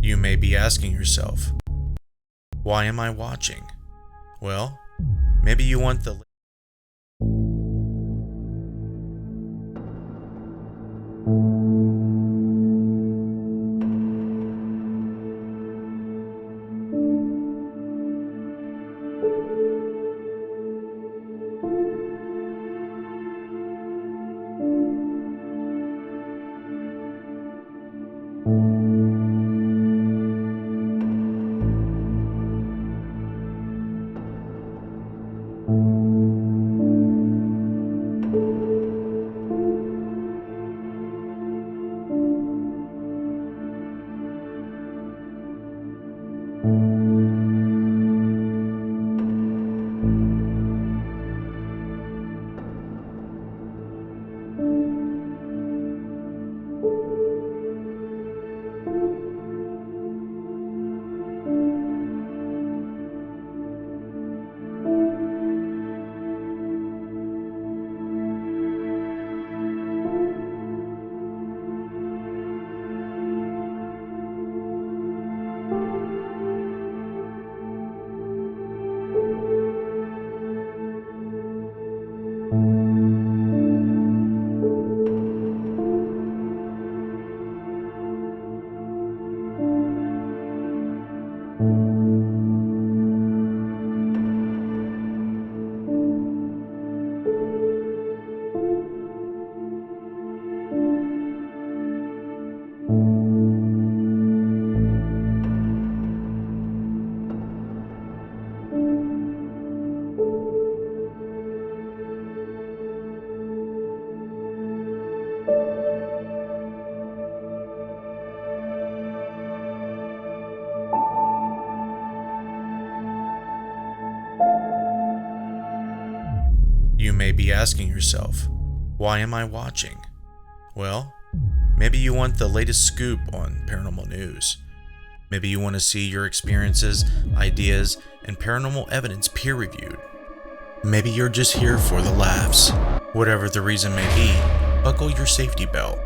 You may be asking yourself, why am I watching? Well, maybe you want the You may be asking yourself, why am I watching? Well, maybe you want the latest scoop on paranormal news. Maybe you want to see your experiences, ideas, and paranormal evidence peer-reviewed. Maybe you're just here for the laughs. Whatever the reason may be, buckle your safety belt.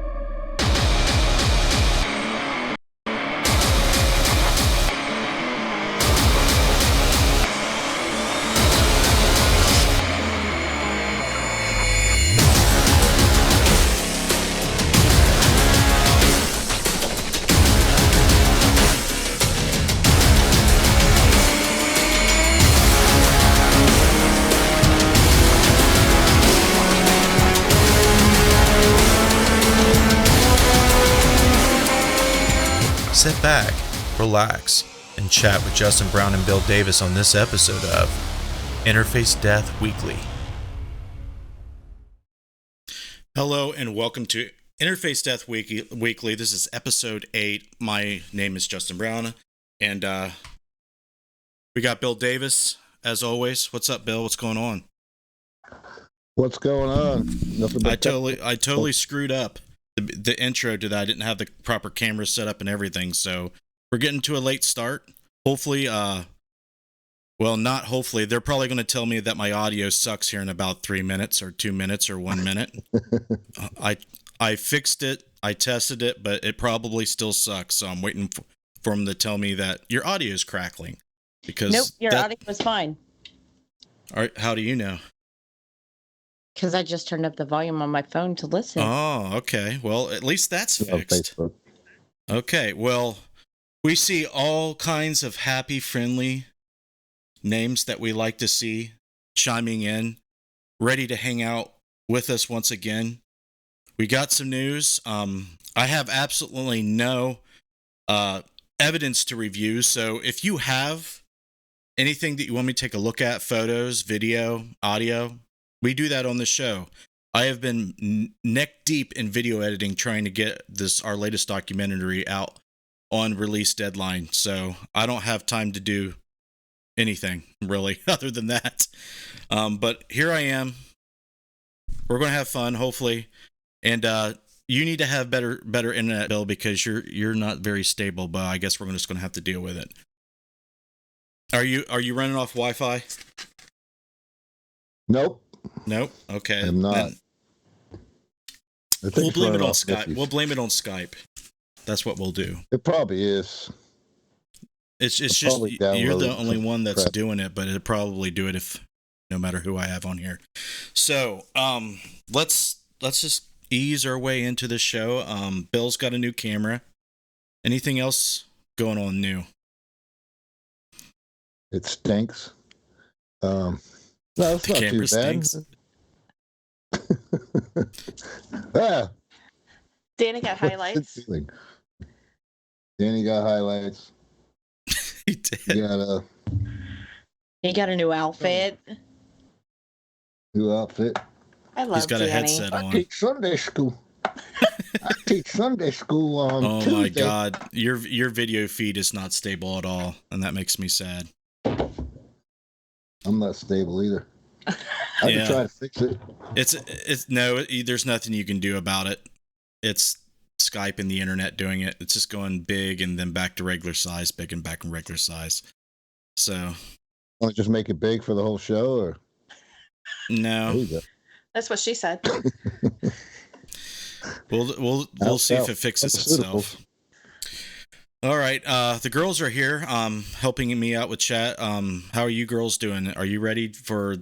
Sit back, relax, and chat with Justin Brown and Bill Davis on this episode of Interface Death Weekly. Hello and welcome to Interface Death Weekly. This is episode 8. My name is Justin Brown, and we got Bill Davis, as always. What's up, Bill? What's going on? What's going on? Nothing but I totally screwed up the intro to that. I didn't have the proper camera set up and everything, so we're getting to a late start. Hopefully, well, not hopefully, they're probably going to tell me that my audio sucks here in about 3 minutes or 2 minutes or 1 minute. I fixed it, I tested it, but it probably still sucks, so I'm waiting for them to tell me that your audio is crackling. Because nope, your audio was fine. All right, how do you know? Because I just turned up the volume on my phone to listen. Oh, okay. Well, at least that's fixed. Facebook. Okay, well, we see all kinds of happy, friendly names that we like to see chiming in, ready to hang out with us once again. We got some news. I have absolutely no evidence to review, so if you have anything that you want me to take a look at, photos, video, audio, we do that on the show. I have been neck deep in video editing trying to get our latest documentary out on release deadline. So I don't have time to do anything really other than that. But here I am. We're going to have fun, hopefully. And you need to have better internet, Bill, because you're not very stable, but I guess we're just going to have to deal with it. Are you running off Wi-Fi? Nope. Nope. Okay. I'm not. We'll blame it on Skype. We'll blame it on Skype. That's what we'll do. It probably is. It's I'll just probably you're the download only some one that's crap. doing it, but it'll probably do it if no matter who I have on here. So let's just ease our way into the show. Bill's got a new camera. Anything else going on new? It stinks. No, it's The not too camera bad. stinks. Ah, Danny got what's it highlights. doing? Danny got highlights. He did. You got a He got a new outfit. new outfit. I love He's got Danny. a headset I on. teach Sunday school. I teach Sunday school on Oh Tuesday. my god, your video feed is not stable at all, and that makes me sad. I'm not stable either. I Yeah. can try to fix it. It's no, there's nothing you can do about it. It's Skype and the internet doing it. It's just going big and then back to regular size, big and back in regular size. So Want to just make it big for the whole show, or there no, you go. That's what she said. we'll see if it fixes Pharmaceuticals. itself. All right, the girls are here, helping me out with chat. How are you girls doing? Are you ready for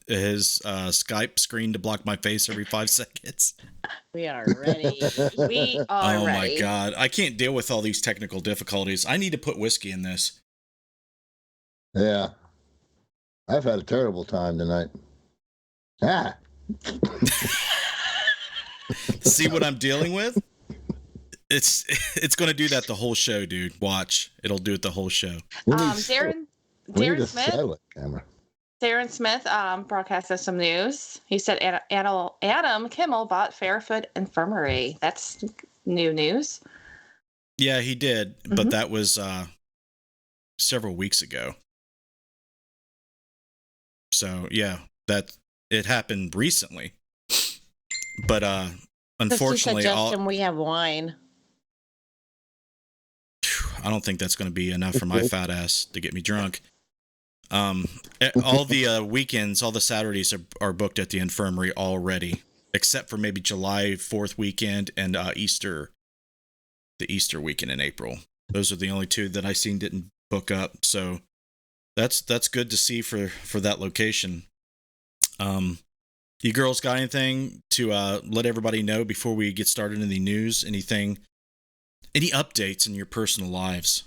his Skype screen to block my face every 5 seconds? We are ready. We are Oh ready. my god, I can't deal with all these technical difficulties. I need to put whiskey in this. Yeah. I've had a terrible time tonight. Ah. See what I'm dealing with? It's going to do that the whole show, dude. Watch. It'll do it the whole show. We need, Darren we need a Smith. satellite camera. Darren Smith broadcasted some news. He said Adam Kimmel bought Fairfoot Infirmary. That's new news. Yeah, he did, but Mhm. that was several weeks ago. So, yeah, that it happened recently. But unfortunately, Sister Justin, we have wine. I don't think that's going to be enough for my fat ass to get me drunk. All the weekends, all the Saturdays are booked at the infirmary already, except for maybe July 4th weekend and the Easter weekend in April. Those are the only two that I seen didn't book up. So that's good to see for that location. You girls got anything to let everybody know before we get started in the news? Anything? Any updates in your personal lives?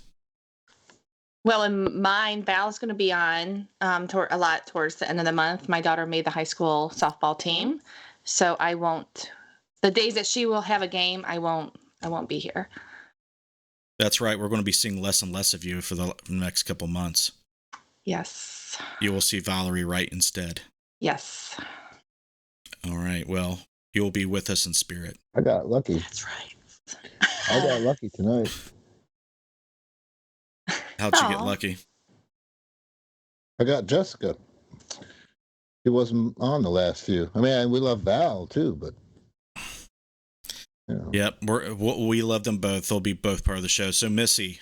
Well, in mine, Val's going to be on a lot towards the end of the month. My daughter made the high school softball team, so I won't. The days that she will have a game, I won't be here. That's right. We're going to be seeing less and less of you for the next couple months. Yes. You will see Valerie Wright instead. Yes. All right. Well, you'll be with us in spirit. I got lucky. That's right. I got lucky tonight. How'd you get Aw. lucky? I got Jessica. She wasn't on the last few. I mean, we love Val too, but you know. Yep. We love them both. They'll be both part of the show. So, Missy,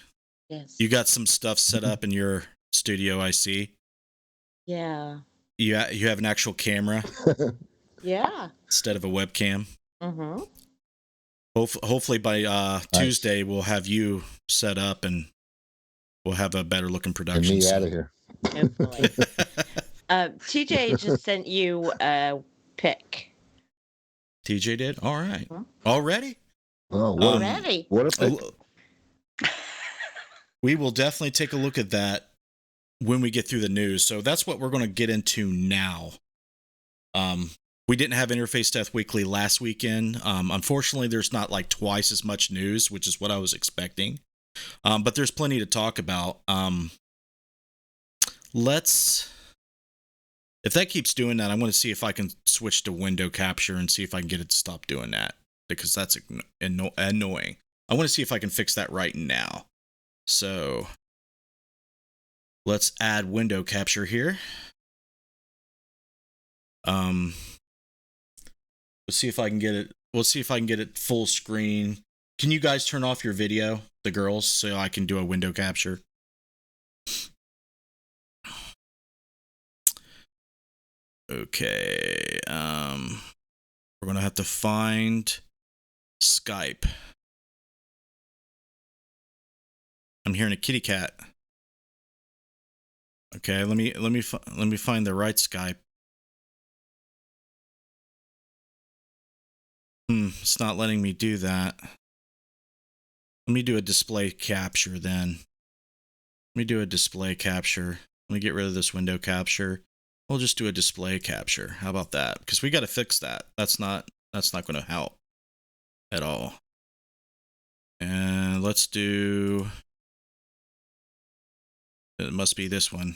Yes. you got some stuff set up in your studio, I see. Yeah. You have an actual camera Yeah. instead of a webcam. Mm-hmm. Hopefully by Tuesday, we'll have you set up and we'll have a better looking And production. me so- out of here. Hopefully. TJ just sent you a pic. TJ did? All right. Huh? Already? Oh, what, Already. what a pick. We will definitely take a look at that when we get through the news. So that's what we're going to get into now. We didn't have Interface Death Weekly last weekend. Unfortunately, there's not like twice as much news, which is what I was expecting. But there's plenty to talk about. If that keeps doing that, I'm going to see if I can switch to window capture and see if I can get it to stop doing that, because that's annoying. I want to see if I can fix that right now. So let's add window capture here. Let's see if I can get it. Let's see if I can get it full screen. Can you guys turn off your video, the girls, so I can do a window capture? Okay. We're gonna have to find Skype. I'm hearing a kitty cat. Okay, let me find the right Skype. It's not letting me do that. Let me do a display capture then. Let me do a display capture. Let me get rid of this window capture. We'll just do a display capture. How about that? Because we got to fix that. That's not going to help at all. And let's do. It must be this one.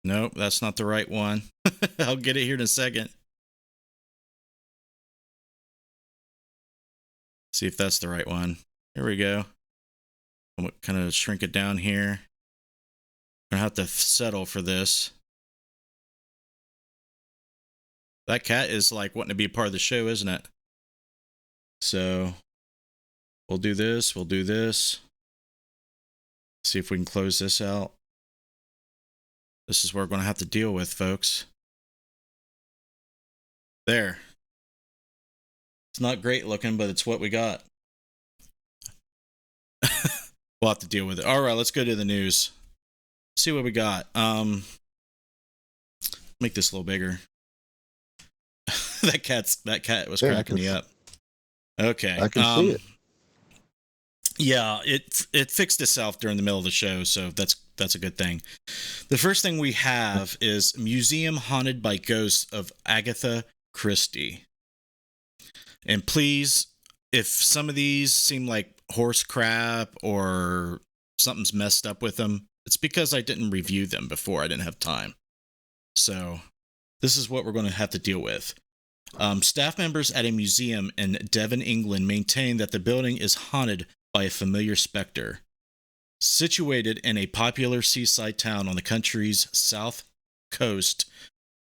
Nope, that's not the right one. I'll get it here in a second. See if that's the right one. Here we go. I'm gonna kind of shrink it down here. I'm gonna have to settle for this. That cat is like wanting to be part of the show, isn't it? So we'll do this. We'll do this. See if we can close this out. This is what we're going to have to deal with, folks. There. It's not great looking, but it's what we got. We'll have to deal with it. All right, let's go to the news. See what we got. Make this a little bigger. that cat was cracking me up. Okay. I can see it. Yeah, it fixed itself during the middle of the show, so that's a good thing. The first thing we have is Museum Haunted by Ghosts of Agatha Christie. And please, if some of these seem like horse crap or something's messed up with them, it's because I didn't review them before. I didn't have time. So this is what we're going to have to deal with. Staff members at a museum in Devon, England, maintain that the building is haunted by a familiar specter. Situated in a popular seaside town on the country's south coast,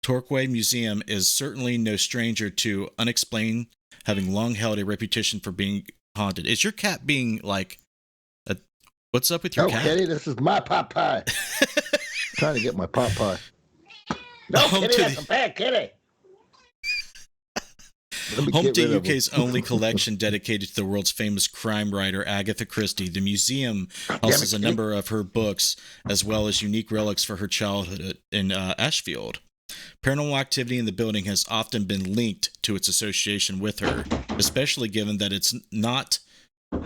Torquay Museum is certainly no stranger to unexplained, having long held a reputation for being haunted. Is your cat being like what's up with your cat? Kitty, this is my pot pie. Trying to get my pot pie. No, Kitty, that's a bad kitty. Home to UK's only collection dedicated to the world's famous crime writer Agatha Christie, the museum houses a number of her books as well as unique relics for her childhood in Ashfield. Paranormal activity in the building has often been linked to its association with her, especially given that it's not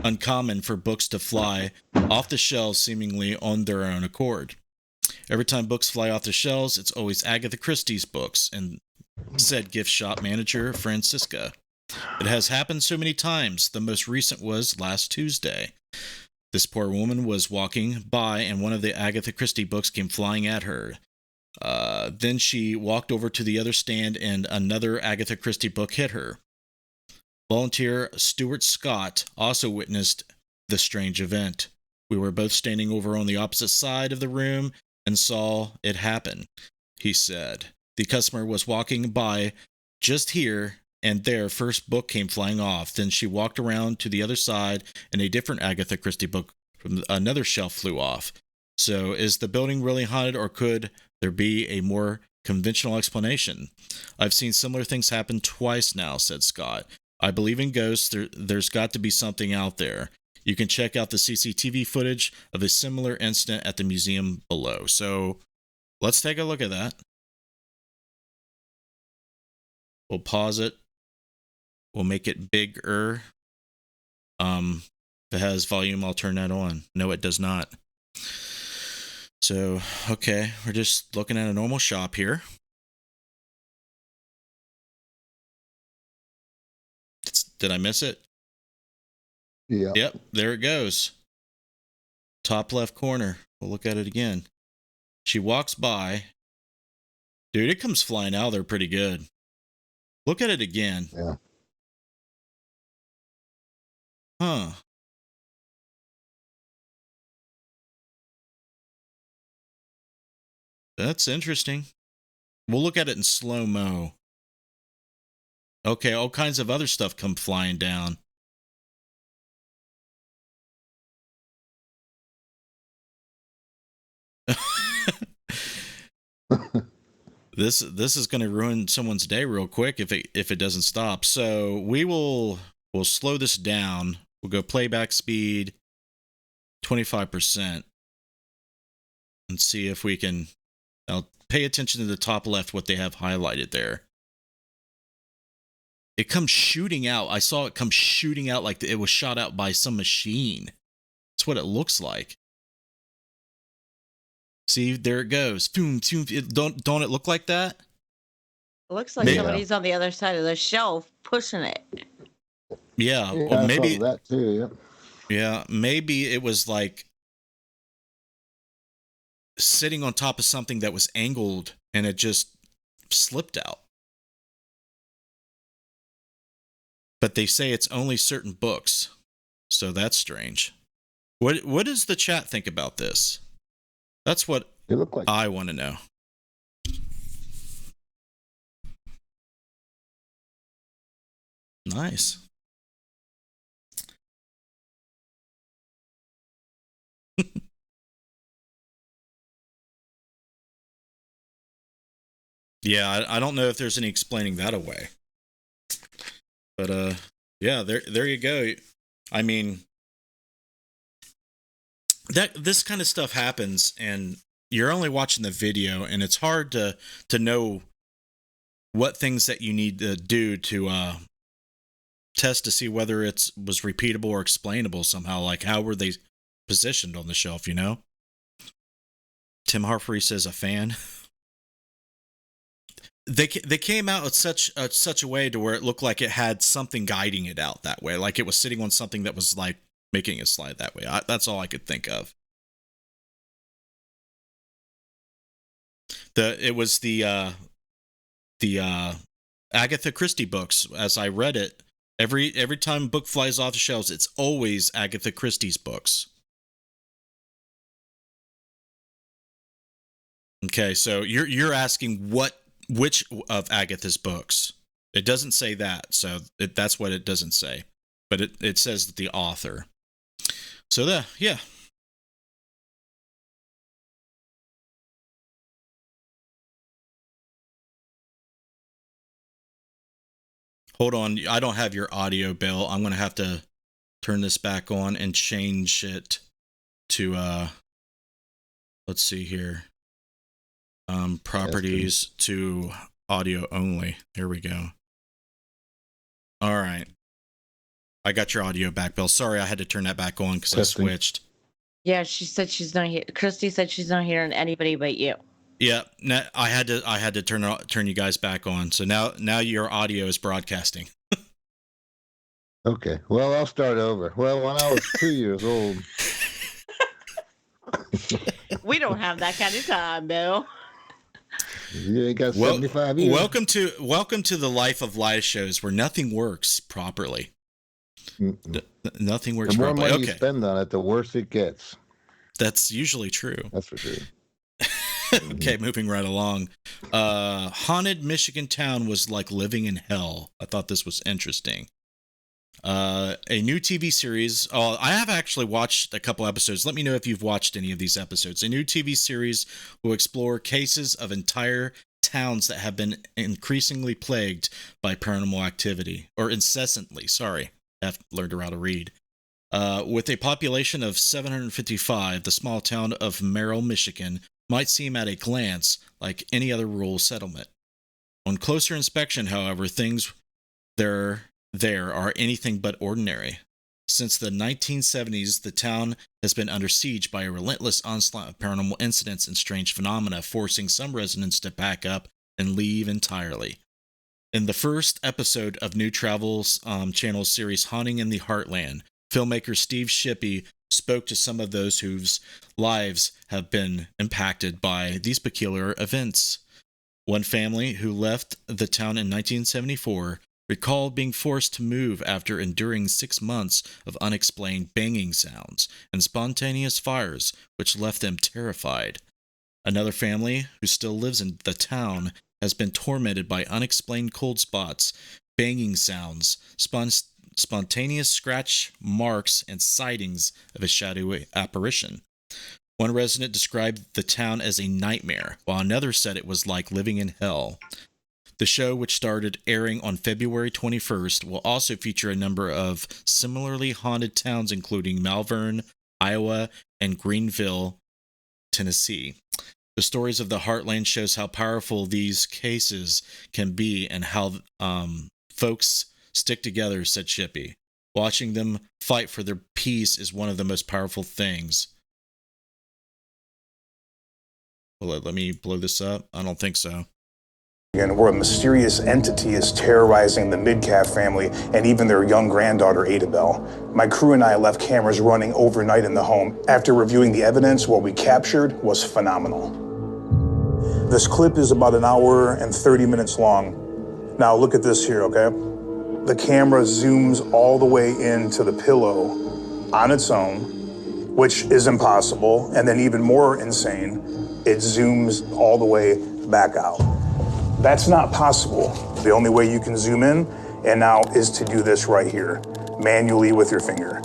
uncommon for books to fly off the shelves seemingly on their own accord. Every time books fly off the shelves, it's always Agatha Christie's books, and said gift shop manager Francisca. It has happened so many times. The most recent was last Tuesday. This poor woman was walking by and one of the Agatha Christie books came flying at her. Then she walked over to the other stand and another Agatha Christie book hit her. Volunteer Stuart Scott also witnessed the strange event. We were both standing over on the opposite side of the room and saw it happen, he said. The customer was walking by just here and their first book came flying off. Then she walked around to the other side and a different Agatha Christie book from another shelf flew off. So is the building really haunted or could there be a more conventional explanation? I've seen similar things happen twice now, said Scott. I believe in ghosts. There's got to be something out there. You can check out the CCTV footage of a similar incident at the museum below. So let's take a look at that. We'll pause it. We'll make it bigger. If it has volume, I'll turn that on. No, it does not. So, okay, we're just looking at a normal shop here. Did I miss it? Yeah. Yep, there it goes. Top left corner. We'll look at it again. She walks by. Dude, it comes flying out there pretty good. Look at it again. Yeah. Huh. That's interesting. We'll look at it in slow-mo. Okay, all kinds of other stuff come flying down. This is going to ruin someone's day real quick if it doesn't stop. So we'll slow this down. We'll go playback speed 25% and see if we can. Now, pay attention to the top left, what they have highlighted there. It comes shooting out. I saw it come shooting out like it was shot out by some machine. That's what it looks like. See, there it goes. Don't it look like that? It looks like Maybe. somebody's on the other side of the shelf pushing it. Yeah, Yeah, or I maybe saw that too. Yep. Yeah, maybe it was like sitting on top of something that was angled and it just slipped out. But they say it's only certain books, so that's strange. What does the chat think about this? That's what It looked like I want to know. Nice. Yeah, I don't know if there's any explaining that away. But yeah, there you go. I mean, this kind of stuff happens and you're only watching the video and it's hard to know what things that you need to do to test to see whether it was repeatable or explainable somehow. Like, how were they positioned on the shelf, you know? Tim Harfrey says a fan. They came out at such a way to where it looked like it had something guiding it out that way, like it was sitting on something that was like making it slide that way. That's all I could think of. It was the Agatha Christie books. As I read it, every time a book flies off the shelves, it's always Agatha Christie's books. Okay, so you're asking which of Agatha's books? It doesn't say that, so that's what it doesn't say. But it says the author. So yeah. Hold on, I don't have your audio, Bill. I'm going to have to turn this back on and change it to, let's see here. Properties to audio only. There we go. All right. I got your audio back, Bill. Sorry, I had to turn that back on because I switched. Yeah, she said she's not here. Christy said she's not hearing anybody but you. Yeah, I had to turn you guys back on. So now your audio is broadcasting. Okay. Well, I'll start over. Well, when I was 2 years old. We don't have that kind of time, Bill. You ain't got 75 years. Welcome to the life of live shows where nothing works properly. Nothing works properly. The more money you spend on it, the worse it gets. That's usually true. That's for sure. Okay, moving right along. Haunted Michigan town was like living in hell. I thought this was interesting. A new TV series. I have actually watched a couple episodes. Let me know if you've watched any of these episodes. A new TV series will explore cases of entire towns that have been increasingly plagued by paranormal activity. Or incessantly, sorry. I have learned how to read. With a population of 755, the small town of Merrill, Michigan, might seem at a glance like any other rural settlement. On closer inspection, however, things there are anything but ordinary. Since the 1970s, the town has been under siege by a relentless onslaught of paranormal incidents and strange phenomena, forcing some residents to pack up and leave entirely. In the first episode of New Travel's channel series Haunting in the Heartland, filmmaker Steve Shippey spoke to some of those whose lives have been impacted by these peculiar events. One family who left the town in 1974 recalled being forced to move after enduring 6 months of unexplained banging sounds and spontaneous fires, which left them terrified. Another family, who still lives in the town, has been tormented by unexplained cold spots, banging sounds, spontaneous scratch marks, and sightings of a shadowy apparition. One resident described the town as a nightmare, while another said it was like living in hell. The show, which started airing on February 21st, will also feature a number of similarly haunted towns, including Malvern, Iowa, and Greenville, Tennessee. The stories of the Heartland shows how powerful these cases can be and how folks stick together, said Shippey. Watching them fight for their peace is one of the most powerful things. Well, let me blow this up. I don't think so. Where a mysterious entity is terrorizing the Midcalf family and even their young granddaughter, Adabelle. My crew and I left cameras running overnight in the home. After reviewing the evidence, what we captured was phenomenal. This clip is about 1 hour and 30 minutes long. Now look at this here, okay? The camera zooms all the way into the pillow on its own, which is impossible, and then even more insane, it zooms all the way back out. That's not possible. The only way you can zoom in and now is to do this right here, manually with your finger.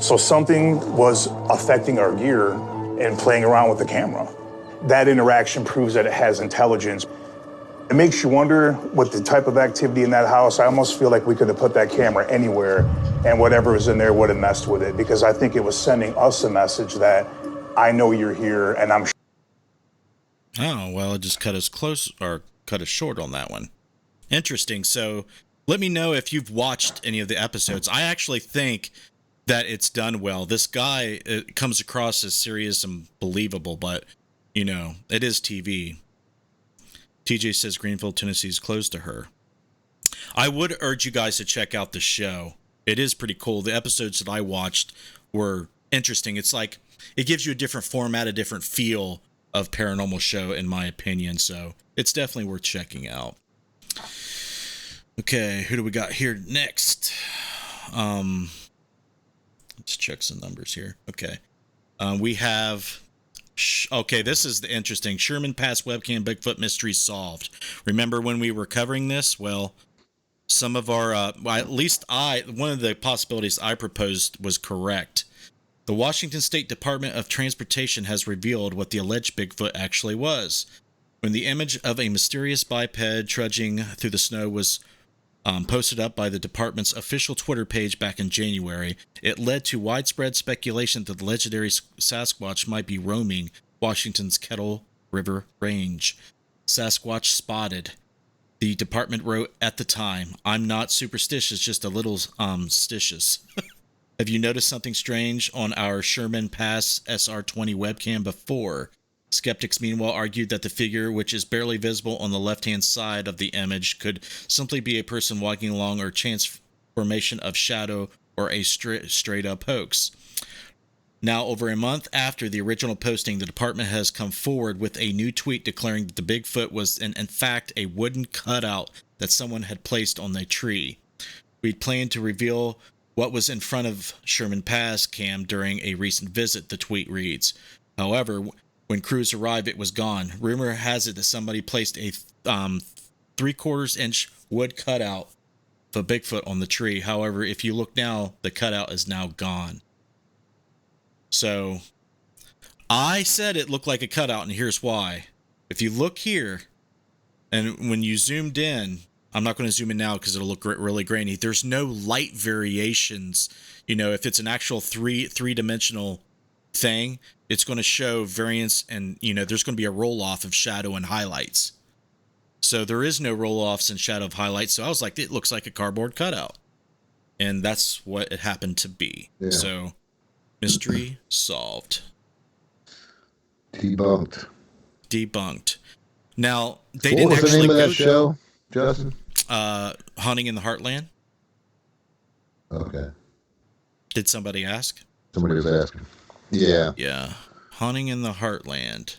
So something was affecting our gear and playing around with the camera. That interaction proves that it has intelligence. It makes you wonder what the type of activity in that house. I almost feel like we could have put that camera anywhere and whatever was in there would have messed with it, because I think it was sending us a message that I know you're here and I'm. Oh, well, it just cut us close or cut us short on that one. Interesting. So let me know if you've watched any of the episodes. I actually think that it's done well. This guy, it comes across as serious and believable, but, you know, it is TV. TJ says Greenville, Tennessee is close to her. I would urge you guys to check out the show. It is pretty cool. The episodes that I watched were interesting. It's like, it gives you a different format, a different feel of paranormal show, in my opinion. So it's definitely worth checking out. Okay, who do we got here next? Let's check some numbers here. Okay. We have... Okay, this is the interesting. Sherman Pass webcam Bigfoot mystery solved. Remember when we were covering this? Well, some of our... at least one of the possibilities I proposed was correct. The Washington State Department of Transportation has revealed what the alleged Bigfoot actually was. When the image of a mysterious biped trudging through the snow was posted up by the department's official Twitter page back in January, it led to widespread speculation that the legendary Sasquatch might be roaming Washington's Kettle River Range. Sasquatch spotted. The department wrote at the time, "I'm not superstitious, just a little stitious." Have you noticed something strange on our Sherman Pass SR20 webcam before? Skeptics, meanwhile, argued that the figure, which is barely visible on the left-hand side of the image, could simply be a person walking along or chance formation of shadow or a straight-up hoax. Now, over a month after the original posting, the department has come forward with a new tweet declaring that the Bigfoot was, in fact, a wooden cutout that someone had placed on the tree. We'd planned to reveal what was in front of Sherman Pass cam during a recent visit, the tweet reads. However, when crews arrived, it was gone. Rumor has it that somebody placed a 3/4 inch wood cutout of a Bigfoot on the tree. However, if you look now, the cutout is now gone. So, I said it looked like a cutout, and here's why. If you look here, and when you zoomed in, I'm not going to zoom in now because it'll look really grainy. There's no light variations. You know, if it's an actual three-dimensional thing, it's going to show variance, and, you know, there's going to be a roll-off of shadow and highlights. So there is no roll-offs and shadow of highlights. So I was like, it looks like a cardboard cutout. And that's what it happened to be. Yeah. So, mystery solved. Debunked. Now, they what didn't was actually the name of go that show, Justin? Hunting in the Heartland. Okay. Did somebody ask? Somebody was asking. Yeah. Yeah. Hunting in the Heartland.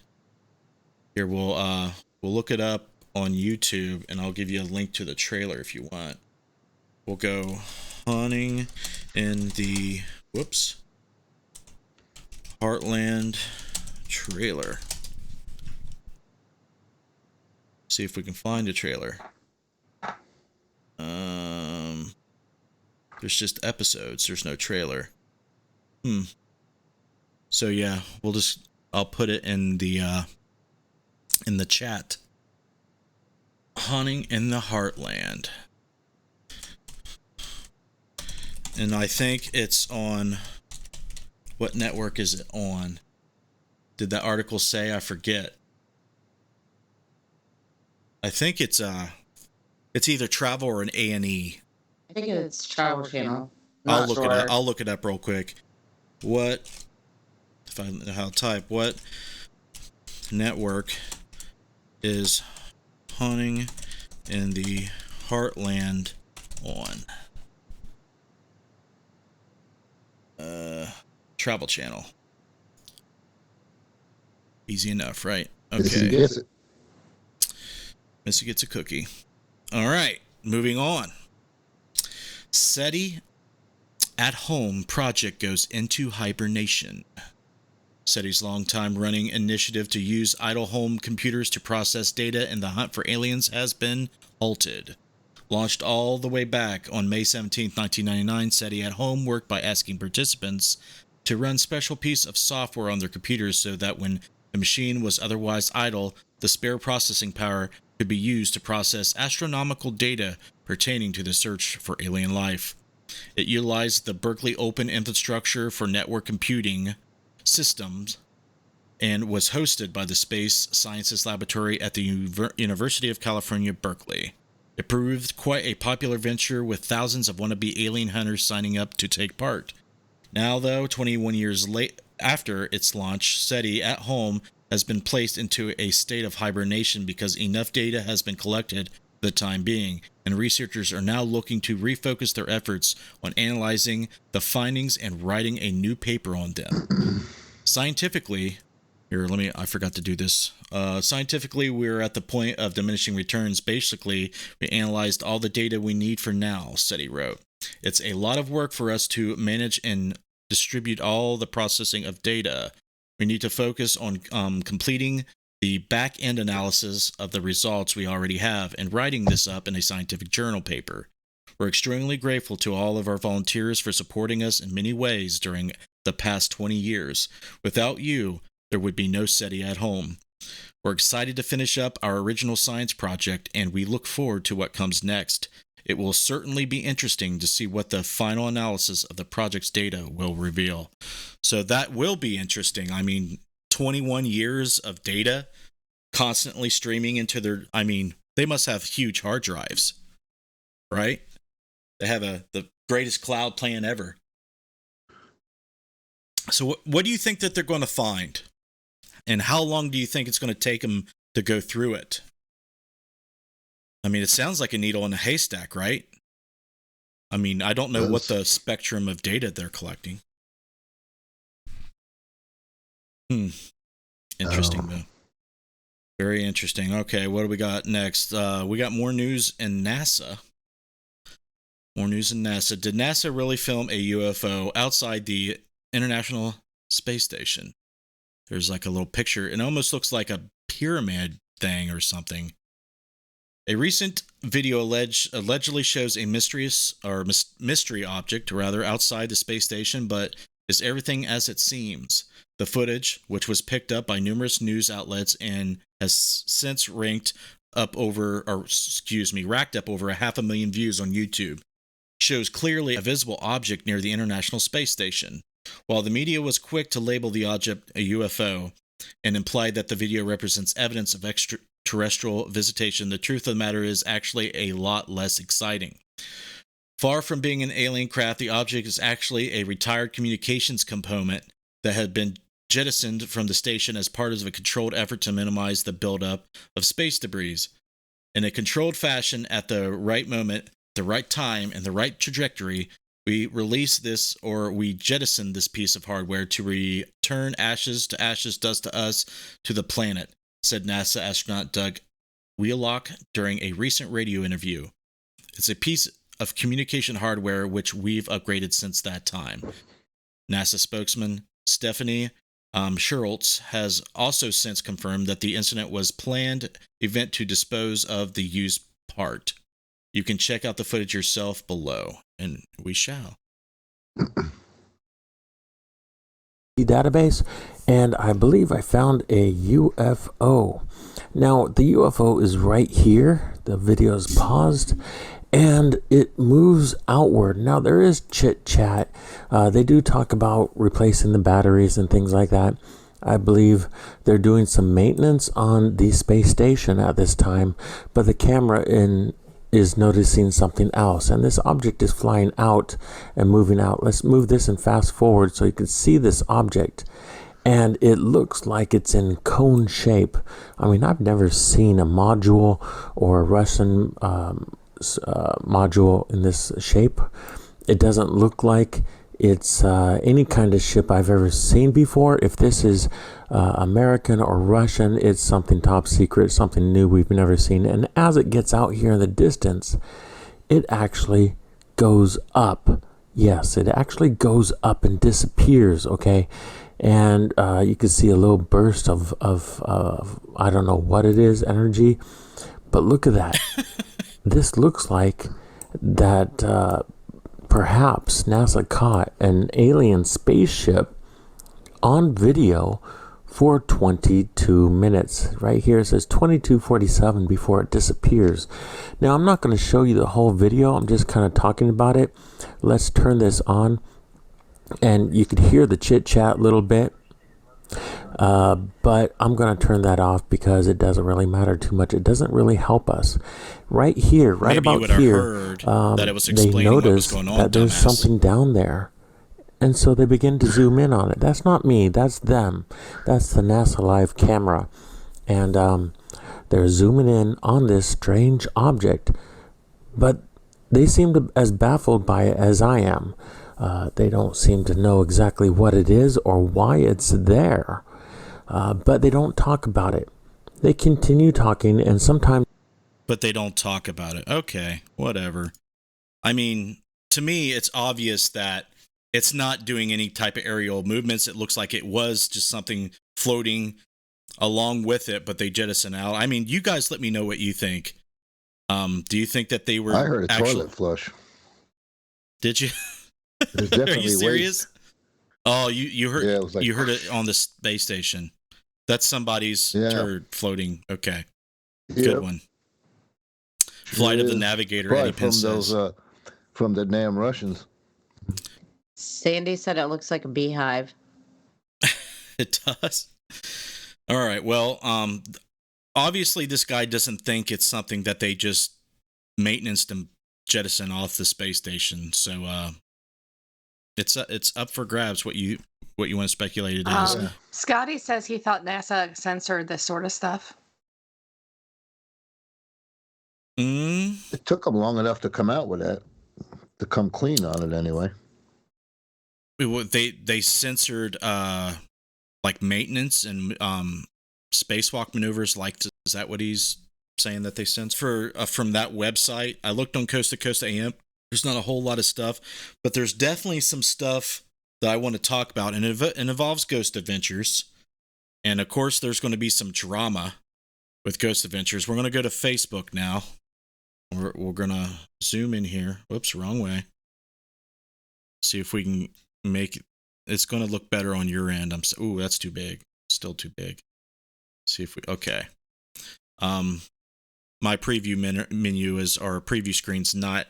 Here, we'll look it up on YouTube, and I'll give you a link to the trailer if you want. We'll go Hunting in the Heartland trailer. See if we can find a trailer. There's just episodes. There's no trailer. So yeah, I'll put it in the chat. Hunting in the Heartland. And I think it's on... What network is it on? Did that article say? I forget. I think it's either Travel or an A&E. I think it's Travel Channel. I'll Not look it sure. up. I'll look it up real quick. What, if I know how to type, what network is Hunting in the Heartland on? Travel Channel. Easy enough, right? Missy Okay. gets it. Missy gets a cookie. All right, moving on. SETI at Home project goes into hibernation. SETI's long-time running initiative to use idle home computers to process data in the hunt for aliens has been halted. Launched all the way back on May 17, 1999, SETI at Home worked by asking participants to run special piece of software on their computers so that when the machine was otherwise idle, the spare processing power could be used to process astronomical data pertaining to the search for alien life. It utilized the Berkeley Open Infrastructure for Network Computing Systems and was hosted by the Space Sciences Laboratory at the University of California, Berkeley. It proved quite a popular venture with thousands of wannabe alien hunters signing up to take part. Now, though, 21 years after its launch, SETI at Home has been placed into a state of hibernation because enough data has been collected for the time being, and researchers are now looking to refocus their efforts on analyzing the findings and writing a new paper on them. Scientifically, I forgot to do this. Scientifically, we're at the point of diminishing returns. Basically, we analyzed all the data we need for now, SETI wrote. It's a lot of work for us to manage and distribute all the processing of data. We need to focus on completing the back-end analysis of the results we already have and writing this up in a scientific journal paper. We're extremely grateful to all of our volunteers for supporting us in many ways during the past 20 years. Without you, there would be no SETI at Home. We're excited to finish up our original science project, and we look forward to what comes next. It will certainly be interesting to see what the final analysis of the project's data will reveal. So that will be interesting. I mean, 21 years of data constantly streaming into their... I mean, they must have huge hard drives, right? They have the greatest cloud plan ever. So what do you think that they're going to find? And how long do you think it's going to take them to go through it? I mean, it sounds like a needle in a haystack, right? I mean, I don't know what the spectrum of data they're collecting. Interesting, though. Very interesting. Okay, what do we got next? We got more news in NASA. More news in NASA. Did NASA really film a UFO outside the International Space Station? There's like a little picture. It almost looks like a pyramid thing or something. A recent video allegedly shows a mystery object outside the space station, but is everything as it seems. The footage, which was picked up by numerous news outlets and has since racked up over 500,000 views on YouTube, shows clearly a visible object near the International Space Station. While the media was quick to label the object a UFO and implied that the video represents evidence of extraterrestrial visitation, the truth of the matter is actually a lot less exciting. Far from being an alien craft, the object is actually a retired communications component that had been jettisoned from the station as part of a controlled effort to minimize the buildup of space debris. In a controlled fashion, at the right moment, the right time, and the right trajectory, we jettison this piece of hardware to return ashes to ashes, dust to us, to the planet, said NASA astronaut Doug Wheelock during a recent radio interview. It's a piece of communication hardware which we've upgraded since that time. NASA spokesman Stephanie Scheroltz has also since confirmed that the incident was a planned event to dispose of the used part. You can check out the footage yourself below, and we shall. database, and I believe I found a UFO. Now, the UFO is right here. The video is paused, and it moves outward. Now, there is chit chat. They do talk about replacing the batteries and things like that. I believe they're doing some maintenance on the space station at this time, but the camera is noticing something else, and this object is flying out and moving out. Let's move this and fast forward so you can see this object, and it looks like it's in cone shape. I mean, I've never seen a module or a Russian module in this shape. It doesn't look like it's any kind of ship I've ever seen before. If this is American or Russian, it's something top secret, something new we've never seen. And as it gets out here in the distance, it actually goes up. Yes, it actually goes up and disappears, okay? And you can see a little burst of I don't know what it is, energy. But look at that. This looks like that perhaps NASA caught an alien spaceship on video for 22 minutes. Right here it says 22:47 before it disappears. Now, I'm not going to show you the whole video. I'm just kind of talking about it. Let's turn this on, and you could hear the chit chat a little bit. But I'm going to turn that off because it doesn't really matter too much. It doesn't really help us. Right here, right Maybe you about would have here, heard that it was they explaining what was notice going on, that there's dumbass. something down there. And so they begin to zoom in on it. That's not me. That's them. That's the NASA Live camera. And they're zooming in on this strange object. But they seem as baffled by it as I am. They don't seem to know exactly what it is or why it's there. But they don't talk about it. They continue talking, and sometimes... But they don't talk about it. Okay, whatever. I mean, to me, it's obvious that it's not doing any type of aerial movements. It looks like it was just something floating along with it, but they jettison out. I mean, you guys let me know what you think. Do you think that they were... I heard a toilet flush. Did you? There's Are definitely you serious? waste. Oh, you heard, Yeah, it was like... you heard it on the space station. That's somebody's turd floating. Okay. Yep. Good one. Flight of the Navigator, Probably Eddie Pence from says. those, from the damn Russians. Sandy said it looks like a beehive. It does. All right. Well, obviously this guy doesn't think it's something that they just maintenanced and jettison off the space station. So it's up for grabs what you want to speculate it is. Scotty says he thought NASA censored this sort of stuff. It took them long enough to come out with that, to come clean on it anyway. They censored like maintenance and spacewalk maneuvers. Is that what he's saying that they censored from that website? I looked on Coast to Coast AM. There's not a whole lot of stuff, but there's definitely some stuff that I want to talk about, and it involves Ghost Adventures. And of course, there's going to be some drama with Ghost Adventures. We're going to go to Facebook now. We're going to zoom in here. Whoops, wrong way. See if we can make it. It's going to look better on your end. Ooh, that's too big. Still too big. See if we... Okay. My preview menu is... Our preview screen's not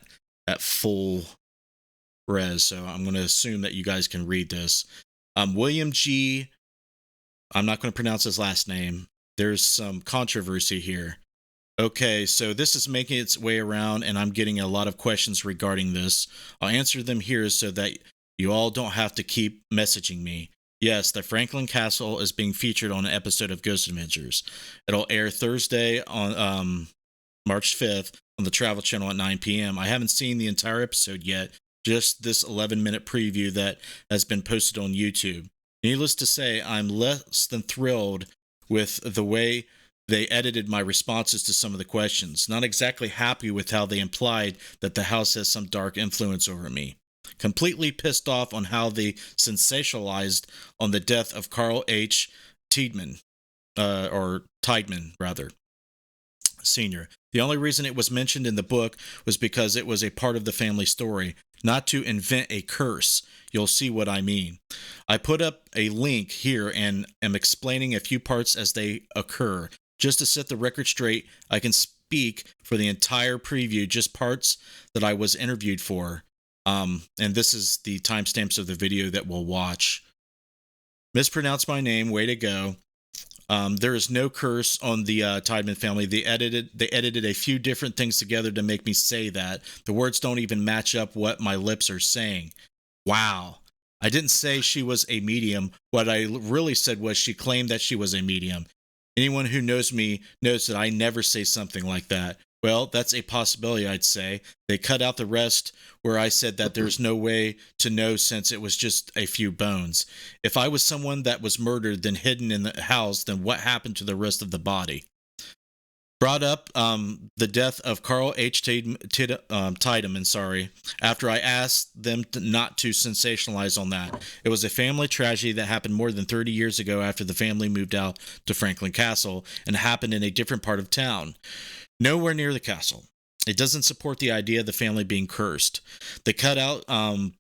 at full res, so I'm going to assume that you guys can read this. William G... I'm not going to pronounce his last name. There's some controversy here. Okay, so this is making its way around, and I'm getting a lot of questions regarding this. I'll answer them here so that you all don't have to keep messaging me. Yes, the Franklin Castle is being featured on an episode of Ghost Adventures. It'll air Thursday on March 5th on the Travel Channel at 9 p.m. I haven't seen the entire episode yet, just this 11-minute preview that has been posted on YouTube. Needless to say, I'm less than thrilled with the way they edited my responses to some of the questions. Not exactly happy with how they implied that the house has some dark influence over me. Completely pissed off on how they sensationalized on the death of Carl H. Tiedemann, or Tiedemann, rather, Sr. The only reason it was mentioned in the book was because it was a part of the family story. not to invent a curse. You'll see what I mean. I put up a link here and am explaining a few parts as they occur. Just to set the record straight, I can speak for the entire preview, just parts that I was interviewed for. And this is the timestamps of the video that we'll watch. Mispronounced my name, way to go. There is no curse on the Tiedemann family. They edited a few different things together to make me say that. The words don't even match up what my lips are saying. Wow. I didn't say she was a medium. What I really said was she claimed that she was a medium. Anyone who knows me knows that I never say something like that. Well, that's a possibility, I'd say. They cut out the rest where I said that there's no way to know since it was just a few bones. If I was someone that was murdered then hidden in the house, then what happened to the rest of the body? Brought up the death of Carl H. Tiedemann, after I asked them not to sensationalize on that. It was a family tragedy that happened more than 30 years ago after the family moved out to Franklin Castle and happened in a different part of town. Nowhere near the castle. It doesn't support the idea of the family being cursed. They cut out the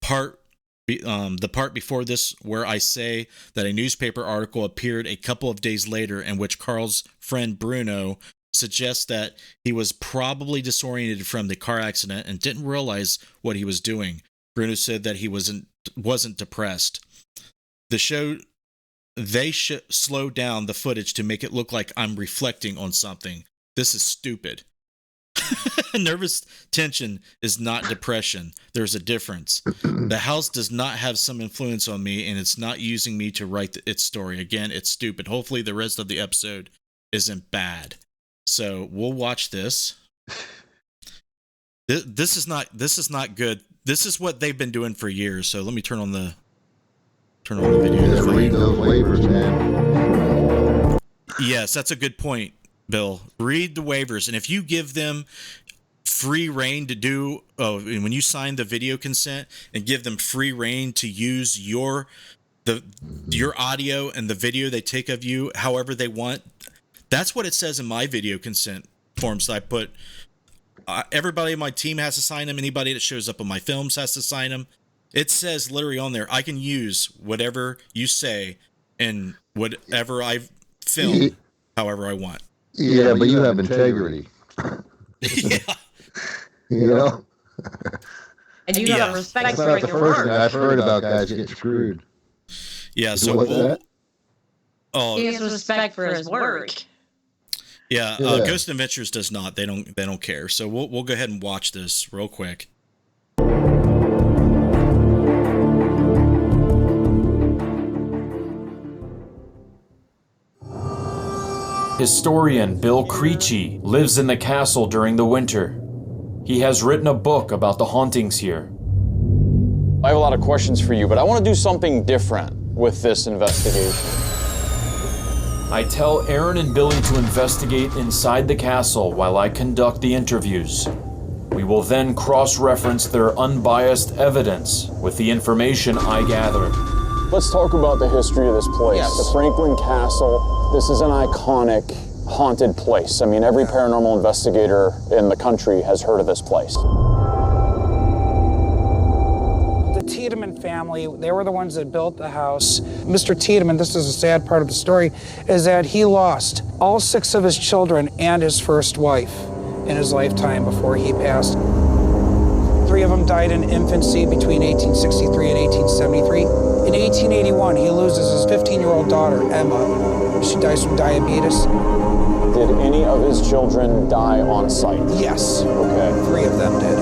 part before this where I say that a newspaper article appeared a couple of days later in which Carl's friend Bruno suggests that he was probably disoriented from the car accident and didn't realize what he was doing. Bruno said that he wasn't depressed. They slowed down the footage to make it look like I'm reflecting on something. This is stupid. Nervous tension is not depression. There's a difference. The house does not have some influence on me, and it's not using me to write its story. Again, it's stupid. Hopefully the rest of the episode isn't bad. So we'll watch this. This is not good. This is what they've been doing for years. So let me turn on the video. Just read those waivers, man. Yes, that's a good point, Bill. Read the waivers, and if you give them free reign to do, when you sign the video consent and give them free reign to use your audio and the video they take of you however they want. That's what it says in my video consent forms that I put. Everybody in my team has to sign them. Anybody that shows up on my films has to sign them. It says literally on there, I can use whatever you say and whatever I film however I want. Yeah, but you have integrity. Yeah. You know? And you Yeah. have respect That's for not the your first thing work. I've heard about guys getting screwed. Yeah. So What's that? He has respect for his work. Yeah, Yeah. Ghost Adventures does not. They don't care. So we'll go ahead and watch this real quick. Historian Bill Creechy lives in the castle during the winter. He has written a book about the hauntings here. I have a lot of questions for you, but I want to do something different with this investigation. I tell Aaron and Billy to investigate inside the castle while I conduct the interviews. We will then cross-reference their unbiased evidence with the information I gather. Let's talk about the history of this place. Yes. The Franklin Castle, this is an iconic haunted place. I mean, every paranormal investigator in the country has heard of this place. The Tiedemann family, they were the ones that built the house. Mr. Tiedemann, this is a sad part of the story, is that he lost all 6 of his children and his first wife in his lifetime before he passed. 3 of them died in infancy between 1863 and 1873. In 1881, he loses his 15-year-old daughter, Emma. She dies from diabetes. Did any of his children die on site? Yes, Okay. 3 of them did.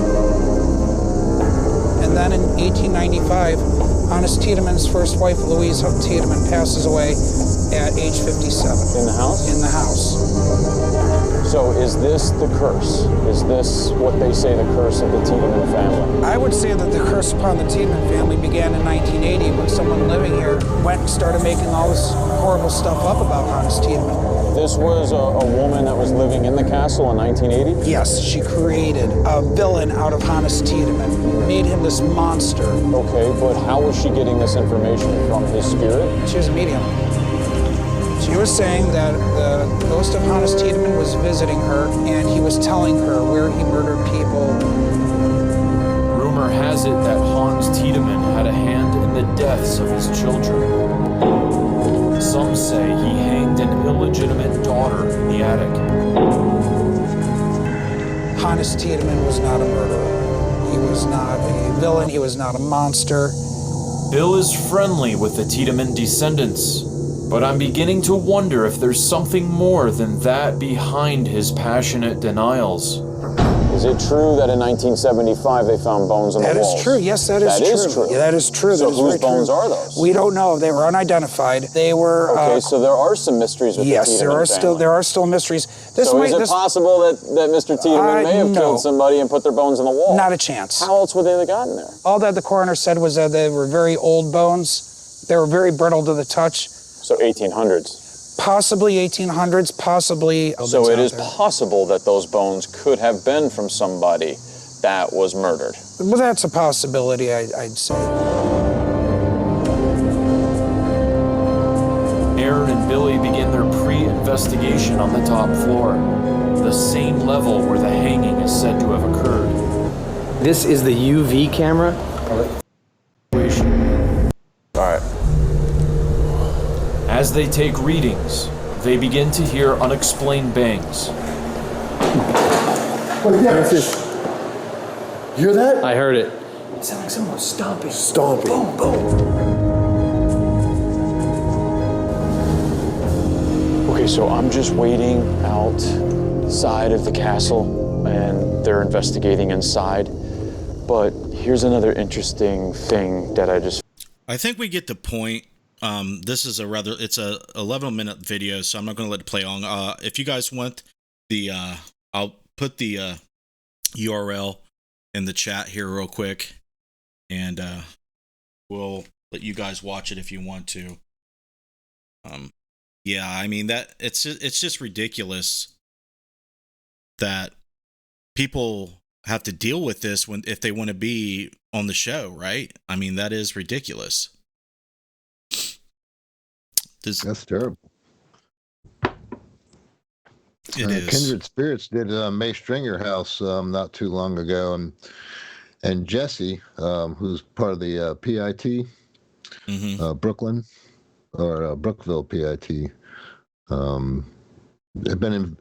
And then in 1895, Honest Tiedemann's first wife, Louise Tiedemann, passes away at age 57. In the house? In the house. So is this the curse? Is this what they say the curse of the Tiedemann family? I would say that the curse upon the Tiedemann family began in 1980 when someone living here went and started making all this horrible stuff up about Honest Tiedemann. This was a woman that was living in the castle in 1980? Yes, she created a villain out of Honest Tiedemann, made him this monster. Okay, but how was she getting this information from his spirit? She was a medium. She was saying that the ghost of Honest Tiedemann was visiting her and he was telling her where he murdered people. Rumor has it that Hans Tiedemann had a hand in the deaths of his children. Some say he hanged an illegitimate daughter in the attic. Hannes Tiedemann was not a murderer. He was not a villain. He was not a monster. Bill is friendly with the Tiedemann descendants, but I'm beginning to wonder if there's something more than that behind his passionate denials. Is it true that in 1975 they found bones on the That walls? is true. Yes, that is true. That is true. Yeah, that is true. So That is whose very true. bones are those? We don't know. They were unidentified. They were. Okay, so there are some mysteries with the yes, Tiedemann family. there are still mysteries. So is it possible that Mr. Tiedemann may have no. killed somebody and put their bones on the wall? Not a chance. How else would they have gotten there? All that the coroner said was that they were very old bones. They were very brittle to the touch. So 1800s. Possibly 1800s, possibly. So it is possible that those bones could have been from somebody that was murdered. Well, that's a possibility, I'd say. Aaron and Billy begin their pre-investigation on the top floor, the same level where the hanging is said to have occurred. This is the UV camera? Alright. As they take readings, they begin to hear unexplained bangs. What's this? You hear that? I heard it. It sounds like someone was stomping. Stomping. Boom, boom. Okay, so I'm just waiting outside of the castle and they're investigating inside. But here's another interesting thing that I think we get the point. This is it's a 11-minute video, so I'm not going to let it play on. If you guys want I'll put the URL in the chat here real quick, and we'll let you guys watch it if you want to. Yeah, I mean that it's just ridiculous that people have to deal with this if they want to be on the show, right? I mean, that is ridiculous. That's terrible. It is. Kindred Spirits did May Stringer House not too long ago, and Jesse, who's part of the PIT, Brooklyn or Brookville PIT,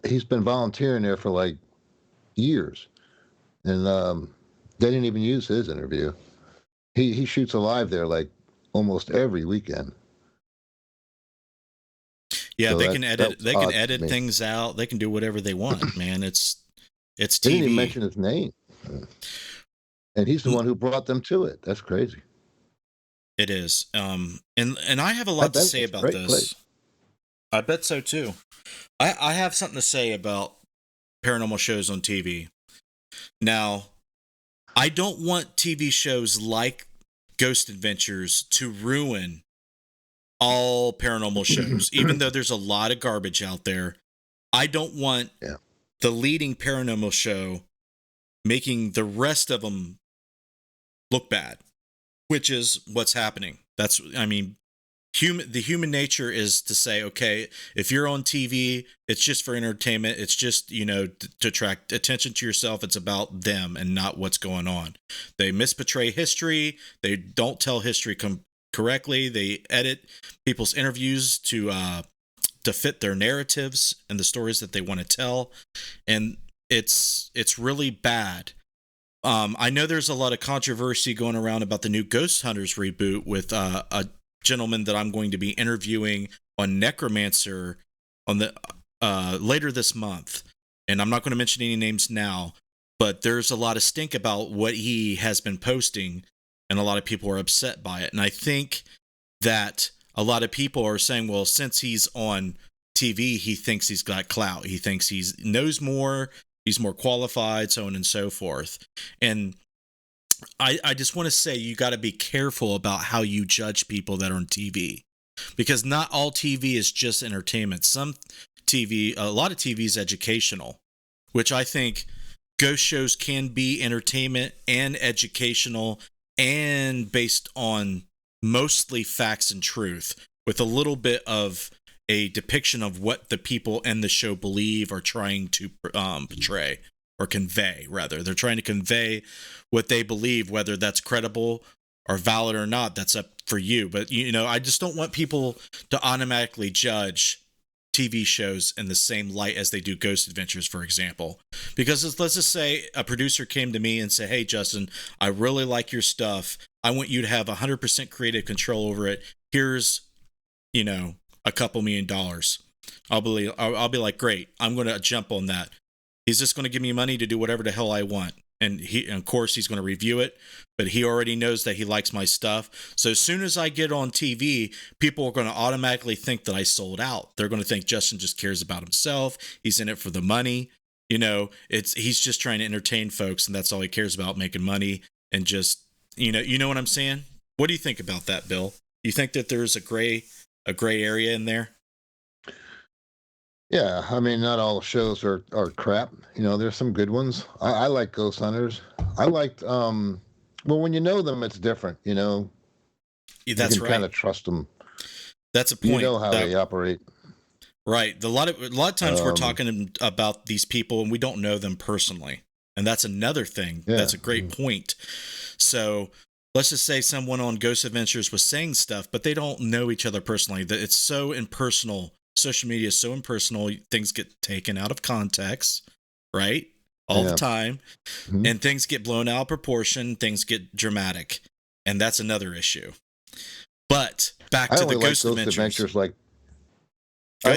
he's been volunteering there for like years, and they didn't even use his interview. He shoots alive there like almost every weekend. Yeah, So they can edit. They can odd to edit me. things out. They can do whatever they want, man. It's They didn't even TV. mention his name, and he's the one who brought them to it. That's crazy. It is. And I have a lot to bet say it's a about great this. place. I bet so too. I have something to say about paranormal shows on TV. Now, I don't want TV shows like Ghost Adventures to ruin all paranormal shows, even though there's a lot of garbage out there. I don't want the leading paranormal show making the rest of them look bad, which is what's happening. The human nature is to say, okay, if you're on TV, it's just for entertainment. It's just, to attract attention to yourself. It's about them and not what's going on. They misportray history. They don't tell history correctly. They edit people's interviews to fit their narratives and the stories that they want to tell, and it's really bad. I know there's a lot of controversy going around about the new Ghost Hunters reboot with a gentleman that I'm going to be interviewing on Necromancer on the later this month, and I'm not going to mention any names now, but there's a lot of stink about what he has been posting, and a lot of people are upset by it. And I think that a lot of people are saying, well, since he's on TV, he thinks he's got clout. He thinks he knows more. He's more qualified, so on and so forth. And I just want to say you got to be careful about how you judge people that are on TV, because not all TV is just entertainment. A lot of TV is educational, which I think ghost shows can be entertainment and educational and based on mostly facts and truth, with a little bit of a depiction of what the people in the show believe or trying to portray or convey, rather. They're trying to convey what they believe, whether that's credible or valid or not. That's up for you. But, you know, I just don't want people to automatically judge TV shows in the same light as they do Ghost Adventures, for example. Because let's just say a producer came to me and said, hey, Justin, I really like your stuff. I want you to have 100% creative control over it. Here's, you know, a couple $1 million. I'll be like, great, I'm going to jump on that. He's just going to give me money to do whatever the hell I want. And of course, he's going to review it, but he already knows that he likes my stuff. So as soon as I get on TV, people are going to automatically think that I sold out. They're going to think Justin just cares about himself. He's in it for the money. You know, he's just trying to entertain folks, and that's all he cares about, making money and just, you know what I'm saying? What do you think about that, Bill? You think that there's a gray area in there? Yeah, I mean, not all shows are crap. You know, there's some good ones. I like Ghost Hunters. I liked, well, when you know them, it's different, you know. That's you can kind of trust them. That's a point. You know how they operate. Right. A lot of times we're talking about these people and we don't know them personally. And that's another thing. Yeah. That's a great point. So let's just say someone on Ghost Adventures was saying stuff, but they don't know each other personally. That it's so impersonal. Social media is so impersonal. Things get taken out of context, right? All the time. Mm-hmm. And things get blown out of proportion. Things get dramatic. And that's another issue. But back to the Ghost Adventures. I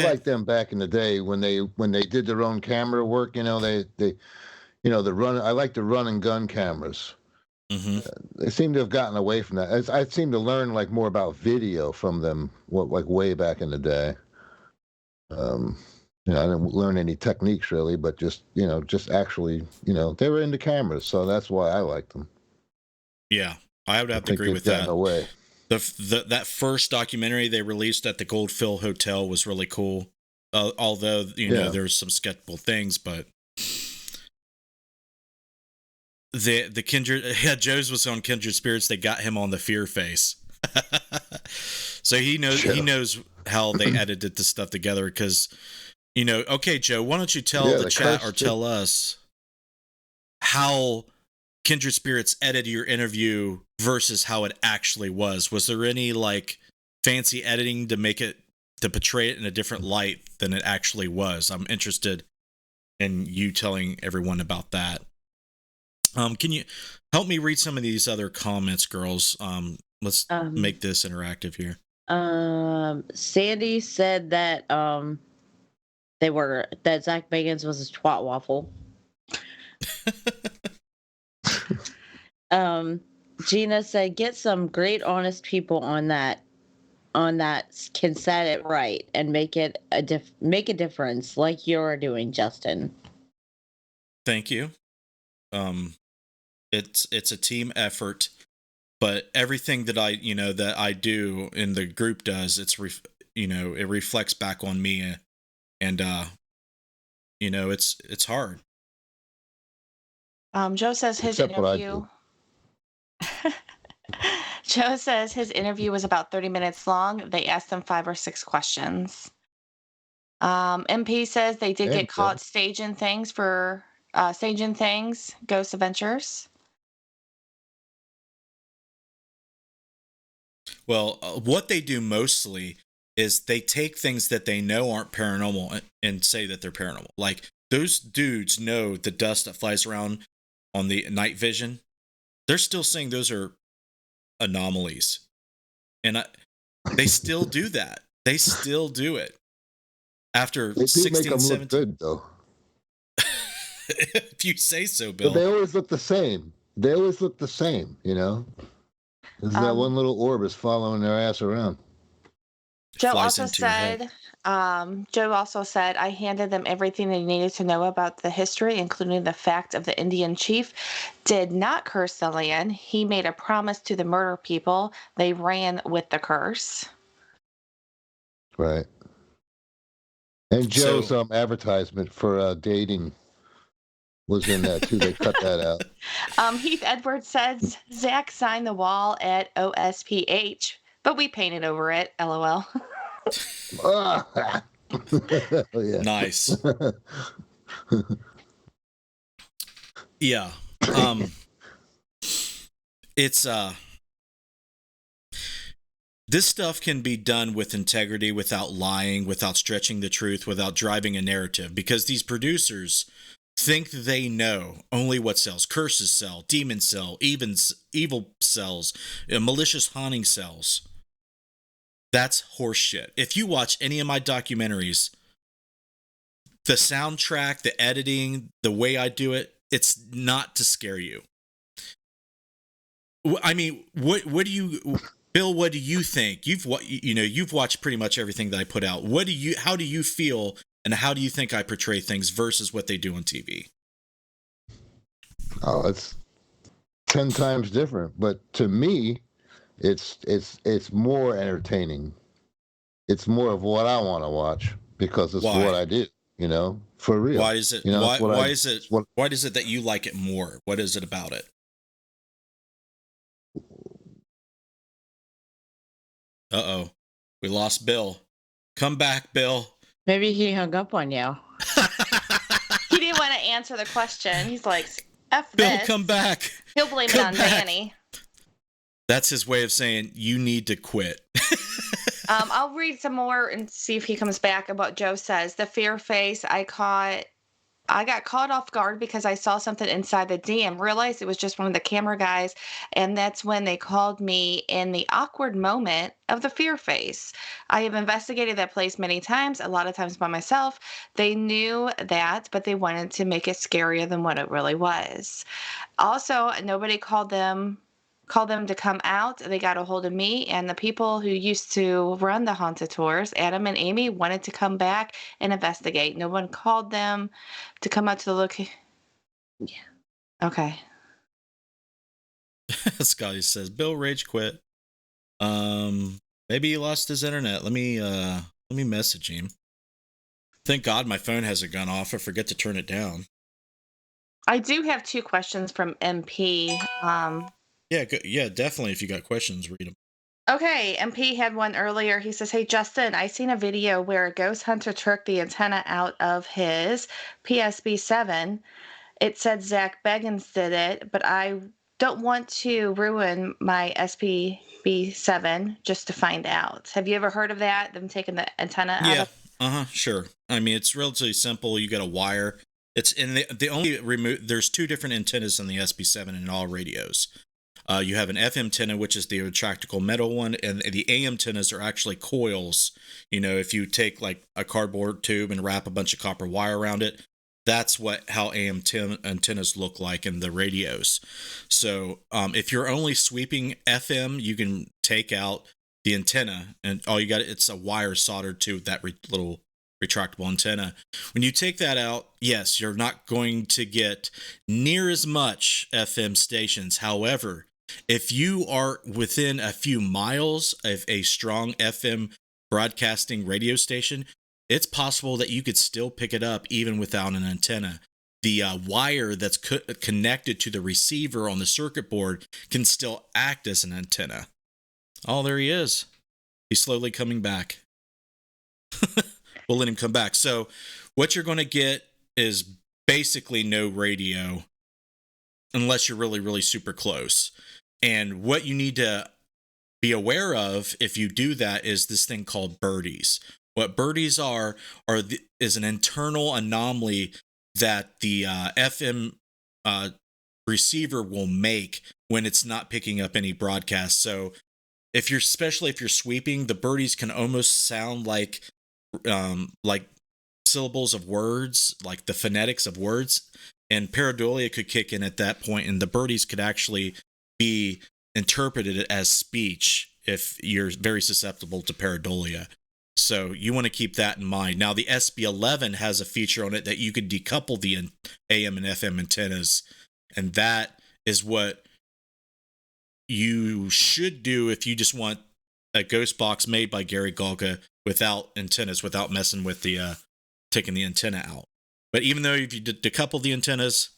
like them back in the day when they did their own camera work. You know, they you know, I like the run and gun cameras. Mm-hmm. They seem to have gotten away from that. I seem to learn like more about video from them, like way back in the day. You know, I didn't learn any techniques really, but just actually, you know, they were into cameras, so that's why I liked them. Yeah, I would have to agree with that. Away. That first documentary they released at the Goldfield Hotel was really cool. Although, you know, there's some skeptical things, but the Kindred, Joe's was on Kindred Spirits. They got him on the fear face. So he knows how they edited the stuff together because, you know, okay, Joe, why don't you tell the chat or tell us how Kindred Spirits edited your interview versus how it actually was? Was there any like fancy editing to portray it in a different light than it actually was? I'm interested in you telling everyone about that. Can you help me read some of these other comments, girls? Let's make this interactive here. Sandy said that that Zach Bagans was a twat waffle. Gina said, get some great honest people on that can set it right and make it make a difference like you're doing, Justin. Thank you. It's a team effort. But everything that I do and the group does, it reflects back on me, and you know, it's hard. Joe says his interview. Joe says his interview was about 30 minutes long. They asked him 5 or 6 questions. MP says they did get caught staging things, Ghost Adventures. Well, what they do mostly is they take things that they know aren't paranormal and say that they're paranormal. Like those dudes know the dust that flies around on the night vision. They're still saying those are anomalies. And they still do that. They still do it. After 16, 17. Look good, though. If you say so, Bill. But they always look the same. You know? There's that one little orb is following their ass around. Joe also said, I handed them everything they needed to know about the history, including the fact of the Indian chief did not curse the land. He made a promise to the murder people. They ran with the curse. Right. And Joe's advertisement for dating was in that too. They cut that out. Heath Edwards says Zach signed the wall at OSPH, but we painted over it. LOL. Yeah. Nice. Yeah. It's this stuff can be done with integrity, without lying, without stretching the truth, without driving a narrative, because these producers think they know only what sells. Curses sell, demons sell, even evil sells, malicious haunting sells. That's horseshit. If you watch any of my documentaries, the soundtrack, the editing, the way I do it, it's not to scare you. I mean, what do you, Bill? What do you think? You've watched pretty much everything that I put out. How do you feel, and how do you think I portray things versus what they do on TV? Oh, it's 10 times different. But to me, it's more entertaining. It's more of what I want to watch because it's what I do. You know, for real. Why is it? Why is it that you like it more? What is it about it? Uh-oh. We lost Bill. Come back, Bill. Maybe he hung up on you. He didn't want to answer the question. He's like, F Bill, this. come back. He'll blame it on Danny. That's his way of saying you need to quit. I'll read some more and see if he comes back about Joe says. The fear face, I got caught off guard because I saw something inside the DM, realized it was just one of the camera guys, and that's when they called me in the awkward moment of the fear face. I have investigated that place many times, a lot of times by myself. They knew that, but they wanted to make it scarier than what it really was. Also, nobody called them to come out. They got a hold of me, and the people who used to run the haunted tours, Adam and Amy, wanted to come back and investigate. No one called them to come out to the location. Yeah. Okay. Scotty says Bill rage quit. Maybe he lost his internet. Let me message him. Thank God my phone hasn't gone off. I forget to turn it down. I do have 2 questions from MP. Yeah, definitely. If you got questions, read them. Okay, MP had one earlier. He says, "Hey, Justin, I seen a video where a ghost hunter took the antenna out of his PSB7. It said Zach Beggins did it, but I don't want to ruin my SPB7 just to find out." Have you ever heard of that? Them taking the antenna out of? Sure. I mean, it's relatively simple. You got a wire. It's in the only there's 2 different antennas on the SB7 in all radios. You have an FM antenna, which is the retractable metal one, and the AM antennas are actually coils. You know, if you take like a cardboard tube and wrap a bunch of copper wire around it, that's how AM antennas look like in the radios. So if you're only sweeping FM, you can take out the antenna, and it's a wire soldered to that little retractable antenna. When you take that out, yes, you're not going to get near as much FM stations. However, if you are within a few miles of a strong FM broadcasting radio station, it's possible that you could still pick it up even without an antenna. The wire that's connected to the receiver on the circuit board can still act as an antenna. Oh, there he is. He's slowly coming back. We'll let him come back. So what you're going to get is basically no radio unless you're really, really super close. And what you need to be aware of if you do that is this thing called birdies. What birdies is an internal anomaly that the FM receiver will make when it's not picking up any broadcast. So especially if you're sweeping, the birdies can almost sound like syllables of words, like the phonetics of words, and pareidolia could kick in at that point, and the birdies could actually be interpreted as speech if you're very susceptible to pareidolia. So you want to keep that in mind. Now, the SB11 has a feature on it that you could decouple the AM and FM antennas, and that is what you should do if you just want a ghost box made by Gary Golka without antennas, without messing with the taking the antenna out. But even though if you decouple the antennas,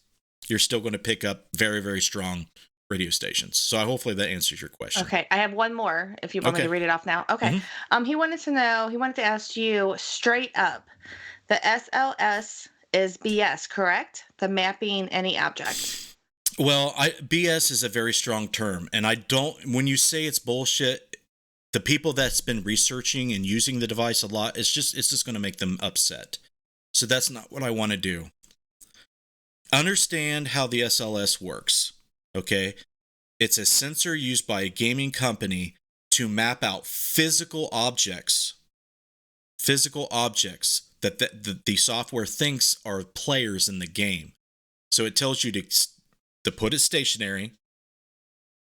you're still going to pick up very, very strong radio stations. So hopefully that answers your question. Okay, I have one more if you want me to read it off now. Okay. Mm-hmm. He wanted to ask you straight up, the SLS is BS, correct? The mapping any object. Well, BS is a very strong term, and I don't. When you say it's bullshit, the people that's been researching and using the device a lot, it's just going to make them upset. So that's not what I want to do. Understand how the SLS works. Okay, it's a sensor used by a gaming company to map out physical objects that the software thinks are players in the game. So it tells you to put it stationary,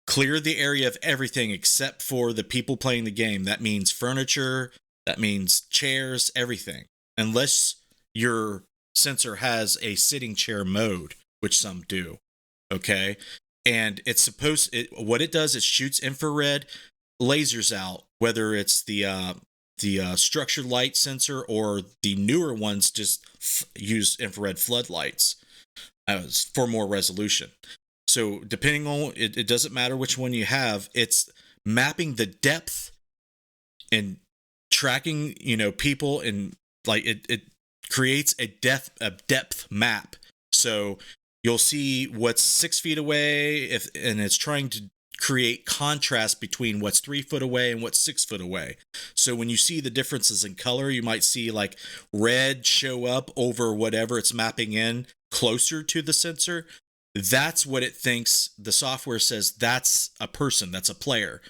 clear the area of everything except for the people playing the game. That means furniture, that means chairs, everything. Unless your sensor has a sitting chair mode, which some do. Okay? And it's what it does is shoots infrared lasers out, whether it's the structured light sensor or the newer ones just use infrared floodlights for more resolution. So depending on it doesn't matter which one you have, it's mapping the depth and tracking, people, and like it creates a depth map. So you'll see what's 6 feet away, and it's trying to create contrast between what's 3 foot away and what's 6 foot away. So when you see the differences in color, you might see like red show up over whatever it's mapping in closer to the sensor. That's what it thinks. The software says that's a person, that's a player.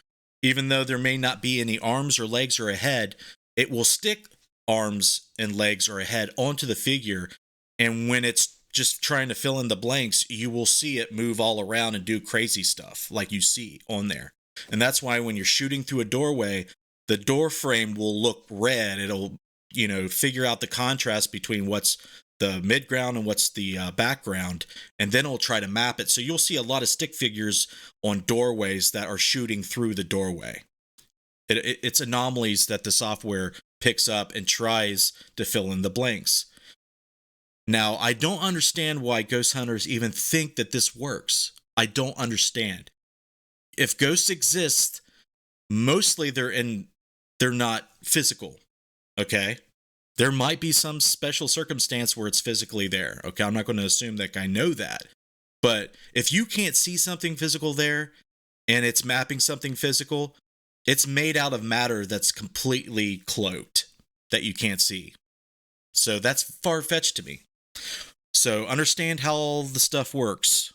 Even though there may not be any arms or legs or a head, it will stick arms and legs or a head onto the figure. And when it's just trying to fill in the blanks, you will see it move all around and do crazy stuff like you see on there. And that's why when you're shooting through a doorway, the door frame will look red. It'll, figure out the contrast between what's the midground and what's the background, and then it'll try to map it. So you'll see a lot of stick figures on doorways that are shooting through the doorway. It's anomalies that the software picks up and tries to fill in the blanks. Now, I don't understand why ghost hunters even think that this works. I don't understand. If ghosts exist, mostly they're not physical, okay? There might be some special circumstance where it's physically there, okay? I'm not going to assume that I know that. But if you can't see something physical there and it's mapping something physical, it's made out of matter that's completely cloaked that you can't see. So that's far-fetched to me. So understand how all the stuff works.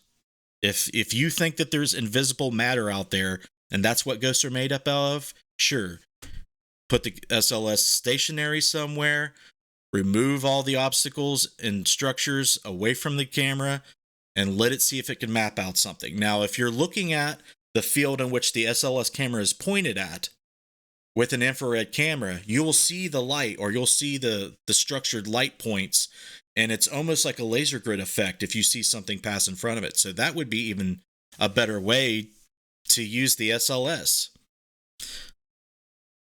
If you think that there's invisible matter out there and that's what ghosts are made up of, sure. Put the SLS stationary somewhere, remove all the obstacles and structures away from the camera, and let it see if it can map out something. Now, if you're looking at the field in which the SLS camera is pointed at with an infrared camera, you will see the light, or you'll see the structured light points, and it's almost like a laser grid effect if you see something pass in front of it. So that would be even a better way to use the SLS.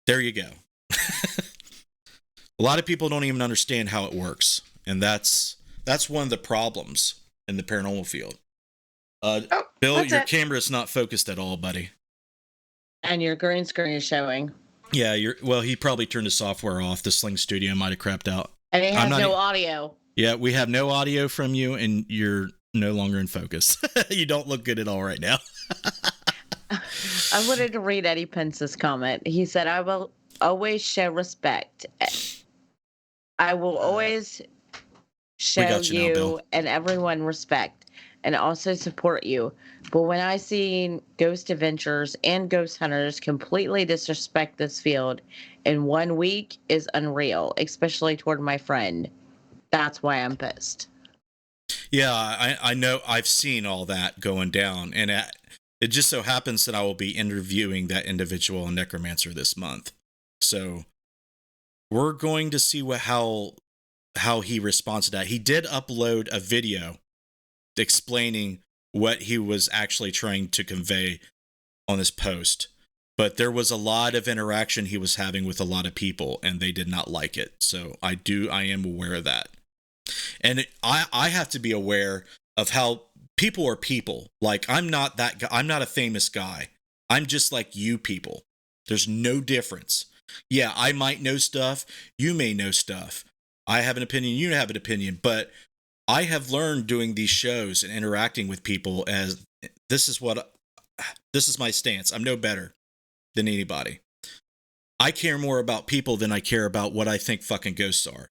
There you go. A lot of people don't even understand how it works, and that's one of the problems in the paranormal field. Bill, your camera is not focused at all, buddy. And your green screen is showing. Yeah, he probably turned the software off. The Sling Studio might have crapped out. And it has no audio. Yeah, we have no audio from you, and you're no longer in focus. You don't look good at all right now. I wanted to read Eddie Pence's comment. He said, I will always show respect. I will always show you and everyone respect and also support you. But when I see Ghost Adventures and Ghost Hunters completely disrespect this field in 1 week is unreal, especially toward my friend. That's why I'm pissed. Yeah, I know. I've seen all that going down, and it just so happens that I will be interviewing that individual on Necromancer this month. So we're going to see how he responds to that. He did upload a video explaining what he was actually trying to convey on this post. But there was a lot of interaction he was having with a lot of people, and they did not like it. So I am aware of that. And I have to be aware of how people are people. Like, I'm not that guy. I'm not a famous guy. I'm just like you people. There's no difference. Yeah, I might know stuff. You may know stuff. I have an opinion. You have an opinion. But I have learned doing these shows and interacting with people as this is my stance. I'm no better than anybody. I care more about people than I care about what I think fucking ghosts are.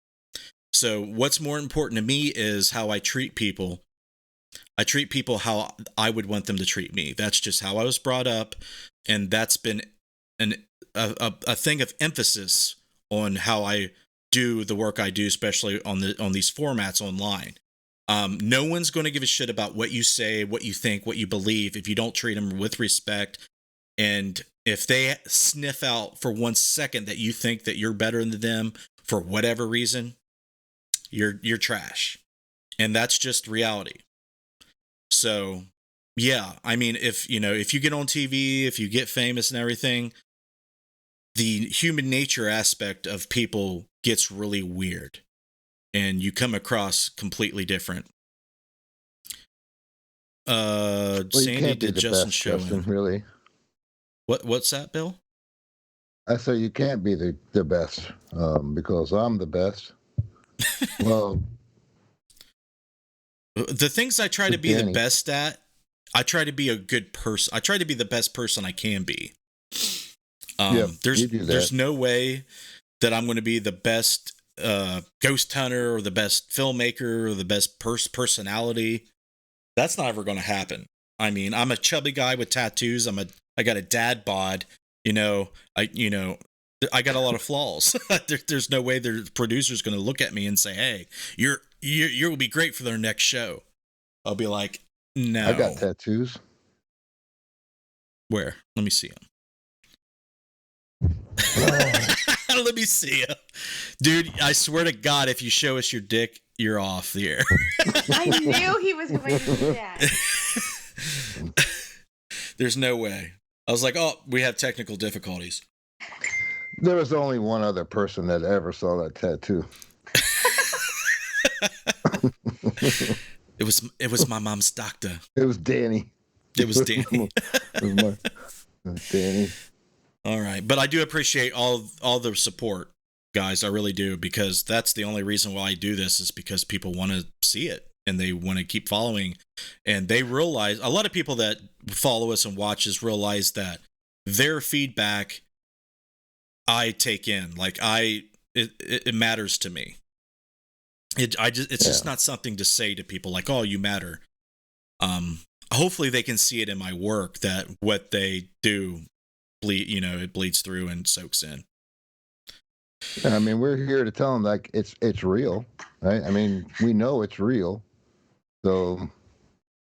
So what's more important to me is how I treat people. I treat people how I would want them to treat me. That's just how I was brought up, and that's been a thing of emphasis on how I do the work I do, especially on these formats online. No one's going to give a shit about what you say, what you think, what you believe if you don't treat them with respect. And if they sniff out for 1 second that you think that you're better than them for whatever reason, you're trash. And that's just reality. So, yeah, I mean, if you get on TV, if you get famous and everything, the human nature aspect of people gets really weird and you come across completely different. Sandy did Justin show really. What's that, Bill? I say you can't be the best because I'm the best. Well, the things I try to be the best at, I try to be a good person. I try to be the best person I can be. There's no way that I'm going to be the best ghost hunter or the best filmmaker or the best personality. That's not ever going to happen. I mean, I'm a chubby guy with tattoos. I got a dad bod. I got a lot of flaws. There's no way the producer's going to look at me and say, "Hey, you'll be great for their next show." I'll be like, "No." I got tattoos. Where? Let me see them. Let me see them. Dude, I swear to God, if you show us your dick, you're off the air. I knew he was going to do that. There's no way. I was like, oh, we have technical difficulties. There was only one other person that ever saw that tattoo. It was my mom's doctor. It was Danny. It was Danny. It was Danny. All right, but I do appreciate all the support, guys. I really do, because that's the only reason why I do this is because people want to see it and they want to keep following, and they realize a lot of people that follow us and watch us realize that their feedback I take in, like it matters to me. It's just not something to say to people like, oh, you matter. Hopefully they can see it in my work that what they do it bleeds through and soaks in. I mean, we're here to tell them like it's real, right? I mean, we know it's real. So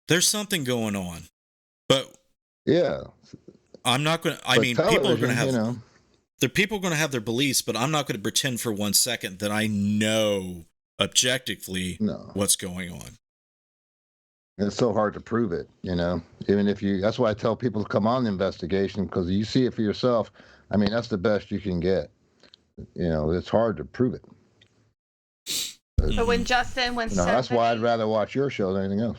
there's something going on, but yeah, I'm not going to, I mean, people are going to have, people are going to have their beliefs, but I'm not going to pretend for 1 second that I know objectively what's going on. It's so hard to prove it, even if that's why I tell people to come on the investigation, because you see it for yourself. I mean, that's the best you can get. It's hard to prove it. But when that's why I'd rather watch your show than anything else.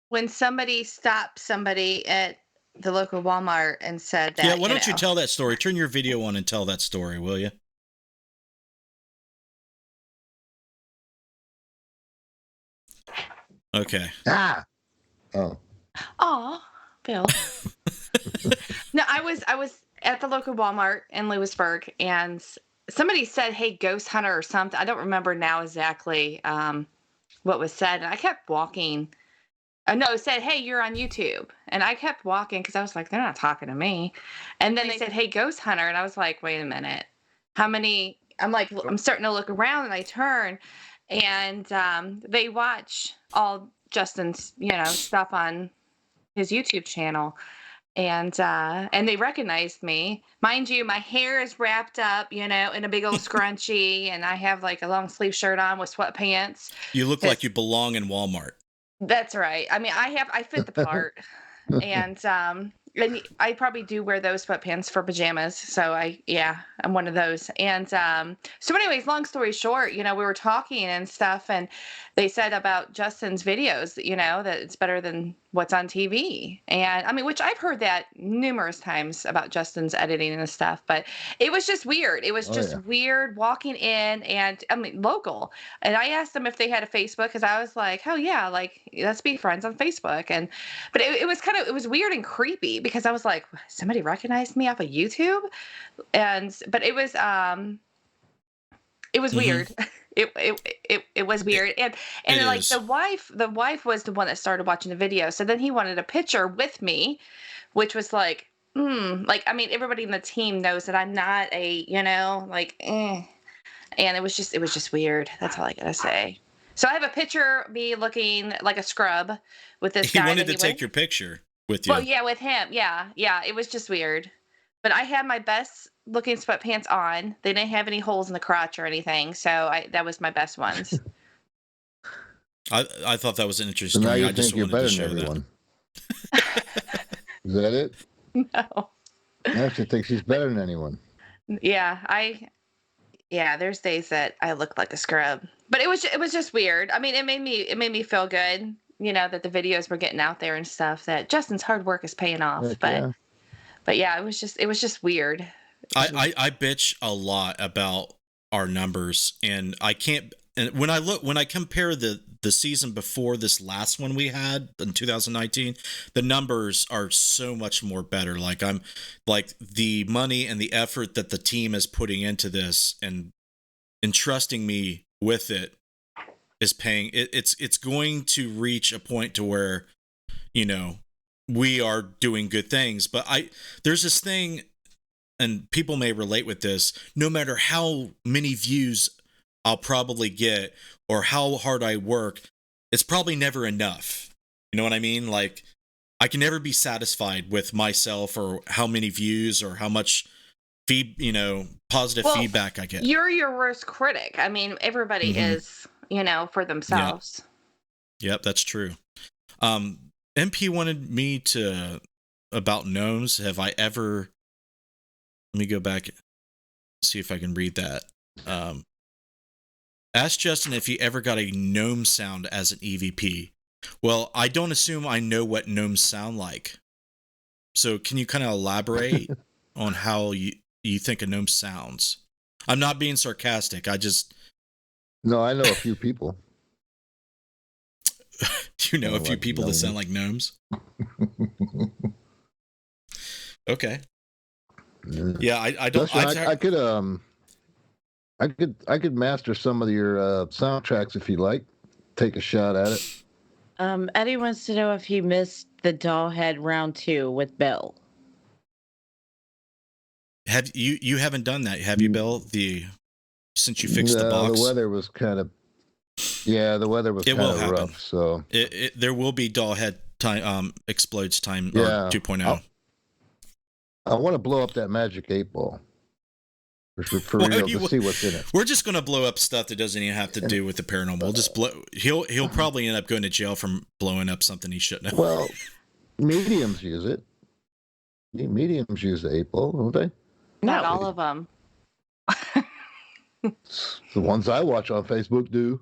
When somebody stopped somebody at the local Walmart and said that, yeah, why don't you tell that story? Turn your video on and tell that story, will you? Okay. Oh, Bill. No, I was at the local Walmart in Lewisburg, and somebody said, "Hey, ghost hunter," or something. I don't remember now exactly what was said. And I kept walking. No, it said, "Hey, you're on YouTube," and I kept walking because I was like, "They're not talking to me." And then they said, "Hey, ghost hunter," and I was like, "Wait a minute, how many?" I'm like, I'm starting to look around, and I turn. And they watch all Justin's, stuff on his YouTube channel, and they recognized me. Mind you, my hair is wrapped up, in a big old scrunchie, and I have like a long sleeve shirt on with sweatpants. You look like you belong in Walmart. That's right. I mean, I fit the part, and I probably do wear those sweatpants for pajamas. So I'm one of those. And so anyways, long story short, we were talking and stuff, and they said about Justin's videos, that it's better than what's on TV. And I mean, which I've heard that numerous times about Justin's editing and stuff, but it was just weird. It was just weird walking in, and I mean, local. And I asked them if they had a Facebook, because I was like, hell yeah, like let's be friends on Facebook. But it was it was weird and creepy, because I was like, somebody recognized me off of YouTube. But it was weird. It was weird. And like the wife was the one that started watching the video. So then he wanted a picture with me, which was like, like, I mean, everybody in the team knows that I'm not and it was just weird. That's all I gotta say. So I have a picture of me looking like a scrub with this guy. He wanted to take your picture with you. Well, yeah, with him. Yeah. It was just weird. But I had my best looking sweatpants on. They didn't have any holes in the crotch or anything, so that was my best ones. I thought that was an interesting. So now you I just think you're better than everyone. Is that it? No. I actually think she's better than anyone. Yeah, there's days that I look like a scrub. But it was just weird. I mean, it made me feel good, that the videos were getting out there and stuff, that Justin's hard work is paying off. But yeah, it was just weird. I bitch a lot about our numbers, and I can't. And when I compare the season before this last one we had in 2019, the numbers are so much more better. Like the money and the effort that the team is putting into this and entrusting me with it is paying. It's going to reach a point to where, we are doing good things. But there's this thing, and people may relate with this, no matter how many views I'll probably get or how hard I work, it's probably never enough. You know what I mean? Like, I can never be satisfied with myself or how many views or how much positive feedback I get. You're your worst critic. I mean, everybody is, for themselves. Yep, that's true. MP wanted me to about gnomes. Have I ever? Let me go back and see if I can read that. Ask Justin if he ever got a gnome sound as an EVP. Well, I don't assume I know what gnomes sound like. So can you kind of elaborate on how you think a gnome sounds? I'm not being sarcastic. No, I know a few people. You know a few people that sound like gnomes? Okay. Yeah, I don't. Listen, I could master some of your soundtracks if you like. Take a shot at it. Eddie wants to know if you missed the Dollhead round 2 with Bill. Have you haven't done that, have you, Bill? Since you fixed the box, the weather was kind of. Yeah, the weather was kind of rough. So there will be Dollhead time explodes time 2.0. I want to blow up that magic 8-ball. For real, to see what's in it. We're just going to blow up stuff that doesn't even have to do with the paranormal. We'll just he'll probably end up going to jail from blowing up something he shouldn't have. Well, mediums use it. Mediums use the 8-ball, don't they? Not all of them. The ones I watch on Facebook do.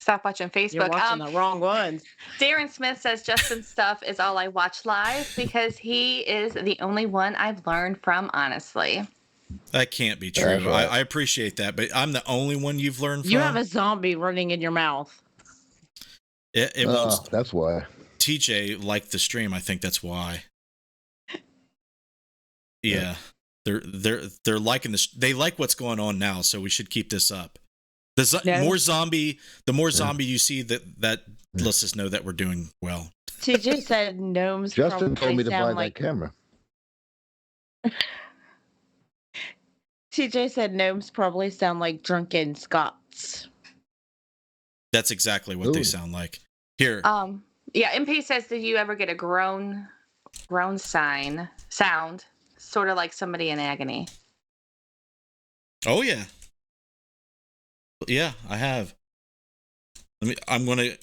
Stop watching Facebook. You're watching the wrong ones. Darren Smith says Justin's stuff is all I watch live because he is the only one I've learned from, honestly. That can't be true. Right. I appreciate that, but I'm the only one you've learned from. You have a zombie running in your mouth. It won't. That's why. TJ liked the stream. I think that's why. Yeah. They're liking this. They like what's going on now, so we should keep this up. The more zombie you see, that lets us know that we're doing well. TJ said gnomes. Justin told me to buy that camera. TJ said gnomes probably sound like drunken Scots. That's exactly what they sound like. Here. Yeah, MP says, did you ever get a groan sound, sort of like somebody in agony? Oh yeah. Yeah, I have. I'm gonna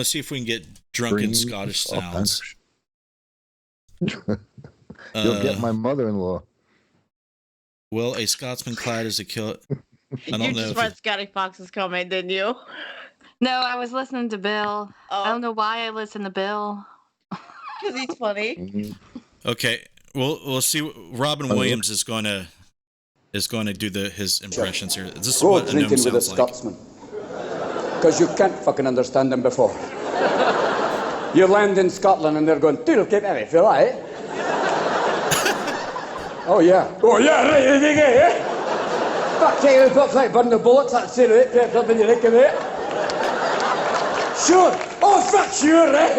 see if we can get drunken Scottish sounds. You'll get my mother-in-law. Will a Scotsman clad as a killer? I don't know. You just read Scotty Fox's comment, didn't you? No, I was listening to Bill. I don't know why I listened to Bill. Because he's funny. Okay, we'll see. Robin Williams is going to do his impressions here. This is Go what a gnome drinking with a sounds like. Scotsman. Because you can't fucking understand them before. You land in Scotland and they're going, "Doodle, keep at it, feel right?" Oh yeah. Oh yeah, right, there you go, yeah. Fuck, take it, got like burn the bullets, that's it, right? Kept up in your neck of it. Sure. Oh fuck, sure, right?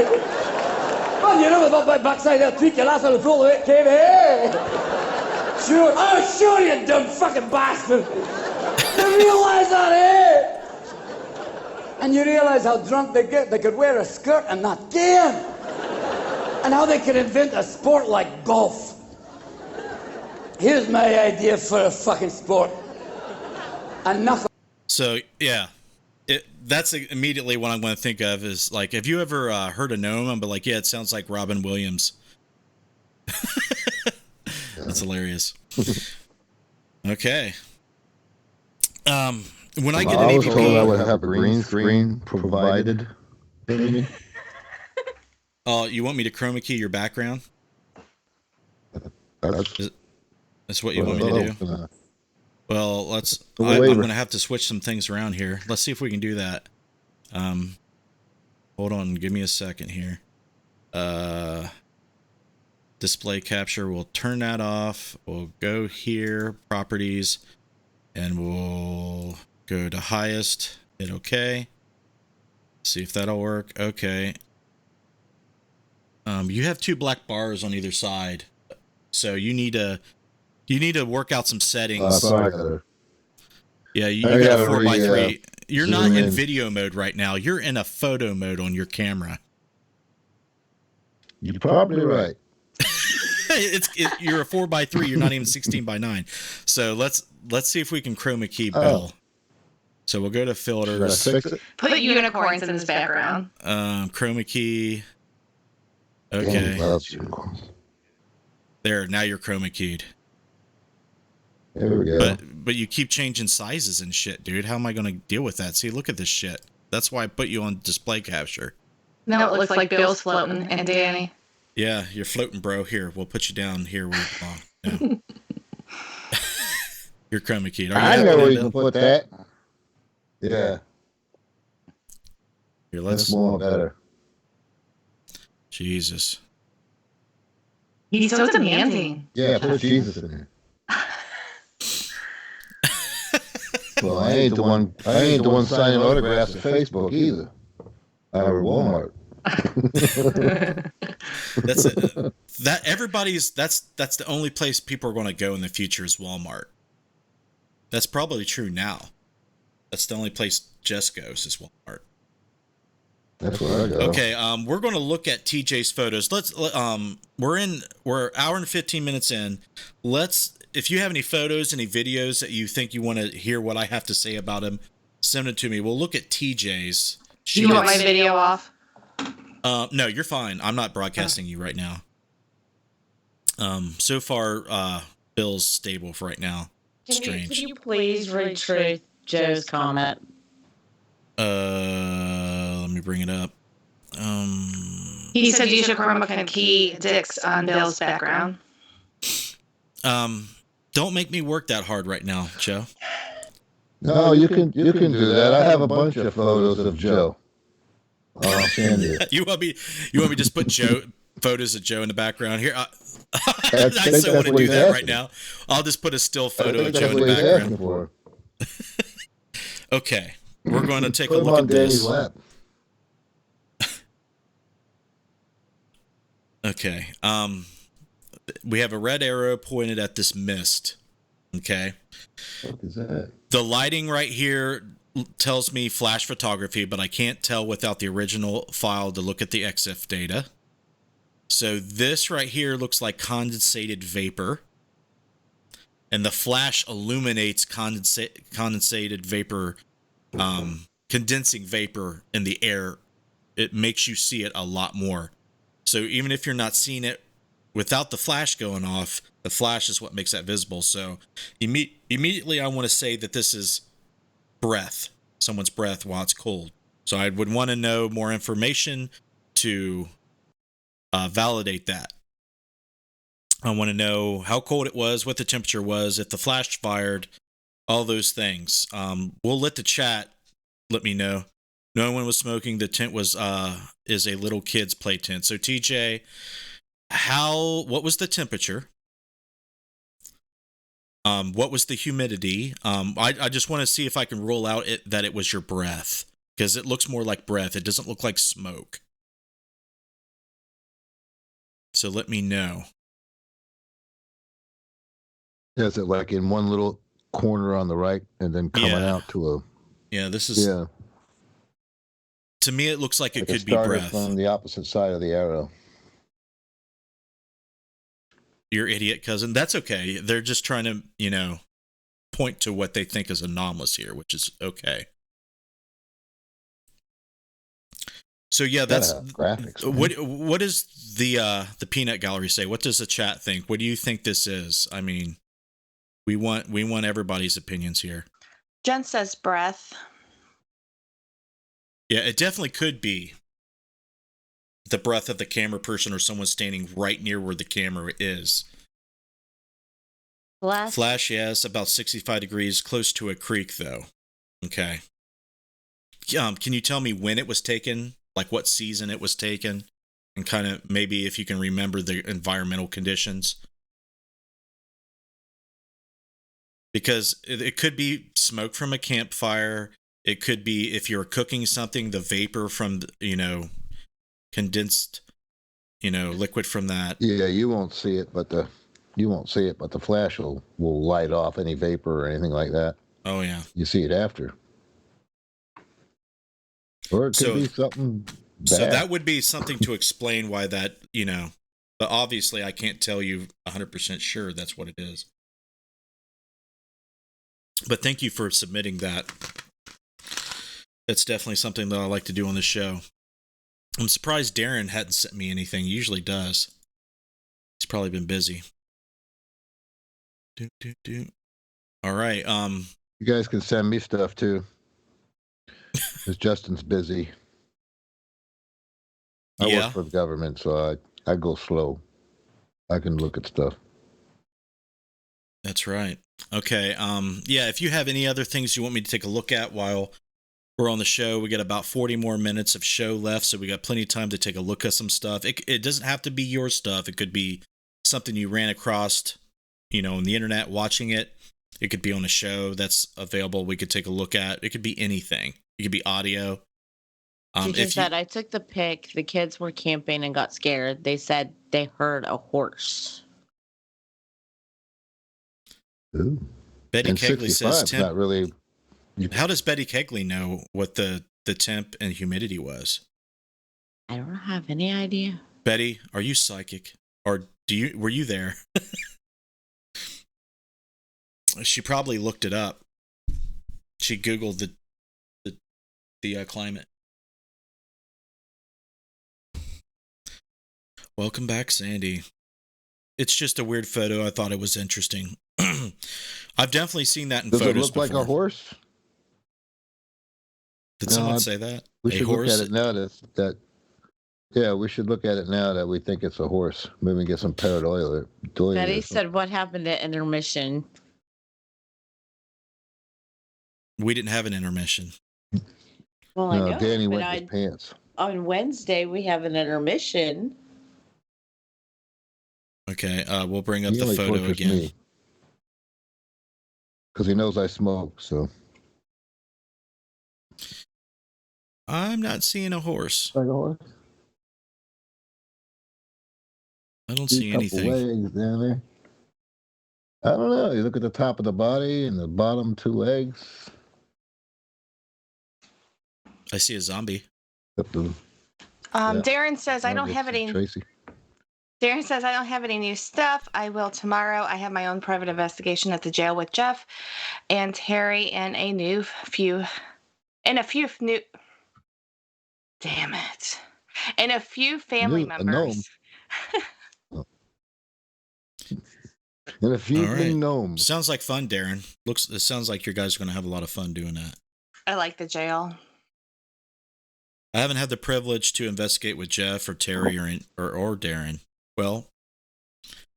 Man, you know about my backside, they'll tweak your ass on the full of it, Kevin, eh? Sure. Oh sure, you dumb fucking bastard. You realise that, eh? And you realise how drunk they get. They could wear a skirt and not care. And how they could invent a sport like golf. Here's my idea for a fucking sport. Enough. So yeah, that's immediately what I'm going to think of is like, have you ever heard a gnome? I'm like, yeah, it sounds like Robin Williams. That's hilarious. Okay. When I get an I was told I AVP, would have a green screen provided to me. oh, you want me to chroma key your background? That's what you want me to do? Well, I'm going to have to switch some things around here. Let's see if we can do that. Hold on, give me a second here. Display capture, we'll turn that off. We'll go here, properties, and we'll go to highest, hit OK. See if that'll work. Okay. You have two black bars on either side, so you need to work out some settings. Yeah, you got a 4x3. You're not in video mode right now. You're in a photo mode on your camera. You're probably right. You're a 4x3. You're not even 16:9. So let's see if we can chroma key Bill. So we'll go to filters. Put unicorns in his background. Chroma key. Okay. There. Now you're chroma keyed. There we go. But you keep changing sizes and shit, dude. How am I going to deal with that? See, look at this shit. That's why I put you on display capture. No, it looks like Bill's floating and Danny. Yeah, you're floating, bro. Here, we'll put you down here where you belong. Yeah. You're chroma keyed. I know where you can put that. Yeah. Here, that's more better. Jesus. He's so demanding. Yeah, put Jesus in there. Well, I ain't the one signing autographs at Facebook either. Or Walmart. That's it. That's the only place people are going to go in the future is Walmart. That's probably true now. That's the only place Jess goes is Walmart. That's where I go. Okay, we're going to look at TJ's photos. We're an hour and 15 minutes in. If you have any photos, any videos that you think you want to hear what I have to say about him, send it to me. We'll look at TJ's. Do you want my video off? No, you're fine. I'm not broadcasting you right now. So far, Bill's stable for right now. Strange. Can you please read Truth Joe's comment? Let me bring it up. He said you should chroma key Dix on Bill's background. Don't make me work that hard right now, Joe. No, you can do that. I have a bunch of photos of Joe. I'll send you. You want me to just put photos of Joe in the background here? I so want to do that right now. I'll just put a still photo of Joe in the background. Okay, we're going to take a look at this. Okay. We have a red arrow pointed at this mist. Okay. What is that? The lighting right here tells me flash photography, but I can't tell without the original file to look at the EXIF data. So this right here looks like condensated vapor. And the flash illuminates condensated vapor, condensing vapor in the air. It makes you see it a lot more. So even if you're not seeing it without the flash going off, the flash is what makes that visible. So immediately I want to say that this is breath, someone's breath while it's cold. So I would want to know more information to validate that. I want to know how cold it was, what the temperature was, if the flash fired, all those things. We'll let the chat let me know. No one was smoking. The tent was is a little kid's play tent. So TJ, what was the temperature? What was the humidity? I just want to see if I can rule out that it was your breath, because it looks more like breath. It doesn't look like smoke. So let me know. Yeah, is it like in one little corner on the right and then coming out to a... Yeah, this is... Yeah. To me, it looks like it could be started breath. From the opposite side of the arrow. Your idiot cousin. That's okay. They're just trying to, point to what they think is anomalous here, which is okay. So yeah, that's graphics. What does the peanut gallery say? What does the chat think? What do you think this is? I mean, we want everybody's opinions here. Jen says breath. Yeah, it definitely could be the breath of the camera person or someone standing right near where the camera is. Flash, yes, about 65 degrees, close to a creek, though. Okay. Can you tell me when it was taken, like what season it was taken, and kind of maybe if you can remember the environmental conditions? Because it could be smoke from a campfire. It could be if you're cooking something, the vapor from, condensed, liquid from that. Yeah, you won't see it, but the flash will light off any vapor or anything like that. Oh yeah. You see it after. Or it could be something bad. So that would be something to explain why that, but obviously I can't tell you 100% sure that's what it is. But thank you for submitting that. That's definitely something that I like to do on the show. I'm surprised Darren hadn't sent me anything. He usually does. He's probably been busy. All right. You guys can send me stuff too. Because Justin's busy. I work for the government, so I go slow. I can look at stuff. That's right. Okay. Yeah, if you have any other things you want me to take a look at while we're on the show, we got about 40 more minutes of show left, so we got plenty of time to take a look at some stuff. It doesn't have to be your stuff. It could be something you ran across, on the internet watching it. It could be on a show that's available. We could take a look at. It could be anything. It could be audio. Teacher said, I took the pic. The kids were camping and got scared. They said they heard a horse. Ooh. Betty Kegley says temp. Not really. How does Betty Kegley know what the temp and humidity was? I don't have any idea. Betty, are you psychic? Or were you there? She probably looked it up. She Googled the climate. Welcome back, Sandy. It's just a weird photo. I thought it was interesting. I've definitely seen that in photos before. Does it look like a horse? Did someone say that? We should look at it now yeah, we should look at it now that we think it's a horse. Maybe get some pareidolia. Betty said, what happened at intermission? We didn't have an intermission. Well, I know. Danny went with pants. On Wednesday, we have an intermission. Okay, we'll bring up the photo again. Because he knows I smoke, so. I'm not seeing a horse. Like a horse? I don't see anything. Legs down there. I don't know. You look at the top of the body and the bottom two legs. I see a zombie. Darren says I don't have any. Tracy. Darren says I don't have any new stuff. I will tomorrow. I have my own private investigation at the jail with Jeff and Terry and a few new. Damn it! And a few family members. And a few big gnomes. Sounds like fun, Darren. It sounds like you guys are going to have a lot of fun doing that. I like the jail. I haven't had the privilege to investigate with Jeff or Terry or Darren. Well,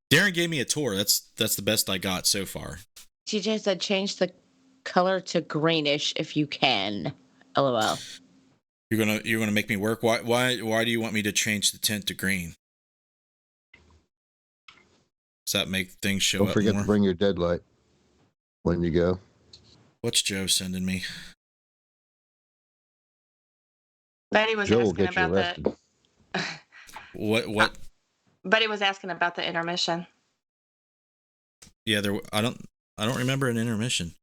Darren gave me a tour. That's the best I got so far. TJ said change the color to greenish if you can. LOL. You're gonna make me work. Why do you want me to change the tint to green? Does that make things show up more? Don't forget to bring your deadlight when you go. What's Joe sending me? Betty was Joe will asking get you about arrested. What? Betty was asking about the intermission. Yeah, I don't remember an intermission.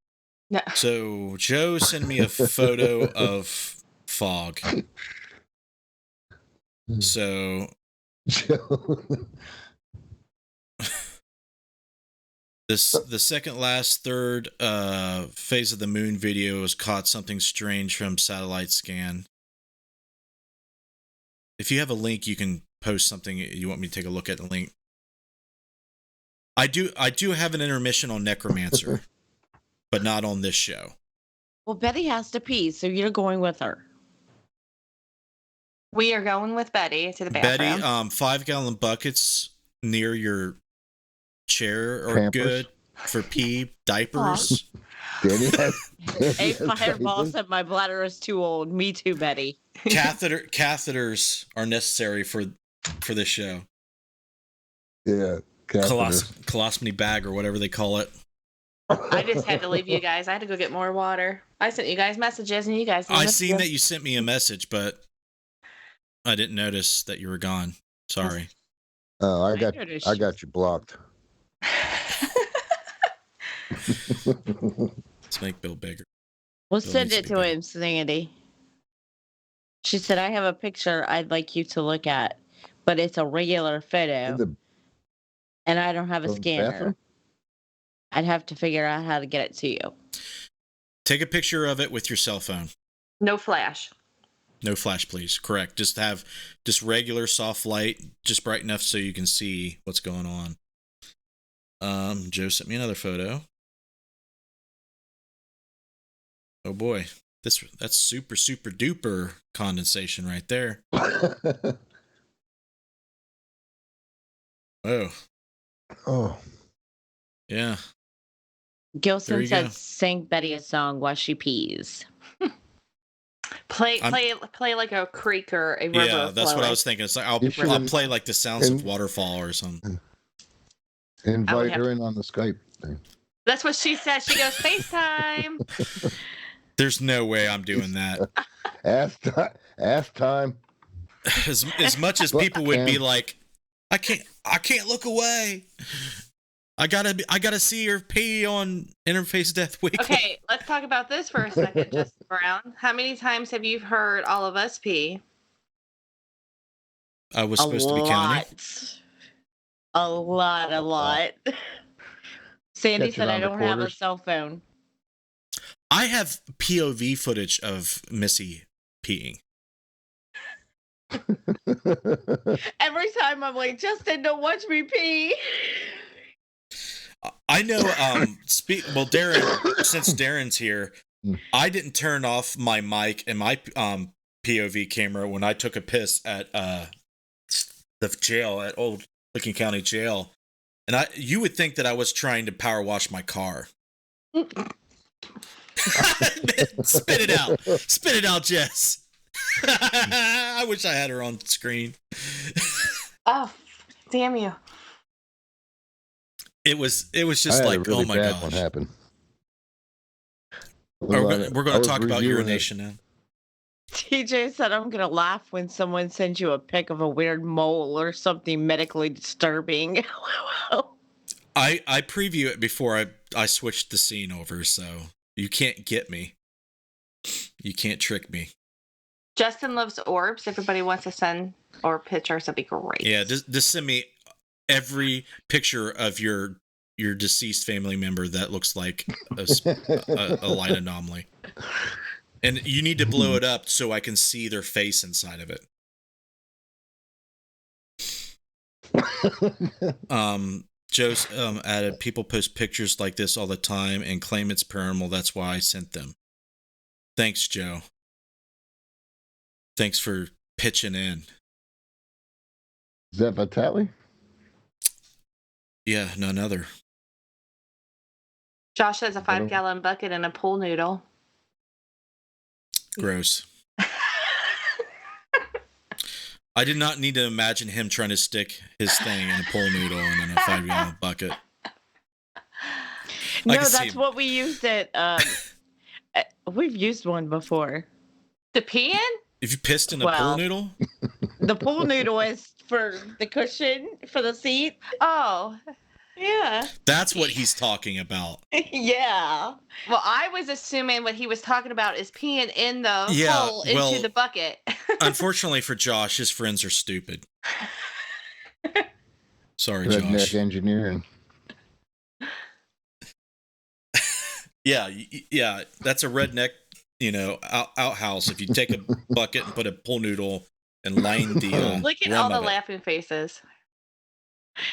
No. So Joe sent me a photo of fog. So Joe. the second last third phase of the moon video has caught something strange from satellite scan. If you have a link, you can post something you want me to take a look at the link. I do have an intermission on Necromancer, but not on this show. Well, Betty has to pee, so you're going with her. We are going with Betty to the bathroom. Betty, 5-gallon buckets near your chair are Pampers. good for pee. Diapers. Danny has A fireball diapers. said my bladder is too old. Me too, Betty. Catheters are necessary for this show. Yeah. Colostomy bag or whatever they call it. I just had to leave you guys. I had to go get more water. I sent you guys messages and you guys didn't I listen. seen that you sent me a message, but I didn't notice that you were gone. Sorry. Oh, I got you blocked. Let's make Bill bigger. We'll Bill send needs it to be to bigger. him, Sandy. She said, I have a picture I'd like you to look at, but it's a regular photo, and I don't have a From the scanner. bathroom? I'd have to figure out how to get it to you. Take a picture of it with your cell phone. No flash. No flash, please. Correct. Just have regular soft light, just bright enough so you can see what's going on. Joe sent me another photo. Oh boy, that's super duper condensation right there. Oh, Oh. yeah. There Gilson you go. said, sing Betty a song while she pees. Play like a creek or a river. Yeah, that's what flowing. I was thinking. It's like I'll You should play like the sounds of waterfall or something. Invite have her in on the Skype thing. That's what she said. She goes, FaceTime. There's no way I'm doing that. Ask time. As much as people would be like, I can't look away. I gotta see her pee on Interface Death Weekly. Okay, let's talk about this for a second, Justin Brown. How many times have you heard all of us pee? I was supposed to be counting. A lot. Sandy Catch it said, I on don't have a recorders. cell phone. I have POV footage of Missy peeing. Every time I'm like, Justin, don't watch me pee. I know. Well, Darren, since Darren's here, I didn't turn off my mic and my POV camera when I took a piss at the jail at Old Licking County Jail, and you would think that I was trying to power wash my car. Spit it out, Jess. I wish I had her on screen. Oh, damn you. It was just I had like, a really oh my bad gosh. one happen. We're going to talk about urination now. TJ said, I'm going to laugh when someone sends you a pic of a weird mole or something medically disturbing. I preview it before I switched the scene over, so you can't get me. You can't trick me. Justin loves orbs. Everybody wants to send orb pictures. That'd be great. Yeah, just send me every picture of your deceased family member that looks like a light anomaly. And you need to blow it up so I can see their face inside of it. Joe's added, people post pictures like this all the time and claim it's paranormal. That's why I sent them. Thanks, Joe. Thanks for pitching in. Is that Vitali? Yeah, none other. Josh has a 5-gallon bucket and a pool noodle. Gross. I did not need to imagine him trying to stick his thing in a pool noodle and in a 5-gallon bucket. No, that's what we used at. We've used one before. To pee in? If you pissed in a pool noodle? The pool noodle is for the cushion for the seat. Oh, yeah. That's what he's talking about. Yeah. Well, I was assuming what he was talking about is peeing in the hole into the bucket. Unfortunately for Josh, his friends are stupid. Sorry, Redneck Josh. engineering. Yeah, that's a redneck, outhouse. If you take a bucket and put a pool noodle and line the look at all the laughing faces.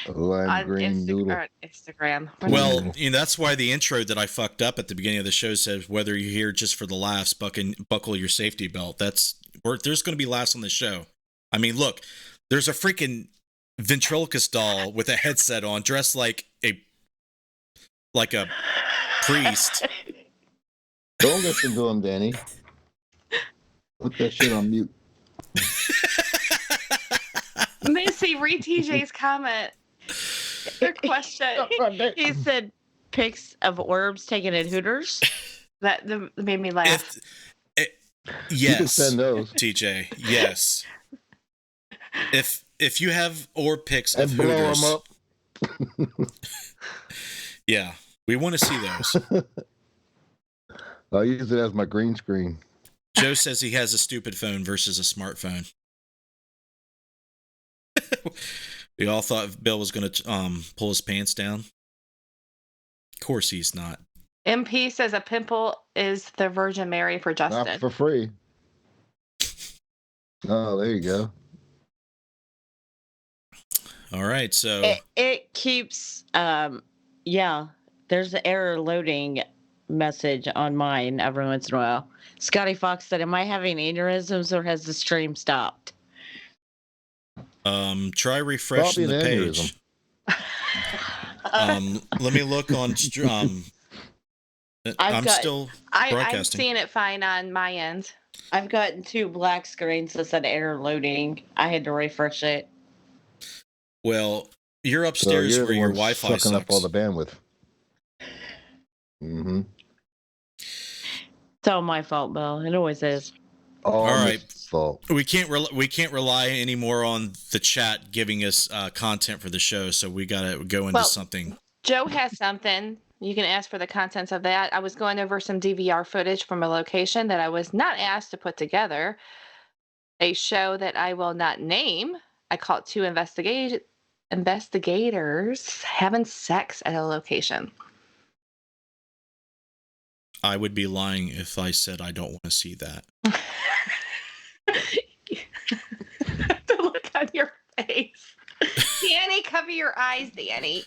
Lime green noodle. Or Instagram. Well, that's why the intro that I fucked up at the beginning of the show says, whether you're here just for the laughs, buckle your safety belt. There's going to be laughs on the show. I mean, look, there's a freaking ventriloquist doll with a headset on, dressed like a priest. Don't listen to him, Danny. Put that shit on mute. Missy, read TJ's comment. Their question. He said pics of orbs taken at Hooters. That made me laugh. Yes, you can send those. TJ. Yes. If you have orb pics of and blow Hooters, them up. Yeah, we want to see those. I'll use it as my green screen. Joe says he has a stupid phone versus a smartphone. We all thought Bill was going to pull his pants down. Of course he's not. MP says a pimple is the Virgin Mary for Justin. Not for free. Oh, there you go. All right, so it keeps there's an error loading message on mine every once in a while. Scotty Fox said, am I having aneurysms or has the stream stopped? Try refreshing the page. Let me look on I'm still broadcasting. I'm seeing it fine on my end. I've gotten 2 black screens that said error loading. I had to refresh it. Well, you're upstairs where your Wi-Fi sucks. Sucking up all the bandwidth. Mm-hmm. It's all my fault, Bill. It always is. All right. Fault. We can't rely anymore on the chat giving us content for the show, so we gotta go into something. Joe has something. You can ask for the contents of that. I was going over some DVR footage from a location that I was not asked to put together. A show that I will not name. I caught 2 investigators having sex at a location. I would be lying if I said I don't want to see that. The look on your face. Danny, cover your eyes, Danny.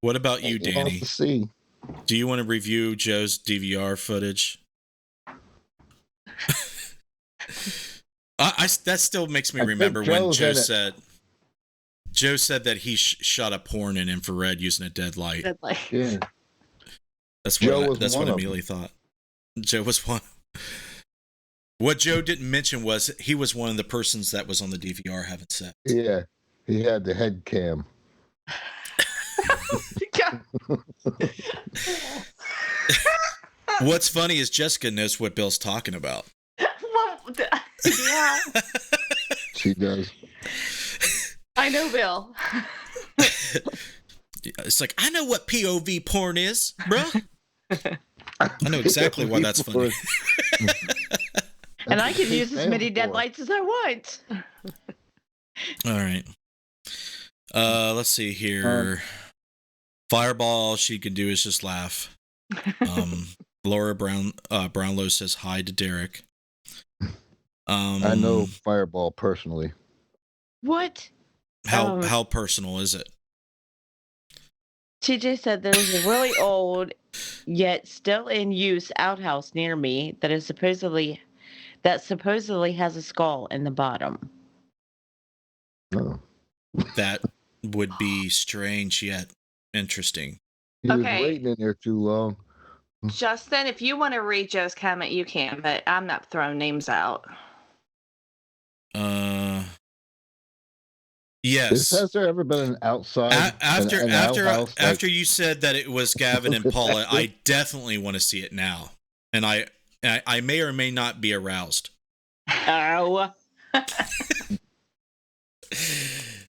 What about you, Danny? See. Do you want to review Joe's DVR footage? That still makes me remember when Joe said that he shot a porn in infrared using a dead light. Yeah. That's what I immediately thought. Joe was one. What Joe didn't mention was he was one of the persons that was on the DVR having sex. Yeah, he had the head cam. What's funny is Jessica knows what Bill's talking about. Yeah. She does. I know Bill. It's like, I know what POV porn is, bro. I know exactly why that's funny. And I can use as many dead lights as I want. All right. Let's see here. Fireball, she can do is just laugh. Laura Brownlow says hi to Derek. I know Fireball personally. What? How personal is it? TJ said there's a really old, yet still in use outhouse near me that is supposedly that supposedly has a skull in the bottom. Oh. That would be strange yet interesting. He was Okay. waiting in there too long. Justin, if you want to read Joe's comment, you can, but I'm not throwing names out. Yes. Has there ever been an outside after you said that it was Gavin and Paula, I definitely want to see it now, and I may or may not be aroused. Oh.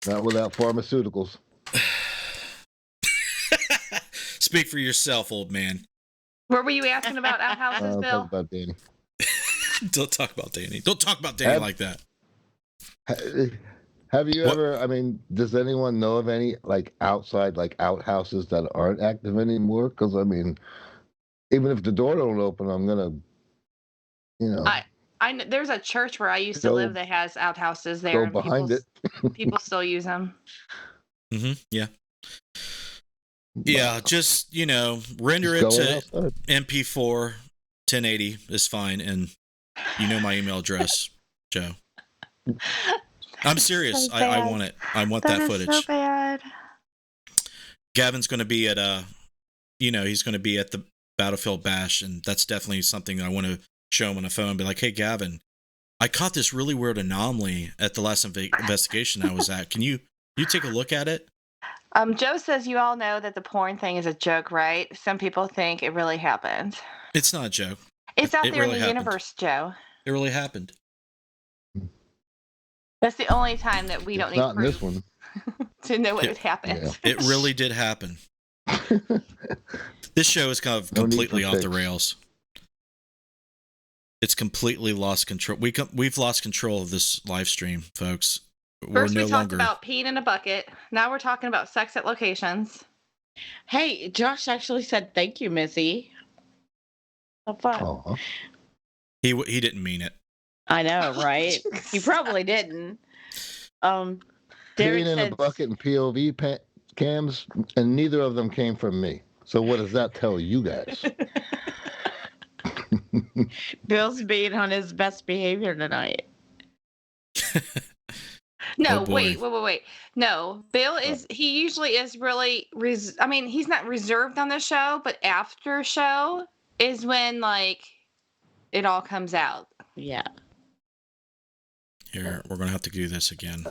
Not without pharmaceuticals. Speak for yourself, old man. What were you asking about outhouses, Bill? Talk about Danny. Don't talk about Danny. Don't talk about Danny like that. Have you ever, I mean, does anyone know of any like outside, like outhouses that aren't active anymore? Because I mean, even if the door don't open, I'm gonna, you know. I know there's a church where I used to live that has outhouses there. Go behind it. People still use them. Mm-hmm. Yeah. Yeah, just, render it to outside. MP4 1080 is fine, and you know my email address, Joe. I'm serious. So I want it. I want that footage. So bad. Gavin's going to be at he's going to be at the Battlefield Bash, and that's definitely something I want to show him on the phone. Be like, hey, Gavin, I caught this really weird anomaly at the last investigation I was at. Can you take a look at it? Joe says you all know that the porn thing is a joke, right? Some people think it really happened. It's not a joke. It's out there really in the happened. universe, Joe. It really happened. That's the only time that we don't need not proof this one. to know what had happened. Yeah. It really did happen. This show is kind of completely off the rails. It's completely lost control. We've lost control of this live stream, folks. First, we talked about peeing in a bucket. Now we're talking about sex at locations. Hey, Josh actually said thank you, Missy. So fun. Aww. He didn't mean it. I know, right? He probably didn't. Peeing in a bucket and POV cams, and neither of them came from me. So what does that tell you guys? Bill's being on his best behavior tonight. No, wait. No, Bill he usually is really, he's not reserved on the show, but after show is when, like, it all comes out. Yeah. Here, we're going to have to do this again.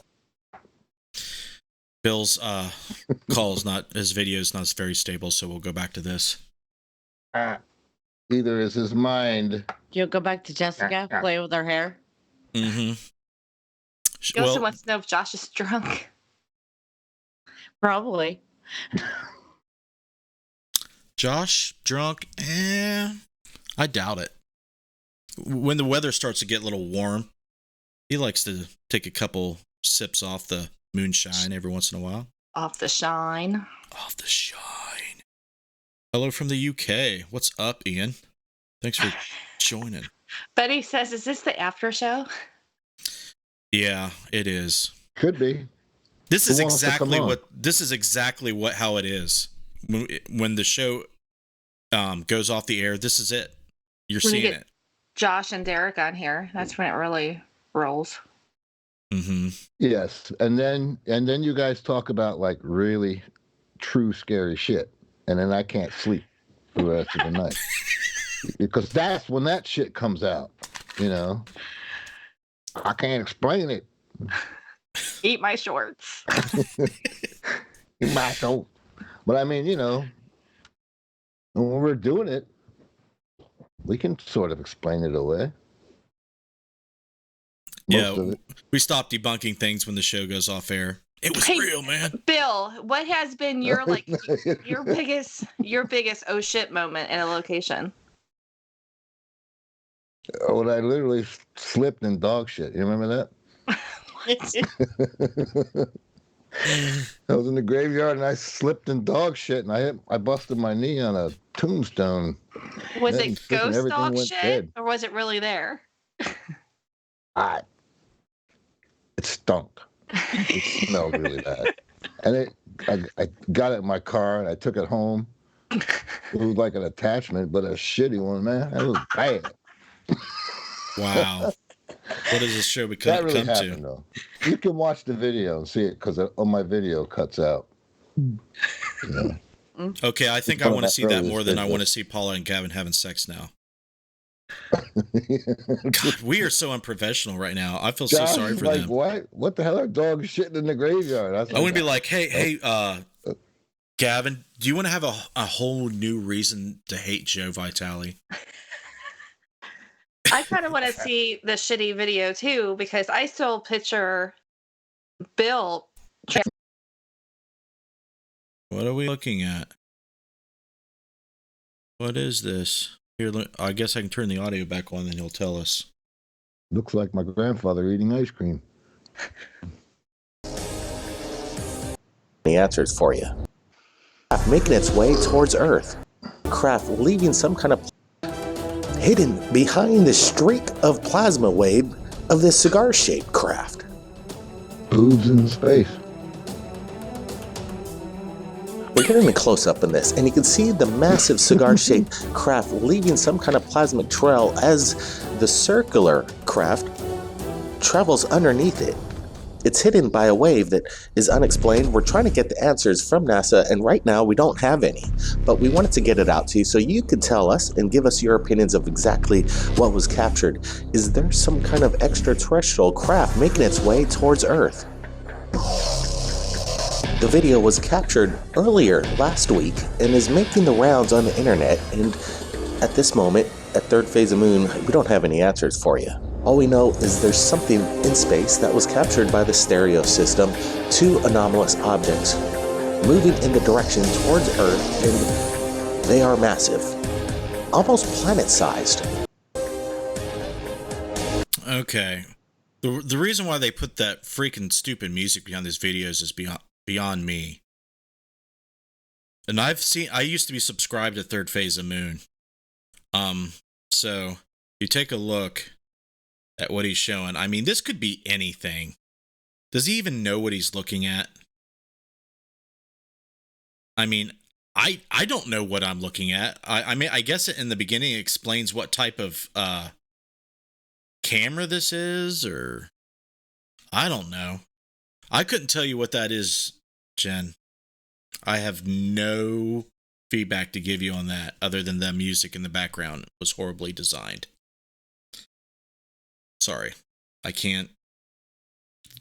Bill's his video is not very stable, so we'll go back to this. Either is his mind. You'll go back to Jessica, play with her hair? Mm-hmm. He also wants to know if Josh is drunk. Probably. Josh, drunk? I doubt it. When the weather starts to get a little warm, he likes to take a couple sips off the moonshine every once in a while. Off the shine. Off the shine. Hello from the UK. What's up, Ian? Thanks for joining. Betty says, is this the after show? Yeah, it is. Could be. This is exactly how it is. When the show goes off the air, this is it. You're seeing it. Josh and Derek on here. That's when it really rolls. Mm-hmm. Yes, and then you guys talk about like really true scary shit, and then I can't sleep the rest of the night because that's when that shit comes out. I can't explain it. Eat my shorts. Eat my shorts. But I mean, when we're doing it, we can sort of explain it away. We stop debunking things when the show goes off air. It was real, man. Bill, what has been your your biggest oh shit moment in a location? When I literally slipped in dog shit. You remember that? I was in the graveyard and I slipped in dog shit and I busted my knee on a tombstone. Was it ghost dog shit or was it really there? It stunk. It smelled really bad. And I got it in my car and I took it home. It was like an attachment, but a shitty one, man. It was bad. Wow. What does this show That really come happened, to? though. You can watch the video and see it because on my video cuts out. Yeah. Okay, I think I want to see that more than I want to see Paula and Gavin having sex now. God, we are so unprofessional right now. I feel so sorry for them. What the hell are dogs shitting in the graveyard? I want to be like, hey, Gavin, do you want to have a whole new reason to hate Joe Vitale? I kind of want to see the shitty video too, because I still picture Bill. What are we looking at? What is this? Here, I guess I can turn the audio back on, and he'll tell us. Looks like my grandfather eating ice cream. The answers for you. Craft making its way towards Earth. Craft leaving some kind of hidden behind the streak of plasma wave of this cigar-shaped craft. Boobs in space. We're getting a close-up in this, and you can see the massive cigar-shaped craft leaving some kind of plasmic trail as the circular craft travels underneath it. It's hidden by a wave that is unexplained. We're trying to get the answers from NASA, and right now we don't have any. But we wanted to get it out to you so you could tell us and give us your opinions of exactly what was captured. Is there some kind of extraterrestrial craft making its way towards Earth? The video was captured earlier last week and is making the rounds on the internet, and at this moment, at Third Phase of Moon, we don't have any answers for you. All we know is there's something in space that was captured by the stereo system, 2 anomalous objects moving in the direction towards Earth, and they are massive, almost planet-sized. Okay. The reason why they put that freaking stupid music behind these videos is beyond me. And I used to be subscribed to Third Phase of Moon. So you take a look at what he's showing. I mean, this could be anything. Does he even know what he's looking at? I mean, I don't know what I'm looking at. I mean, I guess in the beginning it explains what type of camera this is, or I don't know. I couldn't tell you what that is, Jen. I have no feedback to give you on that other than the music in the background was horribly designed. Sorry. I can't.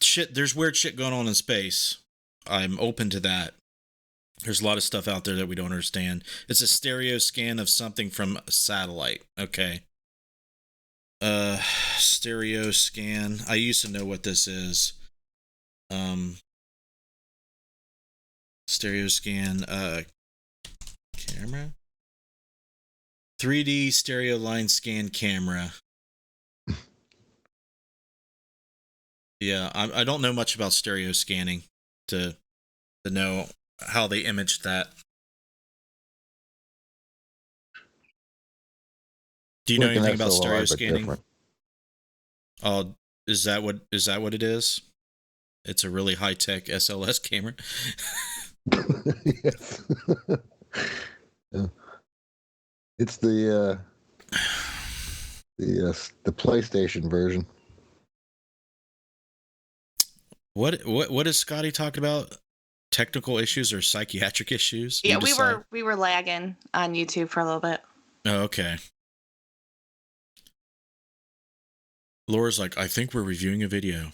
Shit, there's weird shit going on in space. I'm open to that. There's a lot of stuff out there that we don't understand. It's a stereo scan of something from a satellite. Okay. Stereo scan. I used to know what this is. Stereo scan, camera? 3D stereo line scan camera. Yeah, I don't know much about stereo scanning to know how they imaged that. Do you know anything about stereo scanning? Oh, is that what it is? It's a really high-tech SLS camera. Yes. It's the PlayStation version. What is Scotty talking about? Technical issues or psychiatric issues? Yeah, we were lagging on YouTube for a little bit. Oh, okay. Laura's like, I think we're reviewing a video.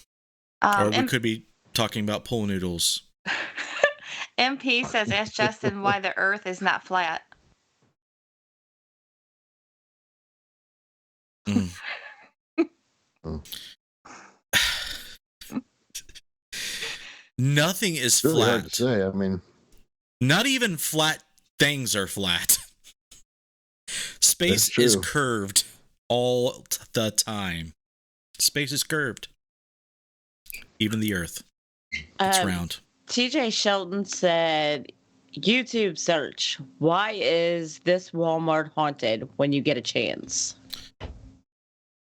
Or we could be talking about pool noodles. MP says, ask Justin why the Earth is not flat. Nothing is it's really flat. hard to say. I mean, not even flat things are flat. Space is curved all the time. Space is curved. Even the Earth. It's round. TJ Shelton said, YouTube search, why is this Walmart haunted when you get a chance?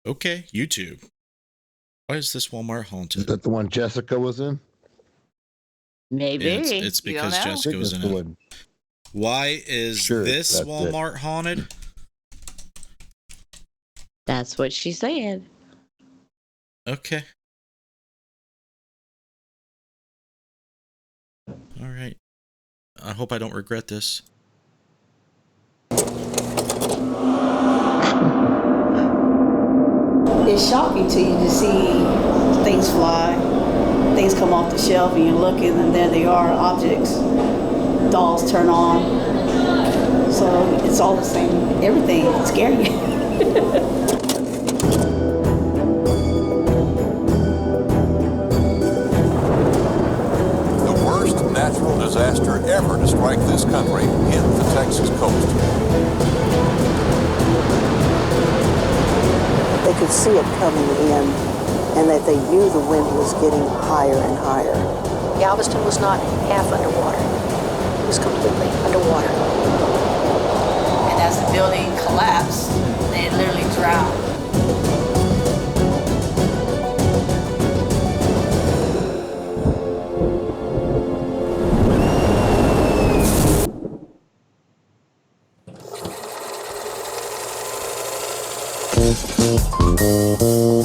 Okay, YouTube. Why is this Walmart haunted? Is that the one Jessica was in? Maybe. Yeah, it's because Jessica was in it. Why is this Walmart haunted? That's what she said. Okay. All right. I hope I don't regret this. It's shocking to you to see things fly, things come off the shelf, and you're looking, and there they are, objects, dolls turn on. So it's all the same, everything. It's scary. The worst natural disaster ever to strike this country hit the Texas coast. They could see it coming in, and that they knew the wind was getting higher and higher. Galveston was not half underwater. It was completely underwater. And as the building collapsed, they literally drowned.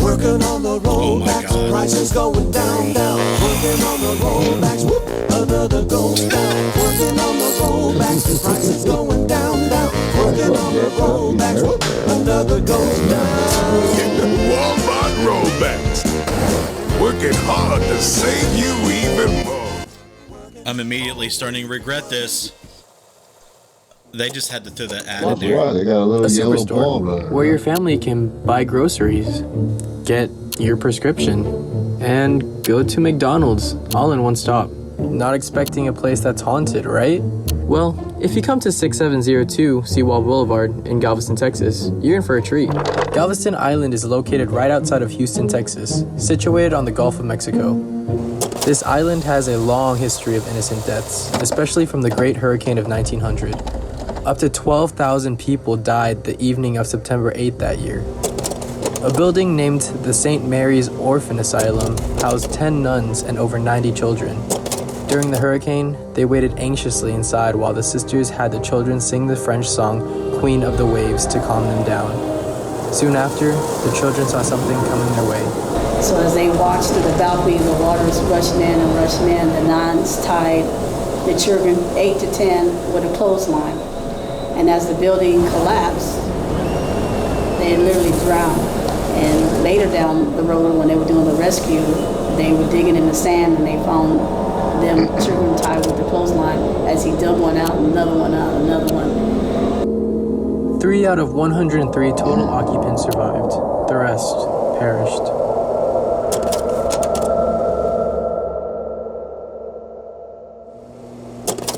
Working on the rollbacks, prices going down, down. Working on the rollbacks, whoop, another goes down. Working on the rollbacks, prices going down, down. Working on the rollbacks, whoop, another goes down. Get the Walmart rollbacks. Working hard to save you even more. I'm immediately starting to regret this. They just had to throw that ad in That's there. right. They got a little A yellow superstore bulb. where your family can buy groceries, get your prescription, and go to McDonald's all in one stop. Not expecting a place that's haunted, right? Well, if you come to 6702 Seawall Boulevard in Galveston, Texas, you're in for a treat. Galveston Island is located right outside of Houston, Texas, situated on the Gulf of Mexico. This island has a long history of innocent deaths, especially from the Great Hurricane of 1900. Up to 12,000 people died the evening of September 8th that year. A building named the St. Mary's Orphan Asylum housed 10 nuns and over 90 children. During the hurricane, they waited anxiously inside while the sisters had the children sing the French song Queen of the Waves to calm them down. Soon after, the children saw something coming their way. So as they watched through the balcony, the water's rushing in and rushing in. The nuns tied the children 8 to 10 with a clothesline. And as the building collapsed, they literally drowned. And later down the road, when they were doing the rescue, they were digging in the sand and they found them children tied with the clothesline as he dug one out, another one out, another one. 3 out of 103 total occupants survived. The rest perished.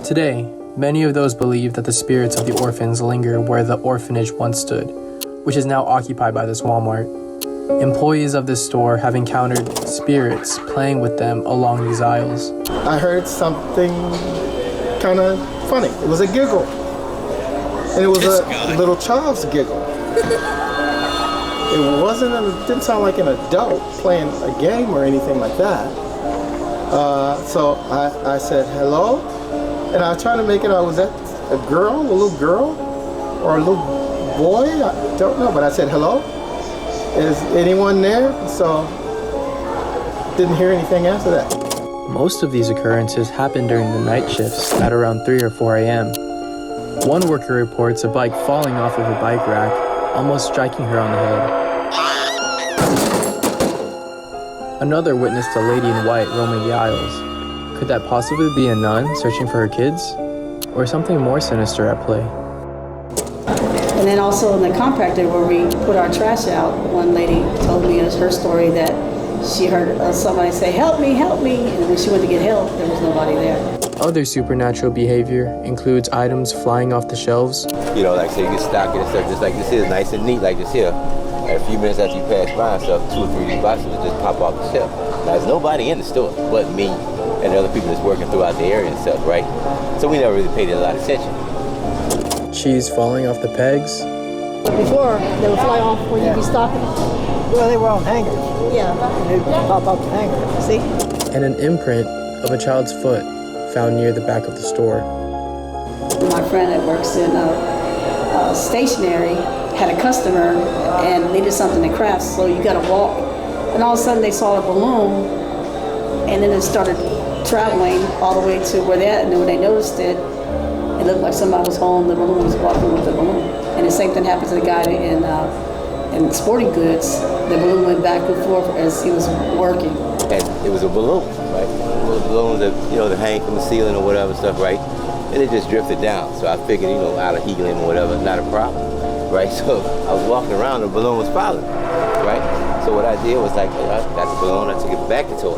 Today, many of those believe that the spirits of the orphans linger where the orphanage once stood, which is now occupied by this Walmart. Employees of this store have encountered spirits playing with them along these aisles. I heard something kind of funny. It was a giggle. And it was a little child's giggle. It didn't sound like an adult playing a game or anything like that. So I said, hello? And I was trying to make it out, was that a little girl? Or a little boy? I don't know, but I said, hello? Is anyone there? So, didn't hear anything after that. Most of these occurrences happen during the night shifts at around 3 or 4 a.m. One worker reports a bike falling off of a bike rack, almost striking her on the head. Another witnessed a lady in white roaming the aisles. Could that possibly be a nun searching for her kids? Or something more sinister at play? And then also in the compactor where we put our trash out, one lady told me her story that she heard somebody say, help me, and when she went to get help, there was nobody there. Other supernatural behavior includes items flying off the shelves. You know, like say you get stock and stuff just like this here, nice and neat like this here. And a few minutes after you pass by and stuff, 2 or 3 of these boxes will just pop off the shelf. Now there's nobody in the store but me and the other people that's working throughout the area and stuff, right? So we never really paid it a lot of attention. Cheese falling off the pegs. Before, they would fly off when you'd be stocking. Well, they were on hangers. Yeah. And they'd pop off the hanger. See? And an imprint of a child's foot found near the back of the store. My friend that works in stationery had a customer and needed something to craft, so you got to walk. And all of a sudden they saw a balloon, and then it started traveling all the way to where they're at, and then when they noticed it, it looked like somebody was home, the balloon was walking with the balloon. And the same thing happened to the guy in sporting goods. The balloon went back and forth as he was working. And it was a balloon, right? One of those balloons that, that hang from the ceiling or whatever stuff, right? And it just drifted down. So I figured, out of helium or whatever, not a problem, right? So I was walking around, the balloon was following, right? So what I did was I got the balloon, I took it back to toys,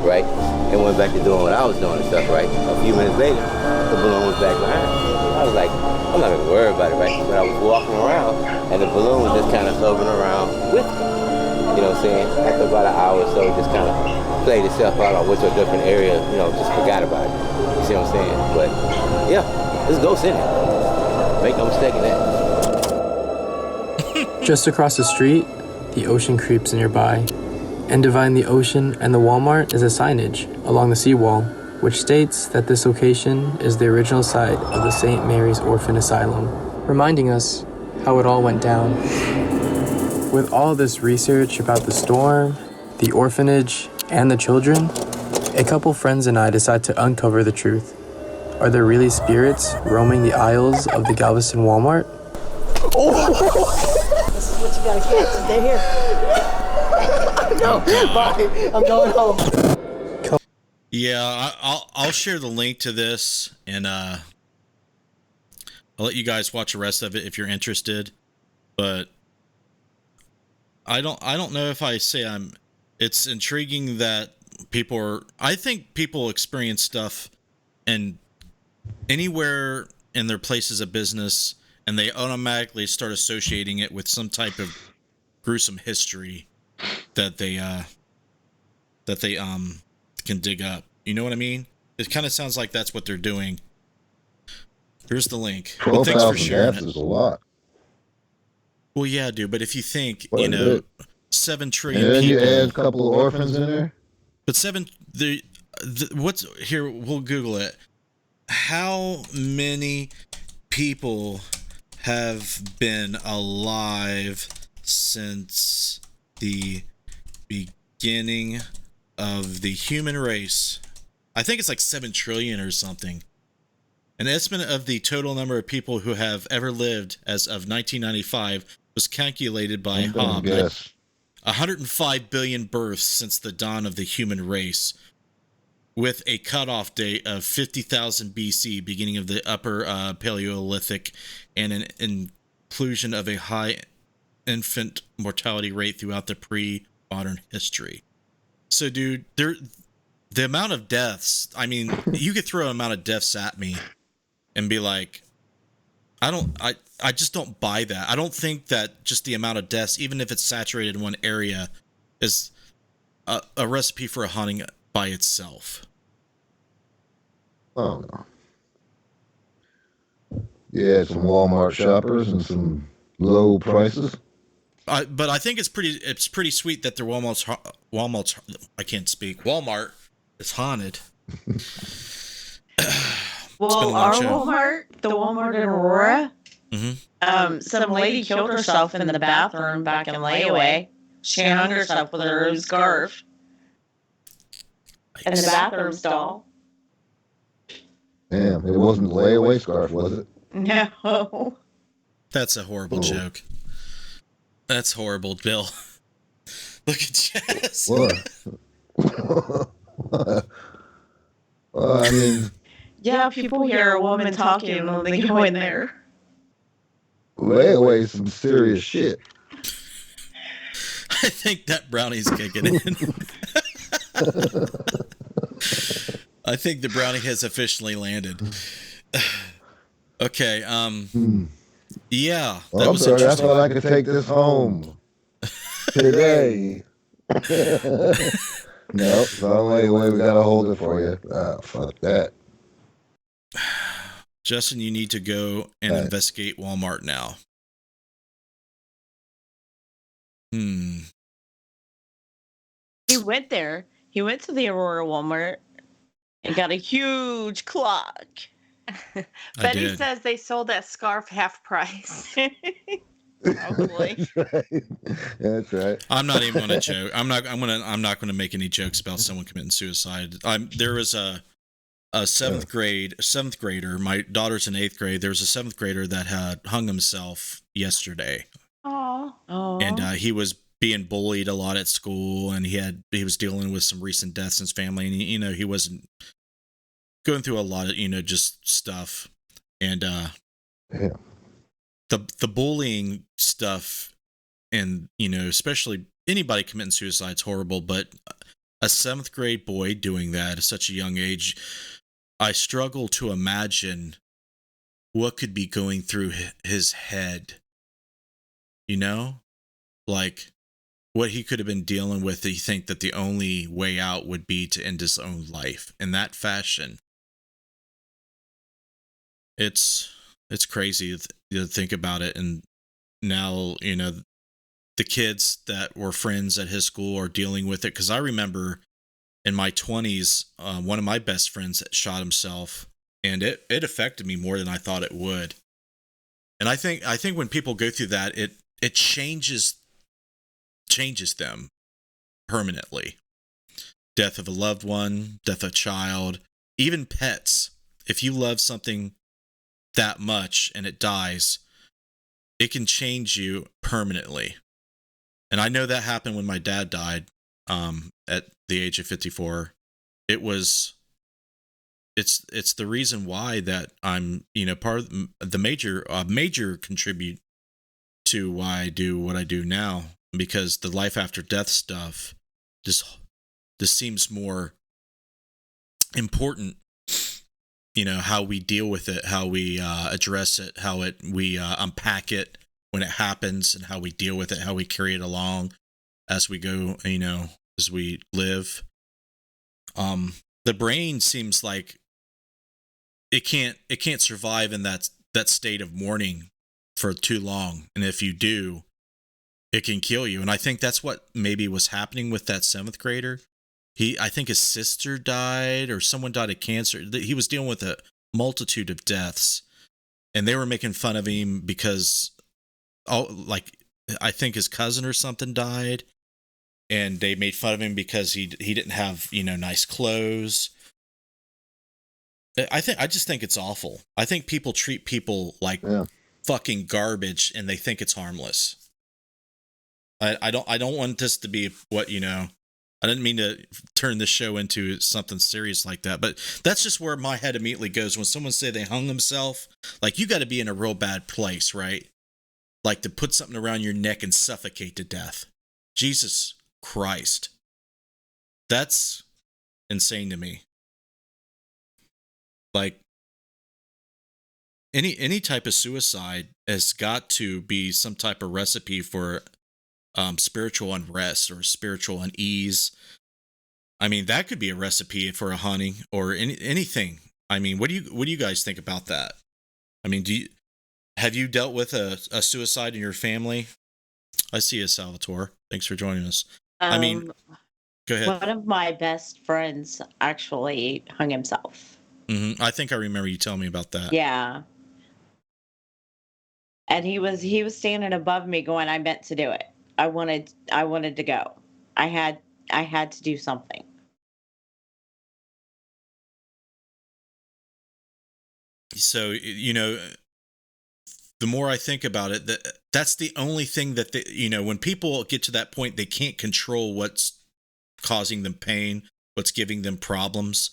right? And went back to doing what I was doing and stuff, right? A few minutes later, the balloon was back behind me. I was like, I'm not gonna worry about it, right? But I was walking around, and the balloon was just kind of hovering around with me. You know what I'm saying? After about an hour or so, it just kind of played itself out or went to a different area, just forgot about it. You see what I'm saying? But yeah, there's ghosts in it. Make no mistake in that. Just across the street, the ocean creeps nearby. And dividing the ocean and the Walmart is a signage along the seawall, which states that this location is the original site of the St. Mary's Orphan Asylum, reminding us how it all went down. With all this research about the storm, the orphanage, and the children, a couple friends and I decide to uncover the truth. Are there really spirits roaming the aisles of the Galveston Walmart? This is what you gotta catch. They're here. No, bye. I'm going home. Yeah, I'll share the link to this, and I'll let you guys watch the rest of it if you're interested. But I don't know if I say it's intriguing that I think people experience stuff and anywhere in their places of business, and they automatically start associating it with some type of gruesome history that they can dig up. You know what I mean? It kind of sounds like that's what they're doing. Here's the link. Well, thanks for sharing it. Is a lot. Well, yeah, dude, but if you think, 7 trillion and then people. You add a couple of orphans in there? But what's here, we'll Google it. How many people have been alive since the beginning of the human race? I think it's like 7 trillion or something. An estimate of the total number of people who have ever lived as of 1995 was calculated by Hobb at 105 billion births since the dawn of the human race, with a cutoff date of 50,000 BC, beginning of the Upper Paleolithic, and an inclusion of a high infant mortality rate throughout the pre-modern history. So, dude, the amount of deaths, I mean, you could throw an amount of deaths at me and be like, I just don't buy that. I don't think that just the amount of deaths, even if it's saturated in one area, is a recipe for a haunting by itself. Oh, no. Yeah, some Walmart shoppers and some low prices. But I think it's pretty sweet that their Walmart's I can't speak. Walmart is haunted. Well, our Walmart, the Walmart in Aurora, some lady killed herself in the bathroom back in layaway. She hung herself with her own scarf in the bathroom stall. Damn, it wasn't a layaway scarf, was it? No. That's a horrible joke. That's horrible, Bill. Look at Jess. What? Well, I mean... Yeah, people hear a woman talking and they go in there. Layaway some serious shit. I think that brownie's kicking in. I think the brownie has officially landed. Okay, yeah. Well, I'm sorry, I thought I could take this home today. Nope, the only way we gotta hold it for you. Ah, fuck that. Justin, you need to go and investigate Walmart now. He went there. He went to the Aurora Walmart and got a huge clock. Betty did. says they sold that scarf half price. Probably. That's right. That's right. I'm not even going to joke. I'm not going to make any jokes about someone committing suicide. There was a seventh grader. My daughter's in 8th grade. There was a 7th grader that had hung himself yesterday. Oh. And he was being bullied a lot at school, and he was dealing with some recent deaths in his family, and he wasn't going through a lot of just stuff, and the bullying stuff, and especially anybody committing suicide is horrible, but a 7th grade boy doing that at such a young age, I struggle to imagine what could be going through his head, like what he could have been dealing with. He think that the only way out would be to end his own life in that fashion. It's crazy to think about it. And now, the kids that were friends at his school are dealing with it. Cause I remember in my 20s, one of my best friends that shot himself, and it affected me more than I thought it would. And I think when people go through that, it changes them permanently. Death of a loved one, death of a child, even pets. If you love something that much and it dies, it can change you permanently. And I know that happened when my dad died at the age of 54. It's the reason why that I'm part of the major contribute to why I do what I do now, because the life after death stuff just seems more important. How we deal with it, how we address it, how we unpack it when it happens, and how we deal with it, how we carry it along as we go, as we live. The brain seems like it can't survive in that state of mourning for too long, and if you do, it can kill you. And I think that's what maybe was happening with that 7th grader. I think his sister died, or someone died of cancer. He was dealing with a multitude of deaths, and they were making fun of him because, I think his cousin or something died, and they made fun of him because he didn't have nice clothes. I just think it's awful. I think people treat people like fucking garbage, and they think it's harmless. I don't want this to be what I didn't mean to turn this show into something serious like that, but that's just where my head immediately goes when someone say they hung themselves. Like, you got to be in a real bad place, right? Like to put something around your neck and suffocate to death. Jesus Christ. That's insane to me. Like, any type of suicide has got to be some type of recipe for spiritual unrest or spiritual unease. I mean, that could be a recipe for a haunting or anything. I mean, what do you guys think about that? I mean, have you dealt with a suicide in your family? I see you, Salvatore. Thanks for joining us. I mean, go ahead. One of my best friends actually hung himself. Mm-hmm. I think I remember you telling me about that. Yeah. And he was standing above me going, I meant to do it. I wanted to go. I had to do something. So, the more I think about it, that's the only thing that when people get to that point, they can't control what's causing them pain, what's giving them problems.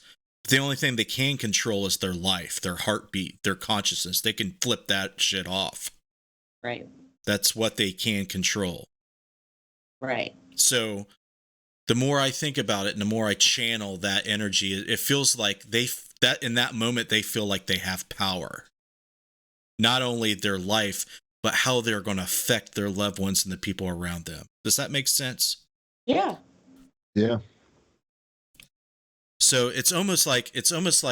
The only thing they can control is their life, their heartbeat, their consciousness. They can flip that shit off. Right. That's what they can control. Right. So the more I think about it and the more I channel that energy, it feels like that in that moment, they feel like they have power. Not only their life, but how they're going to affect their loved ones and the people around them. Does that make sense? Yeah. Yeah. So it's almost like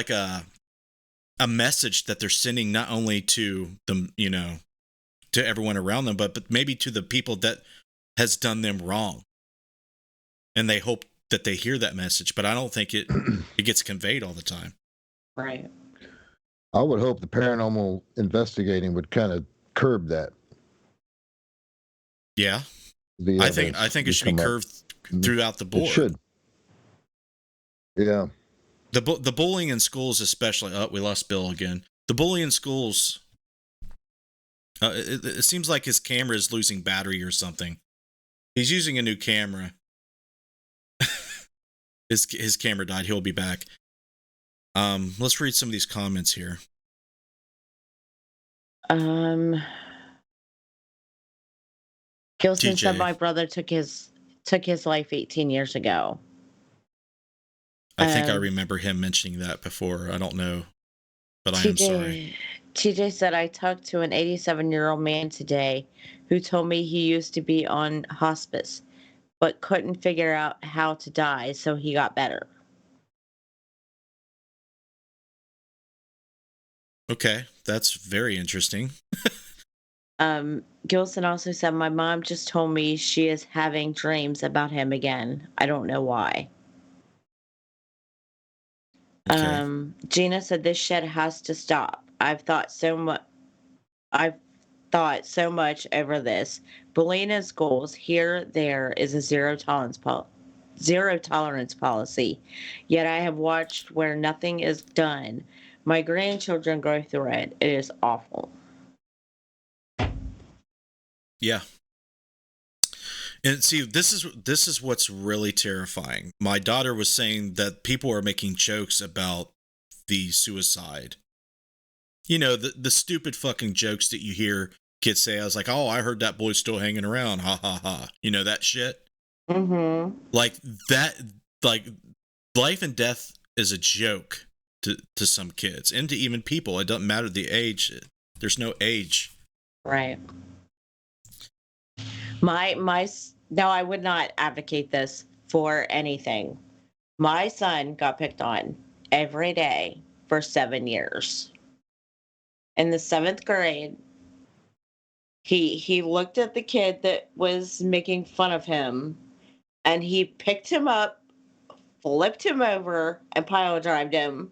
a message that they're sending not only to them, to everyone around them, but maybe to the people that has done them wrong. And they hope that they hear that message, but I don't think it gets conveyed all the time. Right. I would hope the paranormal investigating would kind of curb that. Yeah. I think it should be curved throughout the board. It should. Yeah. The bullying in schools, especially. Oh, we lost Bill again. The bullying in schools. It seems like his camera is losing battery or something. He's using a new camera. His camera died. He'll be back. Let's read some of these comments here. Gilson said my brother took his life 18 years ago. I think I remember him mentioning that before. I don't know, but I am sorry. TJ said, I talked to an 87-year-old man today who told me he used to be on hospice, but couldn't figure out how to die, so he got better. Okay, that's very interesting. Gilson also said, my mom just told me she is having dreams about him again. I don't know why. Okay. Gina said, this shit has to stop. I've thought so much over this. Bullying in schools, there is a zero tolerance policy. Yet I have watched where nothing is done. My grandchildren go through it. It is awful. Yeah. And see, this is what's really terrifying. My daughter was saying that people are making jokes about the suicide. You know, the stupid fucking jokes that you hear kids say. I was like, oh, I heard that boy's still hanging around. Ha ha ha. You know, that shit. Mm-hmm. Like that, like life and death is a joke to some kids and to even people. It doesn't matter the age. There's no age. Right. No, I would not advocate this for anything. My son got picked on every day for 7 years. In the 7th grade, he looked at the kid that was making fun of him, and he picked him up, flipped him over, and pile drived him,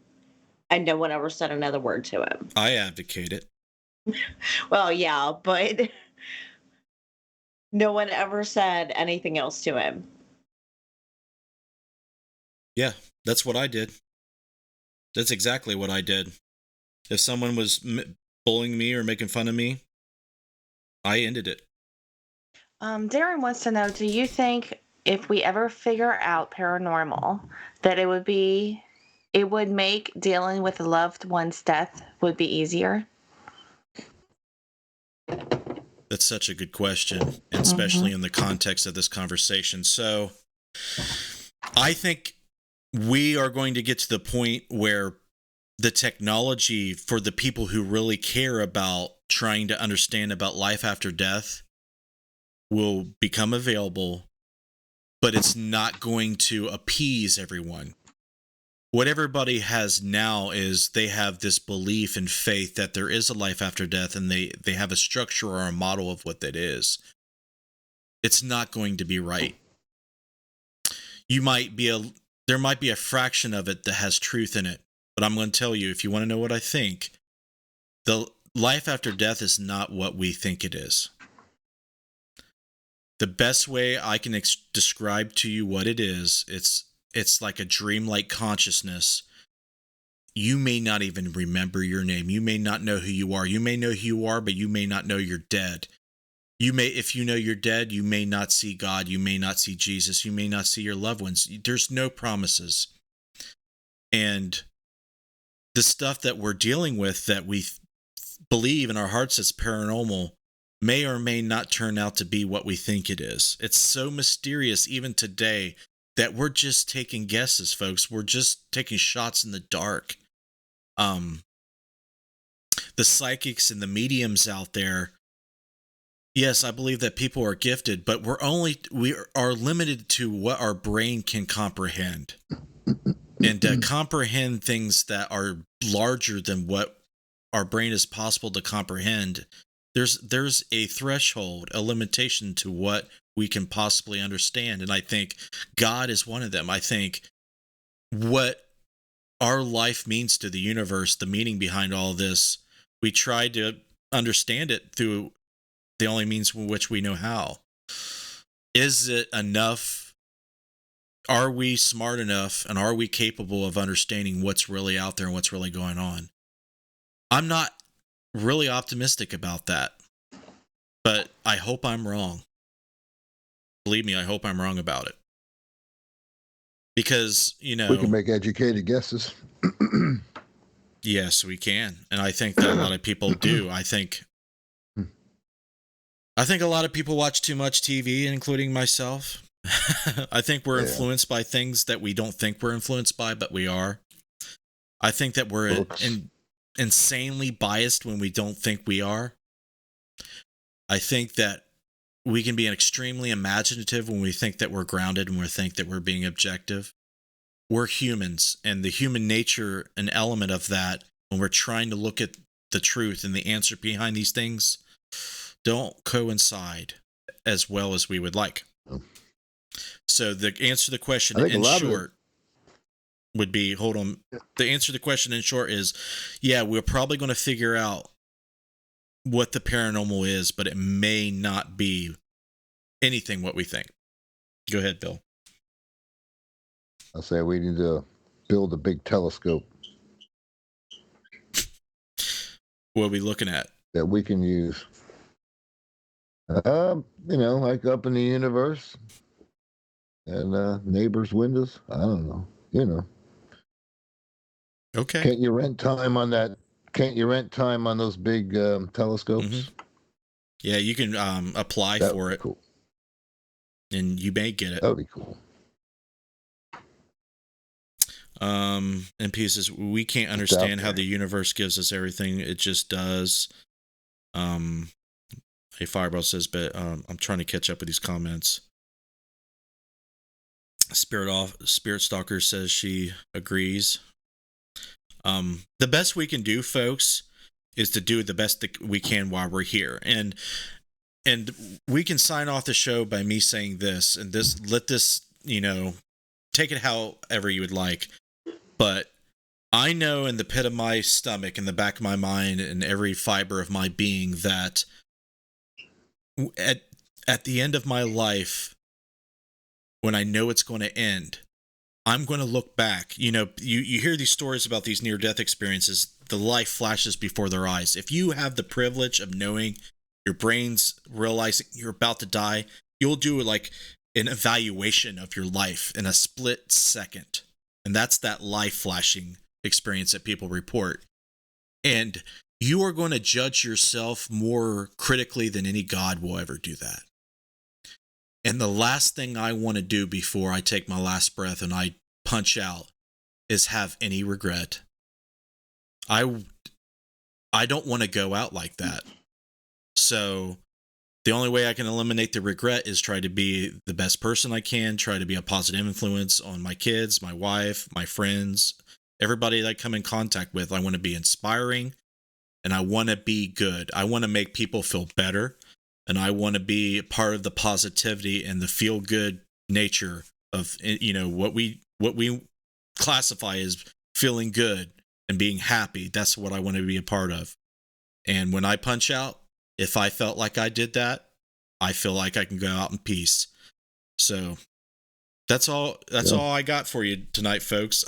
and no one ever said another word to him. I advocate it. Well, yeah, but no one ever said anything else to him. Yeah, that's what I did. That's exactly what I did. If someone was bullying me or making fun of me, I ended it. Darren wants to know, do you think if we ever figure out paranormal, that it would make dealing with a loved one's death would be easier? That's such a good question, and especially in the context of this conversation. So I think we are going to get to the point where the technology for the people who really care about trying to understand about life after death will become available, but it's not going to appease everyone. What everybody has now is they have this belief and faith that there is a life after death, and they have a structure or a model of what that is. It's not going to be right. There might be a fraction of it that has truth in it, but I'm going to tell you, if you want to know what I think, the life after death is not what we think it is. The best way I can describe to you what it is, it's like a dreamlike consciousness. You may not even remember your name. You may not know who you are. You may know who you are, but you may not know you're dead. If you know you're dead, you may not see God. You may not see Jesus. You may not see your loved ones. There's no promises. And the stuff that we're dealing with that we believe in our hearts is paranormal may or may not turn out to be what we think it is. It's so mysterious even today that we're just taking guesses, folks. We're just taking shots in the dark. The psychics and the mediums out there, yes, I believe that people are gifted, but we are limited to what our brain can comprehend. And to comprehend things that are larger than what our brain is possible to comprehend, there's a threshold, a limitation to what we can possibly understand. And I think God is one of them. I think what our life means to the universe, the meaning behind all this. We try to understand it through the only means in which we know how. Is it enough? Are we smart enough, and are we capable of understanding what's really out there and what's really going on? I'm not really optimistic about that, but I hope I'm wrong. Believe me, I hope I'm wrong about it. Because, you know, we can make educated guesses. Yes, we can. And I think that a lot of people do. I think a lot of people watch too much TV, including myself. I think we're influenced by things that we don't think we're influenced by, but we are. I think that we're insanely biased when we don't think we are. I think that we can be extremely imaginative when we think that we're grounded and we think that we're being objective. We're humans, and the human nature, an element of that, when we're trying to look at the truth and the answer behind these things, don't coincide as well as we would like. So the answer to the question in short would be, hold on. The answer to the question in short is, yeah, we're probably going to figure out what the paranormal is, but it may not be anything what we think. Go ahead, Bill. I say we need to build a big telescope. What are we looking at? That we can use. You know, like up in the universe and neighbors' windows. I don't know. You know. Okay. Can't you rent time on that? Can't you rent time on those big telescopes? Mm-hmm. Yeah, you can apply for it. Cool. And you may get it. That would be cool. And pieces, we can't understand how the universe gives us everything. It just does. A Fireball says, but I'm trying to catch up with these comments. Spirit Stalker says she agrees. The best we can do, folks, is to do the best that we can while we're here. And we can sign off the show by me saying this, and let this, you know, take it however you would like. But I know in the pit of my stomach, in the back of my mind, and every fiber of my being that at the end of my life, when I know it's going to end, I'm going to look back. You know, you hear these stories about these near-death experiences. The life flashes before their eyes. If you have the privilege of knowing your brain's realizing you're about to die, you'll do like an evaluation of your life in a split second. And that's that life flashing experience that people report. And you are going to judge yourself more critically than any God will ever do that. And the last thing I want to do before I take my last breath and I punch out is have any regret. I don't want to go out like that. So the only way I can eliminate the regret is try to be the best person I can, try to be a positive influence on my kids, my wife, my friends, everybody that I come in contact with. I want to be inspiring, and I want to be good. I want to make people feel better, and I want to be part of the positivity and the feel good nature of, you know, what we classify as feeling good and being happy. That's what I want to be a part of. And when I punch out, if I felt like I did that, I feel like I can go out in peace. So that's all. That's all I got for you tonight, folks.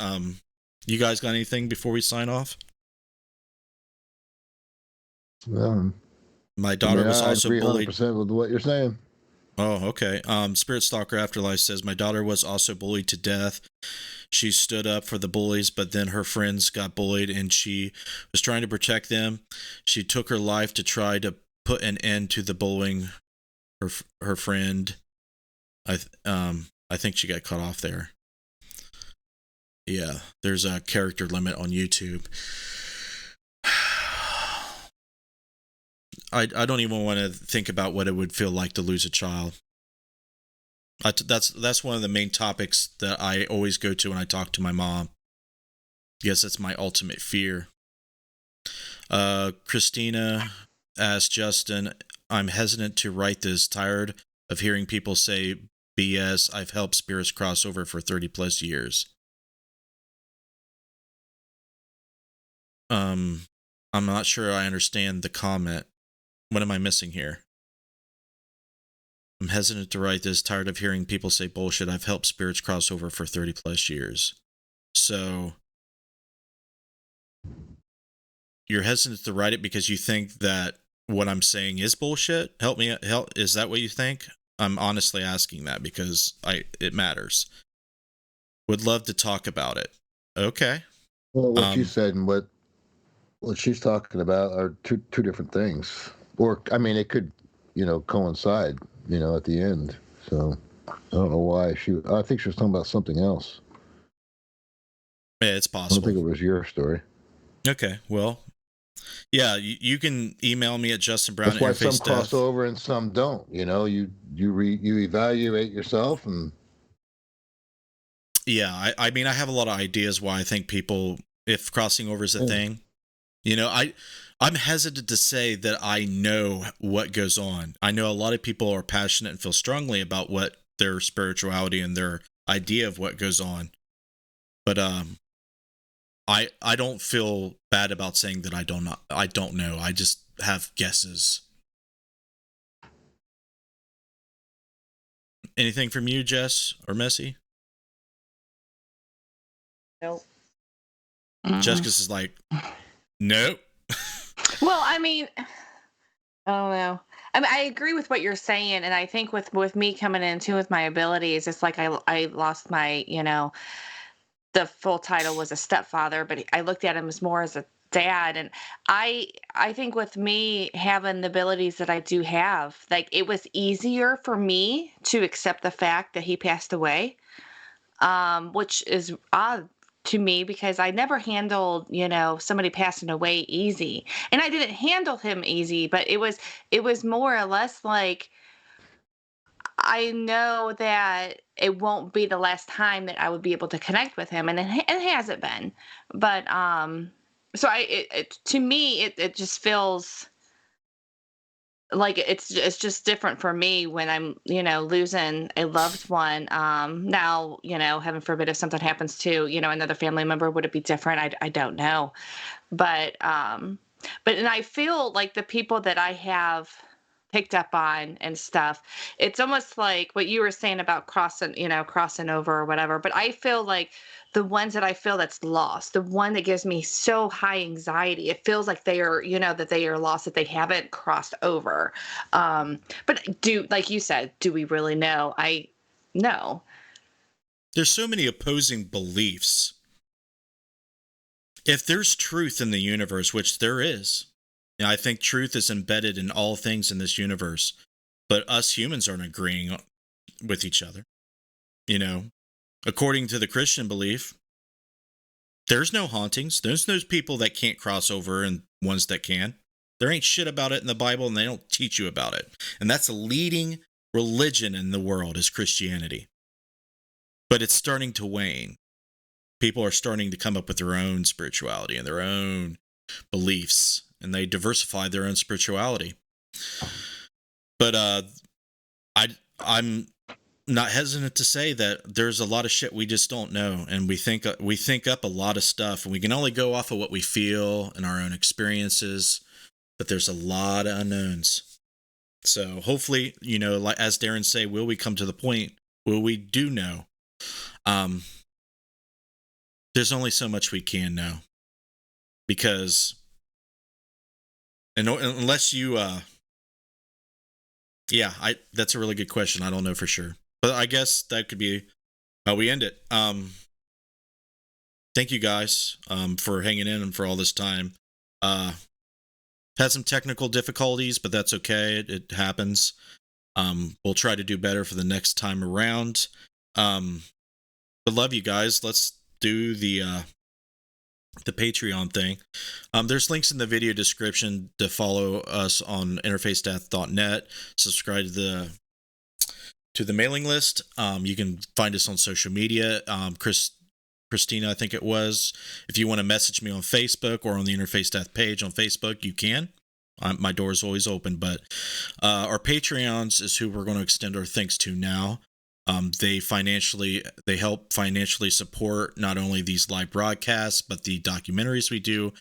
You guys got anything before we sign off? My daughter was also bullied. 100% with what you're saying. Oh, okay. Spirit Stalker Afterlife says, my daughter was also bullied to death. She stood up for the bullies, but then her friends got bullied and she was trying to protect them. She took her life to try to put an end to the bullying. Her friend, I think she got cut off there. Yeah, there's a character limit on YouTube. I don't even want to think about what it would feel like to lose a child. That's one of the main topics that I always go to when I talk to my mom. Yes, that's my ultimate fear. Christina asked Justin, I'm hesitant to write this, tired of hearing people say BS. I've helped spirits cross over for 30 plus years. I'm not sure I understand the comment. What am I missing here? I'm hesitant to write this, tired of hearing people say bullshit. I've helped spirits cross over for 30 plus years. So you're hesitant to write it because you think that what I'm saying is bullshit? Help. Is that what you think? I'm honestly asking that because it matters. Would love to talk about it. Okay. Well, what you said and what she's talking about are two different things. Or, I mean, it could, coincide, at the end. So I don't know why I think she was talking about something else. Yeah, it's possible. I don't think it was your story. Okay. Well, yeah, you can email me at Justin Brown. That's why some cross over and some don't. You evaluate yourself and. Yeah, I mean, I have a lot of ideas why I think people, if crossing over is a thing, I'm hesitant to say that I know what goes on. I know a lot of people are passionate and feel strongly about what their spirituality and their idea of what goes on. But I don't feel bad about saying that I don't know. I just have guesses. Anything from you, Jess or Messy? Nope. Jessica's is like, nope. Well, I mean, I don't know. I mean, I agree with what you're saying, and I think with me coming in too with my abilities, it's like I lost my, the full title was a stepfather, but I looked at him as more as a dad, and I think with me having the abilities that I do have, like it was easier for me to accept the fact that he passed away, which is odd to me because I never handled, somebody passing away easy. And I didn't handle him easy, but it was more or less like I know that it won't be the last time that I would be able to connect with him, and it hasn't been. But so to me it just feels like it's just different for me when I'm, losing a loved one. Now, heaven forbid if something happens to, another family member, would it be different? I don't know. But and I feel like the people that I have picked up on and stuff, it's almost like what you were saying about crossing over or whatever. But I feel like the ones that I feel that's lost, the one that gives me so high anxiety, it feels like they are, that they are lost, that they haven't crossed over. But like you said, do we really know? No. There's so many opposing beliefs. If there's truth in the universe, which there is, I think truth is embedded in all things in this universe, but us humans aren't agreeing with each other. According to the Christian belief, there's no hauntings. There's no people that can't cross over and ones that can. There ain't shit about it in the Bible, and they don't teach you about it. And that's a leading religion in the world is Christianity. But it's starting to wane. People are starting to come up with their own spirituality and their own beliefs, and they diversify their own spirituality. But I'm not hesitant to say that there's a lot of shit we just don't know, and we think up a lot of stuff, and we can only go off of what we feel and our own experiences, but there's a lot of unknowns. So hopefully, like as Darren say, will we come to the point where we do know? There's only so much we can know, because unless you that's a really good question. I don't know for sure, but I guess that could be how we end it. Thank you guys for hanging in and for all this time. Had some technical difficulties, but that's okay. It happens. We'll try to do better for the next time around. But love you guys. Let's do the Patreon thing. There's links in the video description to follow us on interfacedeath.net. Subscribe to the mailing list. You can find us on social media. Christina, I think it was. If you want to message me on Facebook or on the Interface Death page on Facebook, you can. My door is always open. But our Patreons is who we're going to extend our thanks to now. They help financially support not only these live broadcasts, but the documentaries we do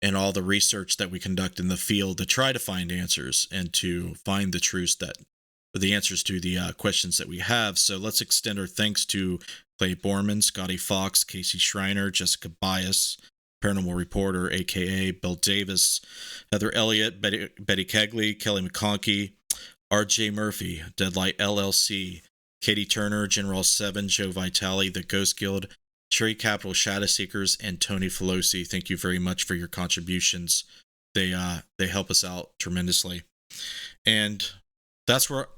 and all the research that we conduct in the field to try to find answers and to find the answers to the questions that we have. So let's extend our thanks to Clay Borman, Scotty Fox, Casey Schreiner, Jessica Bias, paranormal reporter, aka Bill Davis, Heather Elliott, Betty Kegley, Kelly McConkey, RJ Murphy, Deadlight LLC, Katie Turner, General 7, Joe Vitale, The Ghost Guild, Cherry Capital Shadow Seekers, and Tony Felosi. Thank you very much for your contributions. They help us out tremendously. And that's where,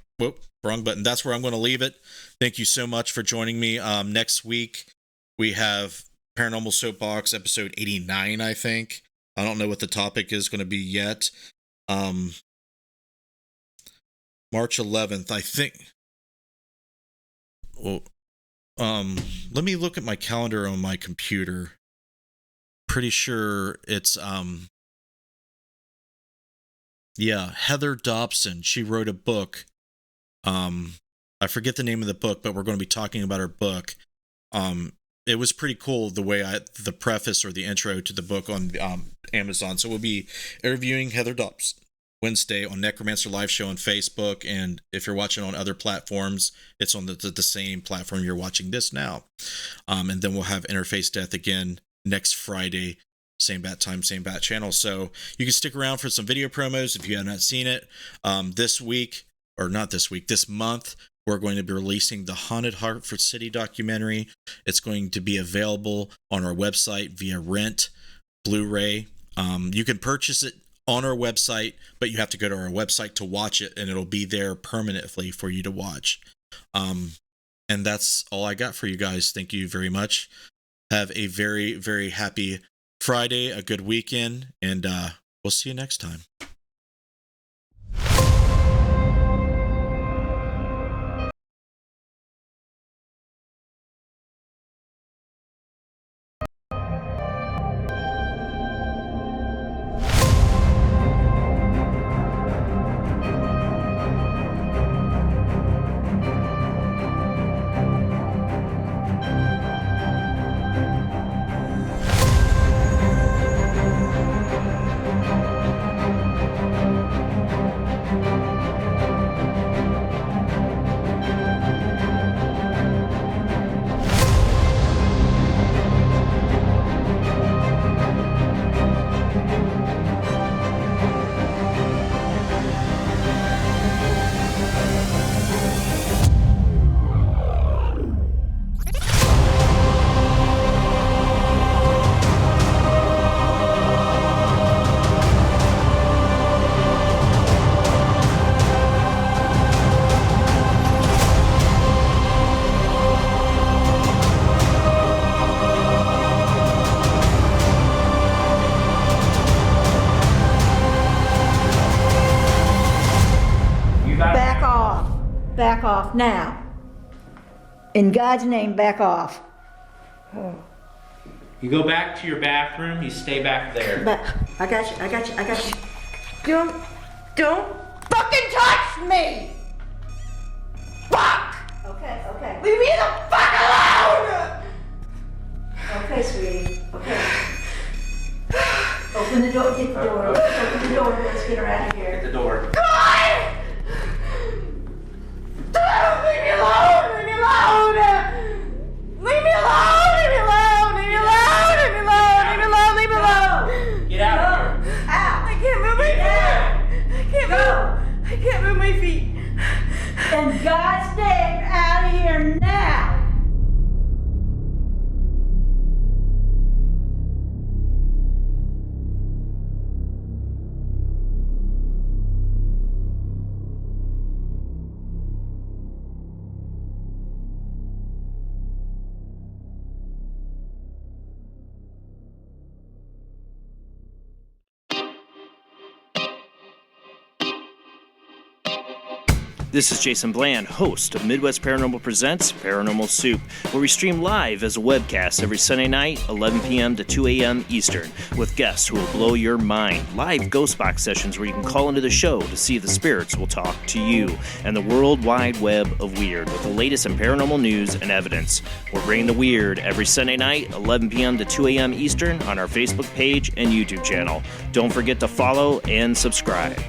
wrong button. That's where I'm going to leave it. Thank you so much for joining me. Next week, we have Paranormal Soapbox episode 89, I think. I don't know what the topic is going to be yet. March 11th, I think. Well, let me look at my calendar on my computer. Pretty sure it's Heather Dobson. She wrote a book. I forget the name of the book, but we're going to be talking about her book. It was pretty cool the way the preface or the intro to the book on Amazon. So we'll be interviewing Heather Dobson Wednesday on Necromancer Live Show on Facebook, and if you're watching on other platforms, it's on the same platform you're watching this now. And then we'll have Interface Death again next Friday, same bat time, same bat channel. So you can stick around for some video promos if you have not seen it. This month, we're going to be releasing the Haunted Hartford City documentary. It's going to be available on our website via rent, Blu-ray. You can purchase it on our website, but you have to go to our website to watch it, and it'll be there permanently for you to watch. And that's all I got for you guys. Thank you very much. Have a very, very happy Friday, a good weekend, and we'll see you next time. Back off now. In God's name, back off. Oh. You go back to your bathroom, you stay back there. I got you. Don't fucking touch me! Fuck! Okay. Leave me the fuck alone! Okay, sweetie. Okay. Open the door, get the door. Open the door, let's get her out of here. Get the door. God! Leave me alone! Leave me alone! Leave me alone! Leave me alone! Leave me alone! Leave me alone! Leave me alone! Leave me alone! Get out of here! Ow! I can't move my feet! I can't move my feet! In God's name, out of here now! This is Jason Bland, host of Midwest Paranormal Presents Paranormal Soup, where we stream live as a webcast every Sunday night, 11 p.m. to 2 a.m. Eastern, with guests who will blow your mind. Live ghost box sessions where you can call into the show to see if the spirits will talk to you, and the world wide web of weird with the latest in paranormal news and evidence. We're bringing the weird every Sunday night, 11 p.m. to 2 a.m. Eastern on our Facebook page and YouTube channel. Don't forget to follow and subscribe.